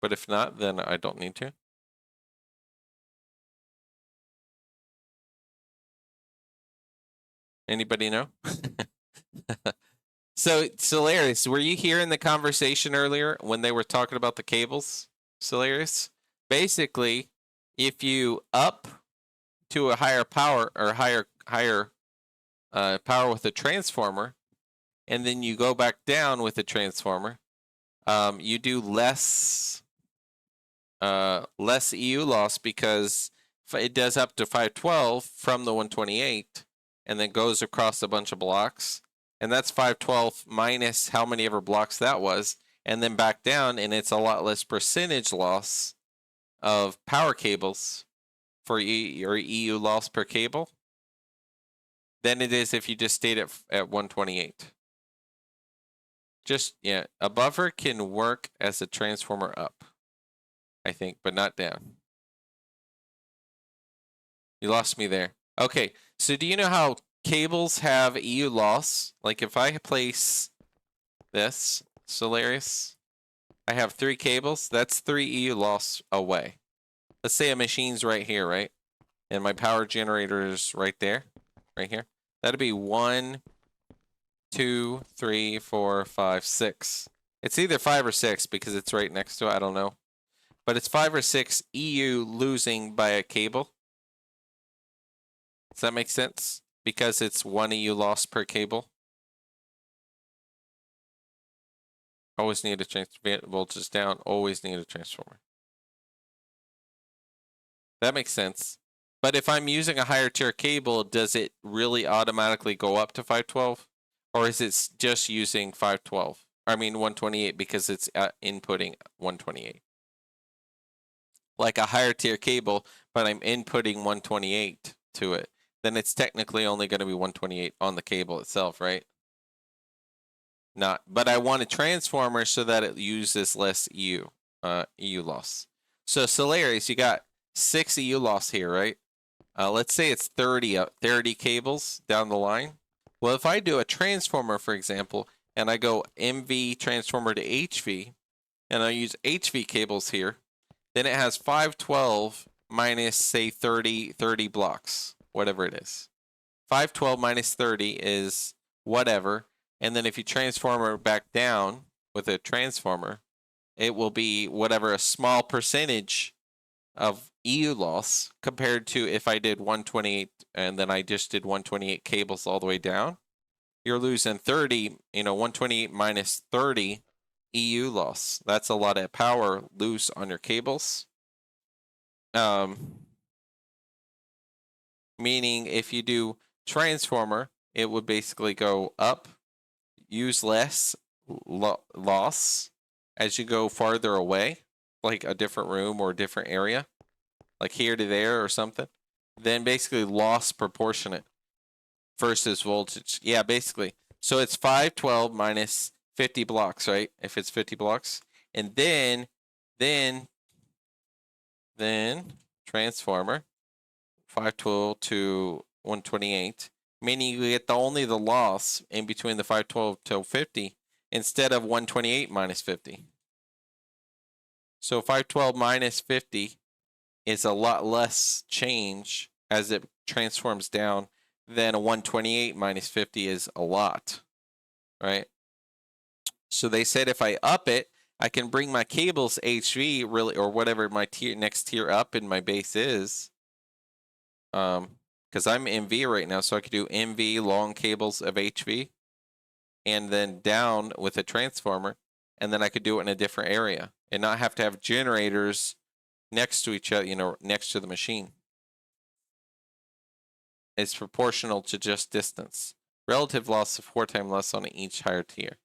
But if not, then I don't need to. Anybody know? So, Solarius, were you here in the conversation earlier when they were talking about the cables, Solarius? Basically, if you up to a higher power or higher power with a transformer, and then you go back down with a transformer, you do less EU loss because it does up to 512 from the 128, and then goes across a bunch of blocks, and that's 512 minus how many ever blocks that was, and then back down, and it's a lot less percentage loss of power cables for your EU loss per cable than it is if you just stayed at 128. Just, yeah, a buffer can work as a transformer up, I think, but not down. You lost me there. Okay, so do you know how cables have EU loss? Like if I place this, Solarius, I have 3 cables, that's 3 EU loss away. Let's say a machine's right here, right? And my power generator is right there, right here. That'd be 1, 2, 3, 4, 5, 6. It's either 5 or 6 because it's right next to it, I don't know. But it's 5 or 6 EU losing by a cable. Does that make sense? Because it's 1 EU loss per cable. Always need a transformer. Voltage down. Always need a transformer. That makes sense. But if I'm using a higher tier cable, does it really automatically go up to 512? Or is it just using 512? I mean 128 because it's inputting 128. Like a higher tier cable, but I'm inputting 128 to it. Then it's technically only going to be 128 on the cable itself, right? Not, but I want a transformer so that it uses less EU loss. So Solarius, you got 6 EU loss here, right? Let's say it's 30 cables down the line. Well, if I do a transformer, for example, and I go MV transformer to HV, and I use HV cables here, then it has 512 minus, say, 30 blocks, whatever it is. 512 minus 30 is whatever. And then if you transform it back down with a transformer, it will be whatever, a small percentage of EU loss compared to if I did 128 and then I just did 128 cables all the way down. You're losing 30, 128 minus 30 EU loss. That's a lot of power loose on your cables. Meaning if you do transformer, it would basically go up, use less loss as you go farther away, like a different room or a different area, like here to there or something. Then basically loss proportionate versus voltage. Yeah, basically. So it's 512 minus 50 blocks, right? If it's 50 blocks. And then transformer 512 to 128, meaning you get only the loss in between the 512 to 50 instead of 128 minus 50. So 512 minus 50 is a lot less change as it transforms down than a 128 minus 50 is a lot, right? So they said if I up it, I can bring my cables HV really, or whatever my next tier up in my base is. Because I'm MV right now, so I could do MV long cables of HV and then down with a transformer, and then I could do it in a different area and not have to have generators next to each other, next to the machine. is proportional to just distance. Relative loss of 4 times less on each higher tier.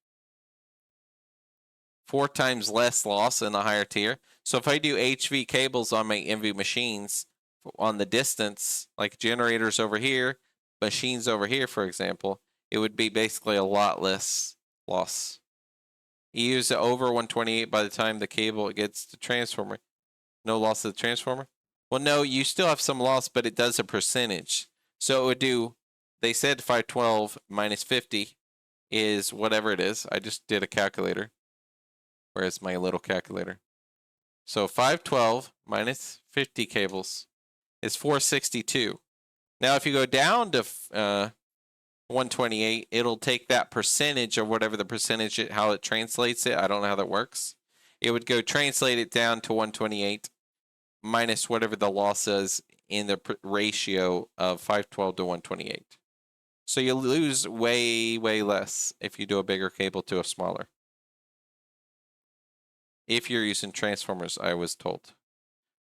4 times less loss in the higher tier. So if I do HV cables on my MV machines on the distance, like generators over here, machines over here, for example, it would be basically a lot less loss. You use it over 128 by the time the cable gets to transformer. No loss of the transformer? Well, no, you still have some loss, but it does a percentage. So it would do, they said 512 minus 50 is whatever it is. I just did a calculator. Where's my little calculator? So 512 minus 50 cables is 462. Now, if you go down to 128, it'll take that percentage or whatever the percentage, how it translates it. I don't know how that works. It would go translate it down to 128 minus whatever the loss is in the ratio of 512 to 128. So you lose way, way less if you do a bigger cable to a smaller. If you're using transformers, I was told.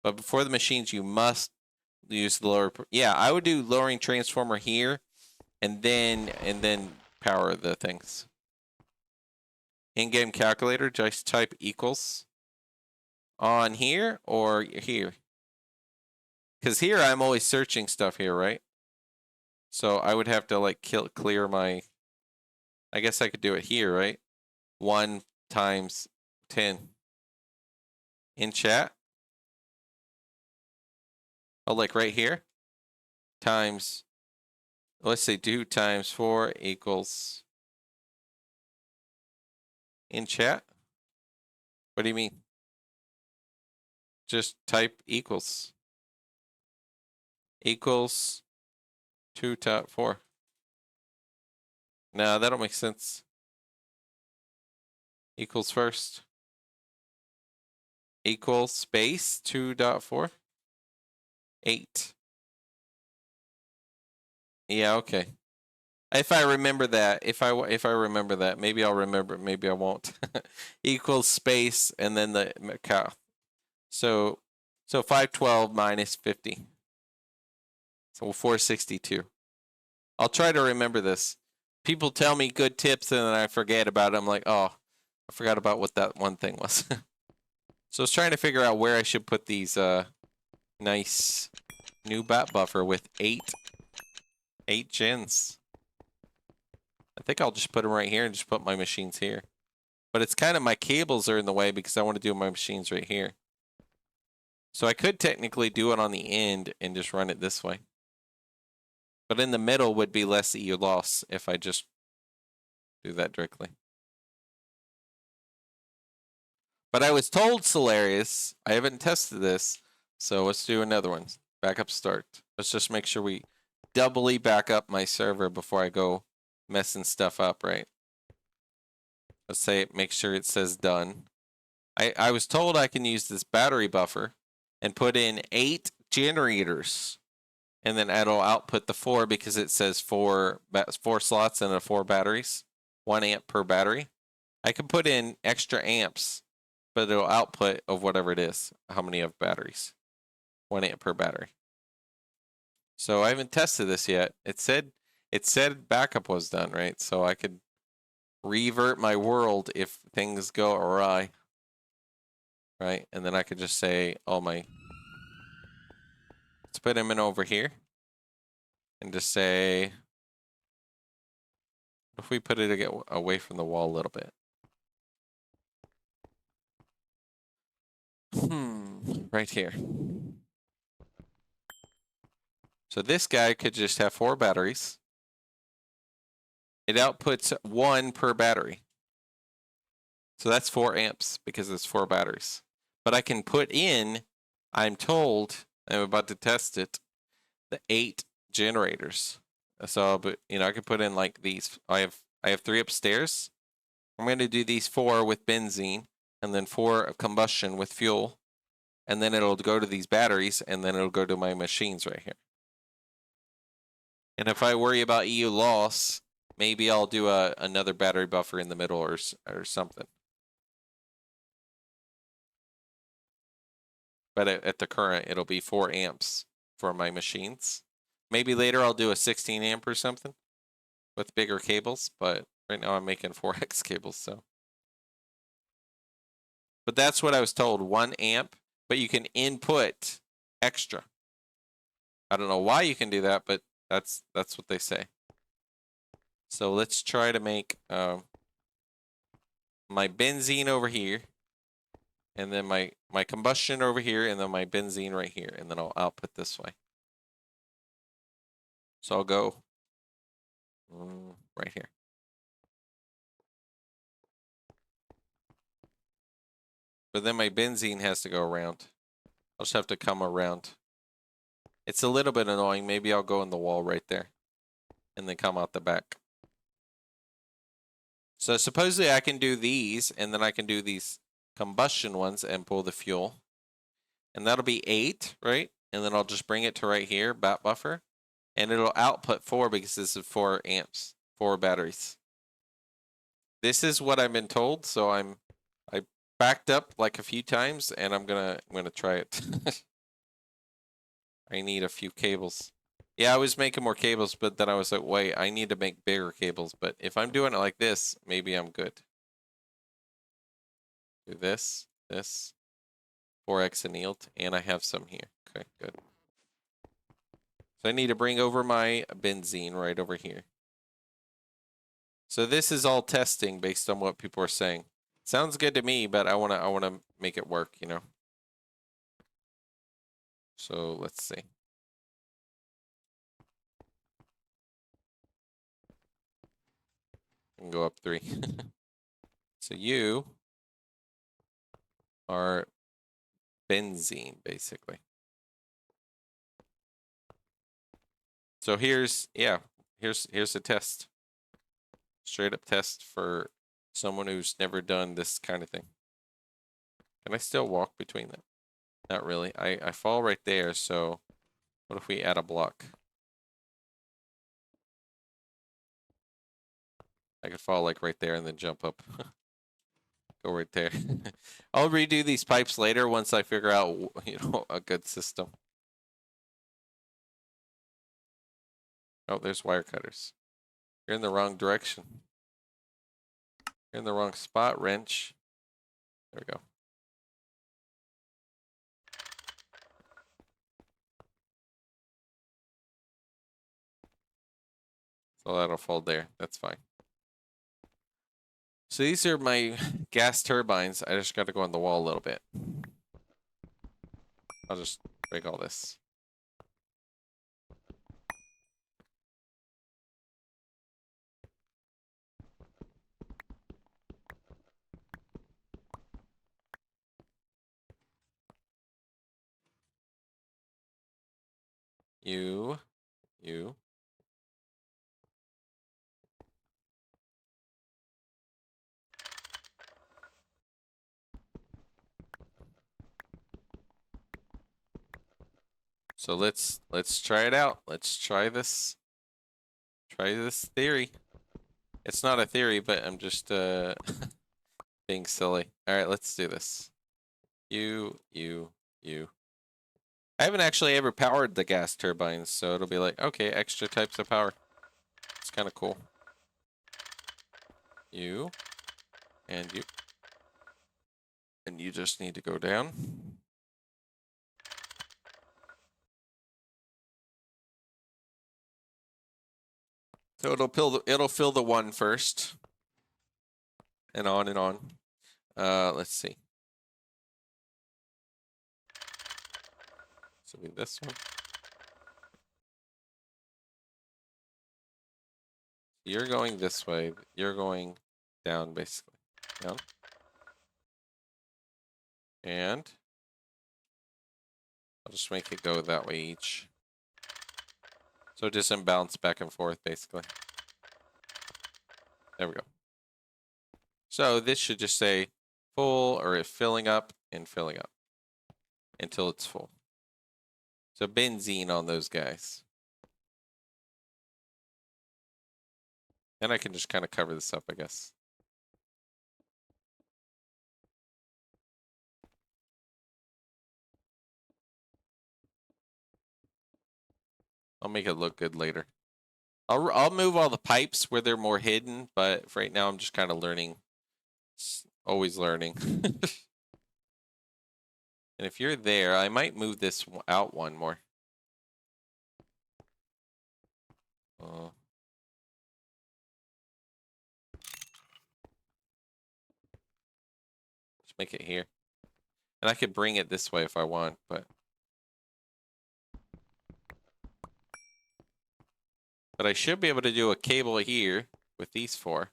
But before the machines, you must use the lower. Yeah, I would do lowering transformer here, and then power the things. In-game calculator, just type equals on here or here. Because here I'm always searching stuff here, right? So I would have to like clear my. I guess I could do it here, right? 1 times 10. In chat. Oh, like right here. Times, let's say 2 times 4 equals. In chat? What do you mean? Just type equals. Equals 2 to 4. No, that don't make sense. Equals first. Equals space 2.4. 8. Yeah, okay. If I remember that, if I remember that, maybe I'll remember, maybe I won't. Equals space and then the cow. So 512 minus 50. So 462. I'll try to remember this. People tell me good tips and then I forget about it. I'm like, oh, I forgot about what that one thing was. So I was trying to figure out where I should put these nice new bat buffer with 8 gens. I think I'll just put them right here and just put my machines here. But it's kind of, my cables are in the way because I want to do my machines right here. So I could technically do it on the end and just run it this way. But in the middle would be less EU loss if I just do that directly. But I was told, Solarius, I haven't tested this, so let's do another one. Backup start. Let's just make sure we doubly back up my server before I go messing stuff up, right? Let's say, make sure it says done. I was told I can use this battery buffer and put in 8 generators. And then it'll output the 4 because it says 4 slots and 4 batteries. 1 amp per battery. I can put in extra amps, but it'll output of whatever it is. How many of batteries? 1 amp per battery. So I haven't tested this yet. It said backup was done, right? So I could revert my world if things go awry. Right? And then I could just say, oh my. Let's put him in over here. And just say, what if we put it away from the wall a little bit? Right here. So this guy could just have 4 batteries. It outputs 1 per battery. So that's 4 amps because it's 4 batteries. But I can put in, I'm told, I'm about to test it, the 8 generators. So, but I could put in like these. I have 3 upstairs. I'm going to do these 4 with benzene and then 4 of combustion with fuel. And then it'll go to these batteries and then it'll go to my machines right here. And if I worry about EU loss, maybe I'll do another battery buffer in the middle or something. But at the current, it'll be 4 amps for my machines. Maybe later I'll do a 16 amp or something with bigger cables, but right now I'm making 4x cables, so. But that's what I was told, 1 amp, but you can input extra. I don't know why you can do that, but that's what they say. So let's try to make my benzene over here, and then my combustion over here, and then my benzene right here, and then I'll output this way. So I'll go right here. But then my benzene has to go around. I'll just have to come around. It's a little bit annoying. Maybe I'll go in the wall right there and then come out the back. So supposedly I can do these, and then I can do these combustion ones and pull the fuel. And that'll be 8, right? And then I'll just bring it to right here, bat buffer. And it'll output 4 because this is 4 amps, 4 batteries. This is what I've been told, so I backed up like a few times, and I'm gonna try it. I need a few cables. Yeah, I was making more cables, but then I was like, wait, I need to make bigger cables. But if I'm doing it like this, maybe I'm good. Do this, 4x annealed, and I have some here. Okay, good. So I need to bring over my benzene right over here. So this is all testing based on what people are saying. Sounds good to me, but I wanna make it work, you know. So let's see. I can go up 3. So you are benzene, basically. So here's a test. Straight up test for someone who's never done this kind of thing. Can I still walk between them? Not really. I fall right there, so what if we add a block? I could fall like right there and then jump up. Go right there. I'll redo these pipes later once I figure out, you know, a good system. Oh, there's wire cutters. You're in the wrong direction. You're in the wrong spot, wrench. There we go. So that'll fall there. That's fine. So these are my gas turbines. I just got to go on the wall a little bit. I'll just break all this. You. So let's try it out. Let's try this. Try this theory. It's not a theory, but I'm just being silly. All right, let's do this. You. I haven't actually ever powered the gas turbines, so it'll be like, okay, extra types of power. It's kind of cool. You. And you. And you just need to go down. So it'll fill the 1 first. And on and on. Let's see. So we this one. You're going this way. You're going down, basically. Down. And I'll just make it go that way each. So it doesn't bounce back and forth, basically. There we go. So this should just say full, or filling up and filling up until it's full. So benzene on those guys. And I can just kind of cover this up, I guess. I'll make it look good later. I'll move all the pipes where they're more hidden, but for right now I'm just kind of learning. Always learning. And if you're there, I might move this out one more. Just make it here. And I could bring it this way if I want, but I should be able to do a cable here with these four.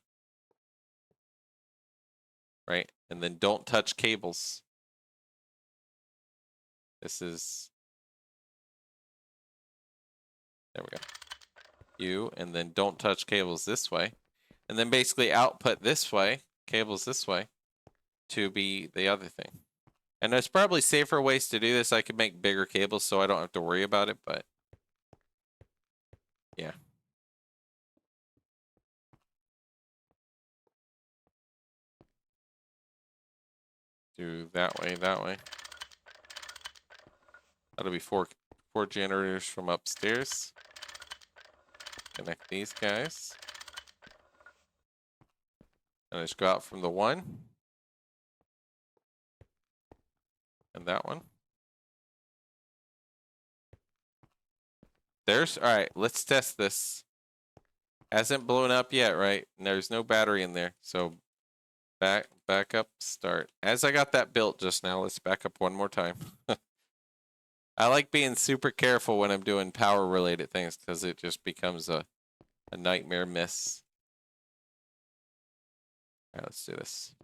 Right? And then don't touch cables. This is... There we go. You, and then don't touch cables this way. And then basically output this way, cables this way, to be the other thing. And there's probably safer ways to do this. I could make bigger cables so I don't have to worry about it, but... Yeah. Do that way, that way. That'll be four generators from upstairs. Connect these guys. And I just go out from the one. And that one. There's, alright, let's test this. Hasn't blown up yet, right? And there's no battery in there. So back up, start. As I got that built just now, let's back up one more time. I like being super careful when I'm doing power related things because it just becomes a nightmare mess. Alright, let's do this.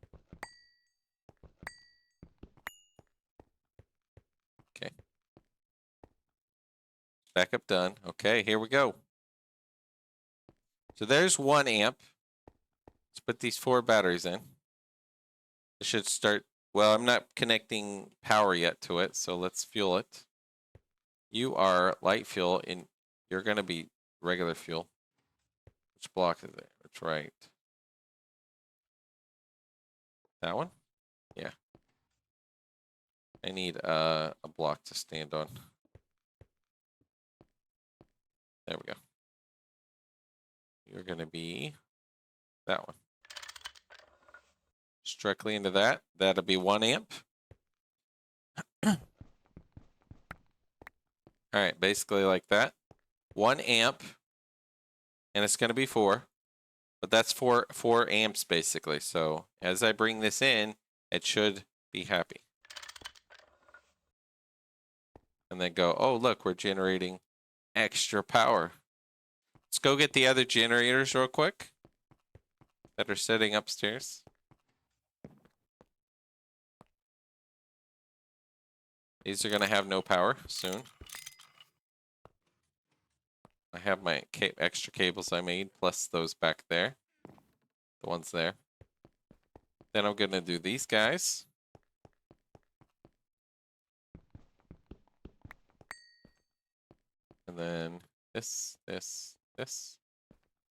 Okay. Backup done. Okay, here we go. So there's 1 amp. Let's put these 4 batteries in. It should start. Well, I'm not connecting power yet to it, so let's fuel it. You are light fuel, and you're going to be regular fuel. Which block is it? That's right. That one? Yeah. I need a block to stand on. There we go. You're going to be that one. Just directly into that. That'll be 1 amp. Alright, basically like that. 1 amp. And it's going to be 4. But that's 4 amps basically. So as I bring this in, it should be happy. And then go, oh look, we're generating extra power. Let's go get the other generators real quick that are sitting upstairs. These are going to have no power soon. I have my extra cables I made, plus those back there. The ones there. Then I'm going to do these guys. And then this,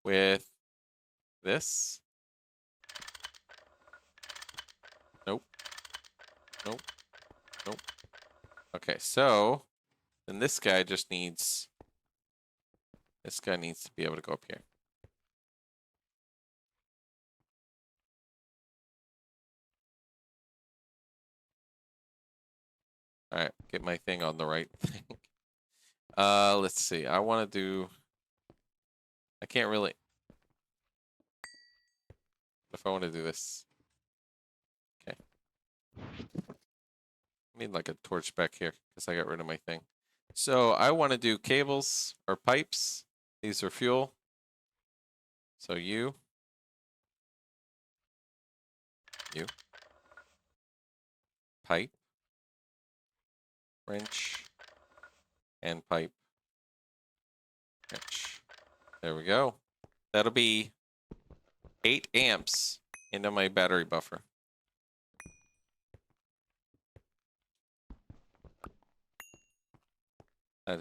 with this. Nope. Nope. Nope. Okay, so then this guy just needs... This guy needs to be able to go up here. Alright, get my thing on the right thing. Let's see. I want to do... I can't really... If I want to do this. Okay. I need like a torch back here because I got rid of my thing. So I want to do cables or pipes. These are fuel. So you. Pipe. Wrench. And pipe. Wrench. There we go. That'll be 8 amps into my battery buffer.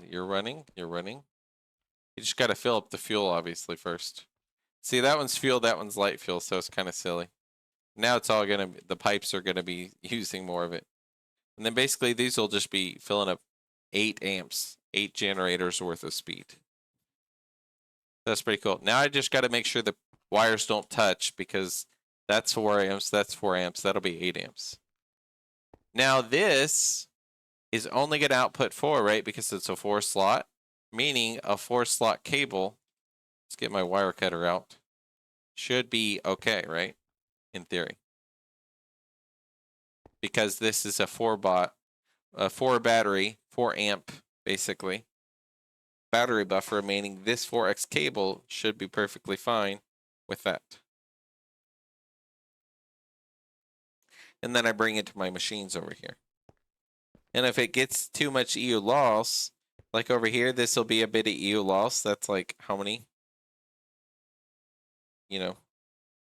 You're running. You just got to fill up the fuel, obviously, first. See, that one's fuel, that one's light fuel, so it's kind of silly. Now it's all going to, the pipes are going to be using more of it. And then basically these will just be filling up 8 amps 8 generators worth of speed. That's pretty cool. Now I just got to make sure the wires don't touch because that's 4 amps, that's 4 amps, that'll be 8 amps. Now this is only going to output 4, right? Because it's a 4 slot, meaning a 4 slot cable. Let's get my wire cutter out. Should be okay, right? In theory. Because this is a 4 battery, 4 amp, basically. Battery buffer, meaning this 4x cable should be perfectly fine with that. And then I bring it to my machines over here. And if it gets too much EU loss, like over here, this will be a bit of EU loss. That's like how many? You know,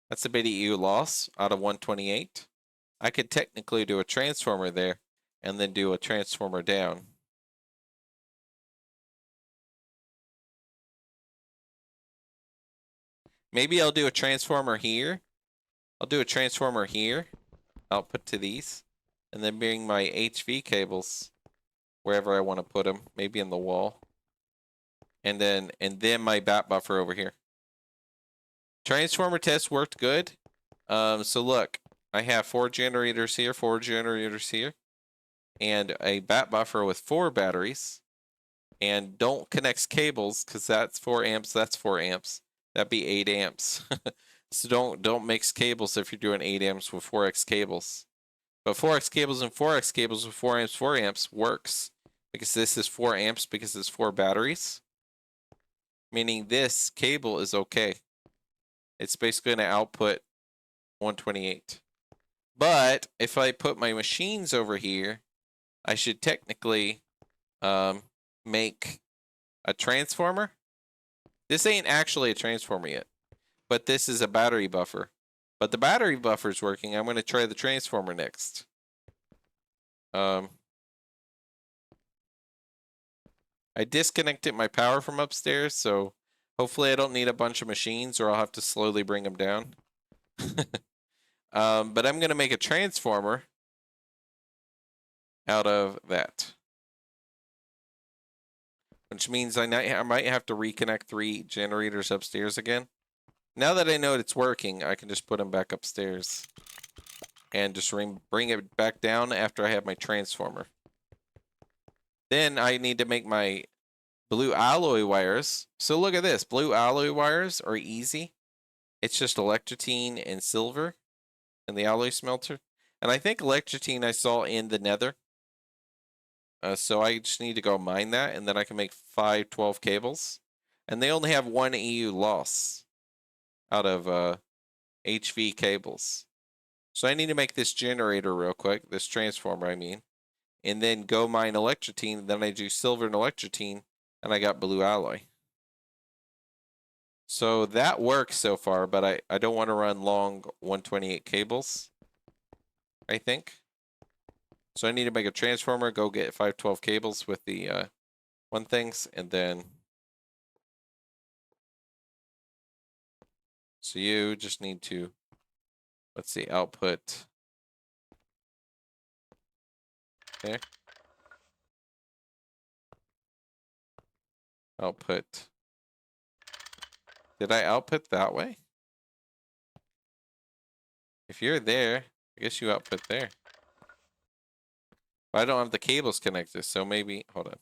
that's a bit of EU loss out of 128. I could technically do a transformer there and then do a transformer down. Maybe I'll do a transformer here. I'll do a transformer here, output to these, and then bring my HV cables wherever I want to put them, maybe in the wall. And then my bat buffer over here. Transformer test worked good. So look, I have 4 generators here, 4 generators here, and a bat buffer with 4 batteries. And don't connect cables because that's 4 amps, that's 4 amps. That'd be 8 amps. So don't mix cables if you're doing 8 amps with 4x cables. But 4x cables and 4x cables with 4 amps works. Because this is 4 amps because it's 4 batteries. Meaning this cable is okay. It's basically going to output 128. But if I put my machines over here, I should technically make a transformer. This ain't actually a transformer yet, but this is a battery buffer. But the battery buffer is working. I'm going to try the transformer next. I disconnected my power from upstairs, so hopefully I don't need a bunch of machines or I'll have to slowly bring them down. But I'm going to make a transformer out of that. Which means I might have to reconnect 3 generators upstairs again. Now that I know it's working, I can just put them back upstairs. And just bring it back down after I have my transformer. Then I need to make my blue alloy wires. So look at this. Blue alloy wires are easy. It's just electrotine and silver in the alloy smelter. And I think electrotine I saw in the nether. So I just need to go mine that, and then I can make 5 12 cables. And they only have 1 EU loss out of HV cables. So I need to make this generator real quick, this transformer I mean, and then go mine electrotine, then I do silver and electrotine, and I got blue alloy. So that works so far, but I don't want to run long 128 cables, I think. So I need to make a transformer, go get 5 12 cables with the one things, and then... So you just need to, let's see, output there. Output. Did I output that way? If you're there, I guess you output there. But I don't have the cables connected, so maybe, hold on.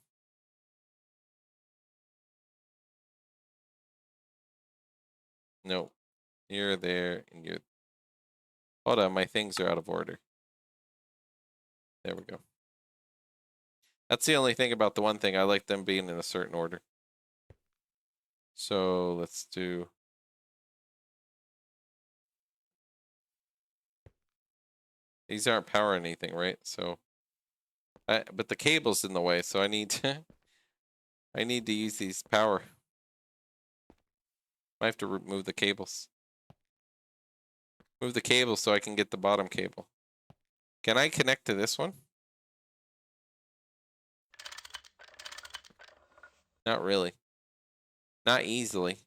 No, you're there, and you're... Hold on, my things are out of order. There we go. That's the only thing about the one thing. I like them being in a certain order. So let's do... These aren't powering anything, right? So... but the cable's in the way, so I need to... I need to use these power. I have to remove the cables. Move the cable so I can get the bottom cable. Can I connect to this one? Not really. Not easily.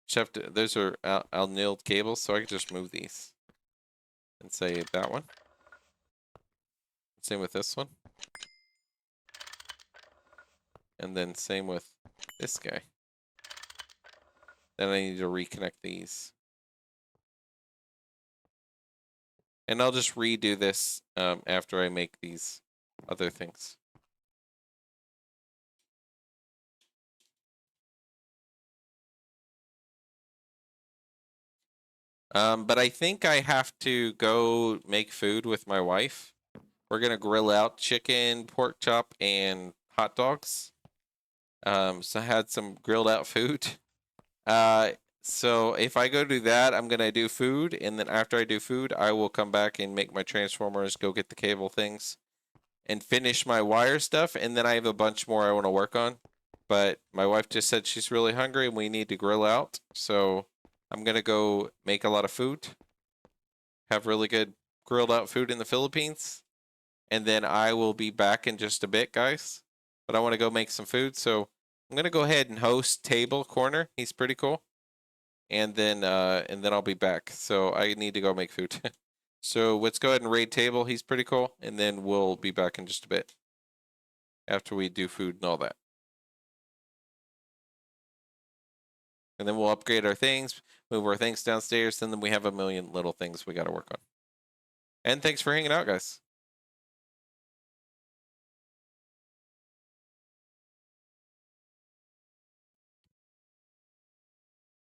Just have to, those are nailed cables, so I can just move these. And say that one. Same with this one. And then same with this guy. Then I need to reconnect these. And I'll just redo this after I make these other things. But I think I have to go make food with my wife. We're gonna grill out chicken, pork chop, and hot dogs. So I had some grilled out food. So if I go do that, I'm gonna do food, and then after I do food, I will come back and make my transformers, go get the cable things, and finish my wire stuff, and then I have a bunch more I want to work on. But my wife just said she's really hungry and we need to grill out, so I'm gonna go make a lot of food, have really good grilled out food in the Philippines, and then I will be back in just a bit, guys. But I want to go make some food, so I'm gonna go ahead and host Table Corner. He's pretty cool, and then I'll be back. So I need to go make food. So let's go ahead and raid Table. He's pretty cool, and then we'll be back in just a bit after we do food and all that. And then we'll upgrade our things, move our things downstairs, and then we have a million little things we got to work on. And thanks for hanging out, guys.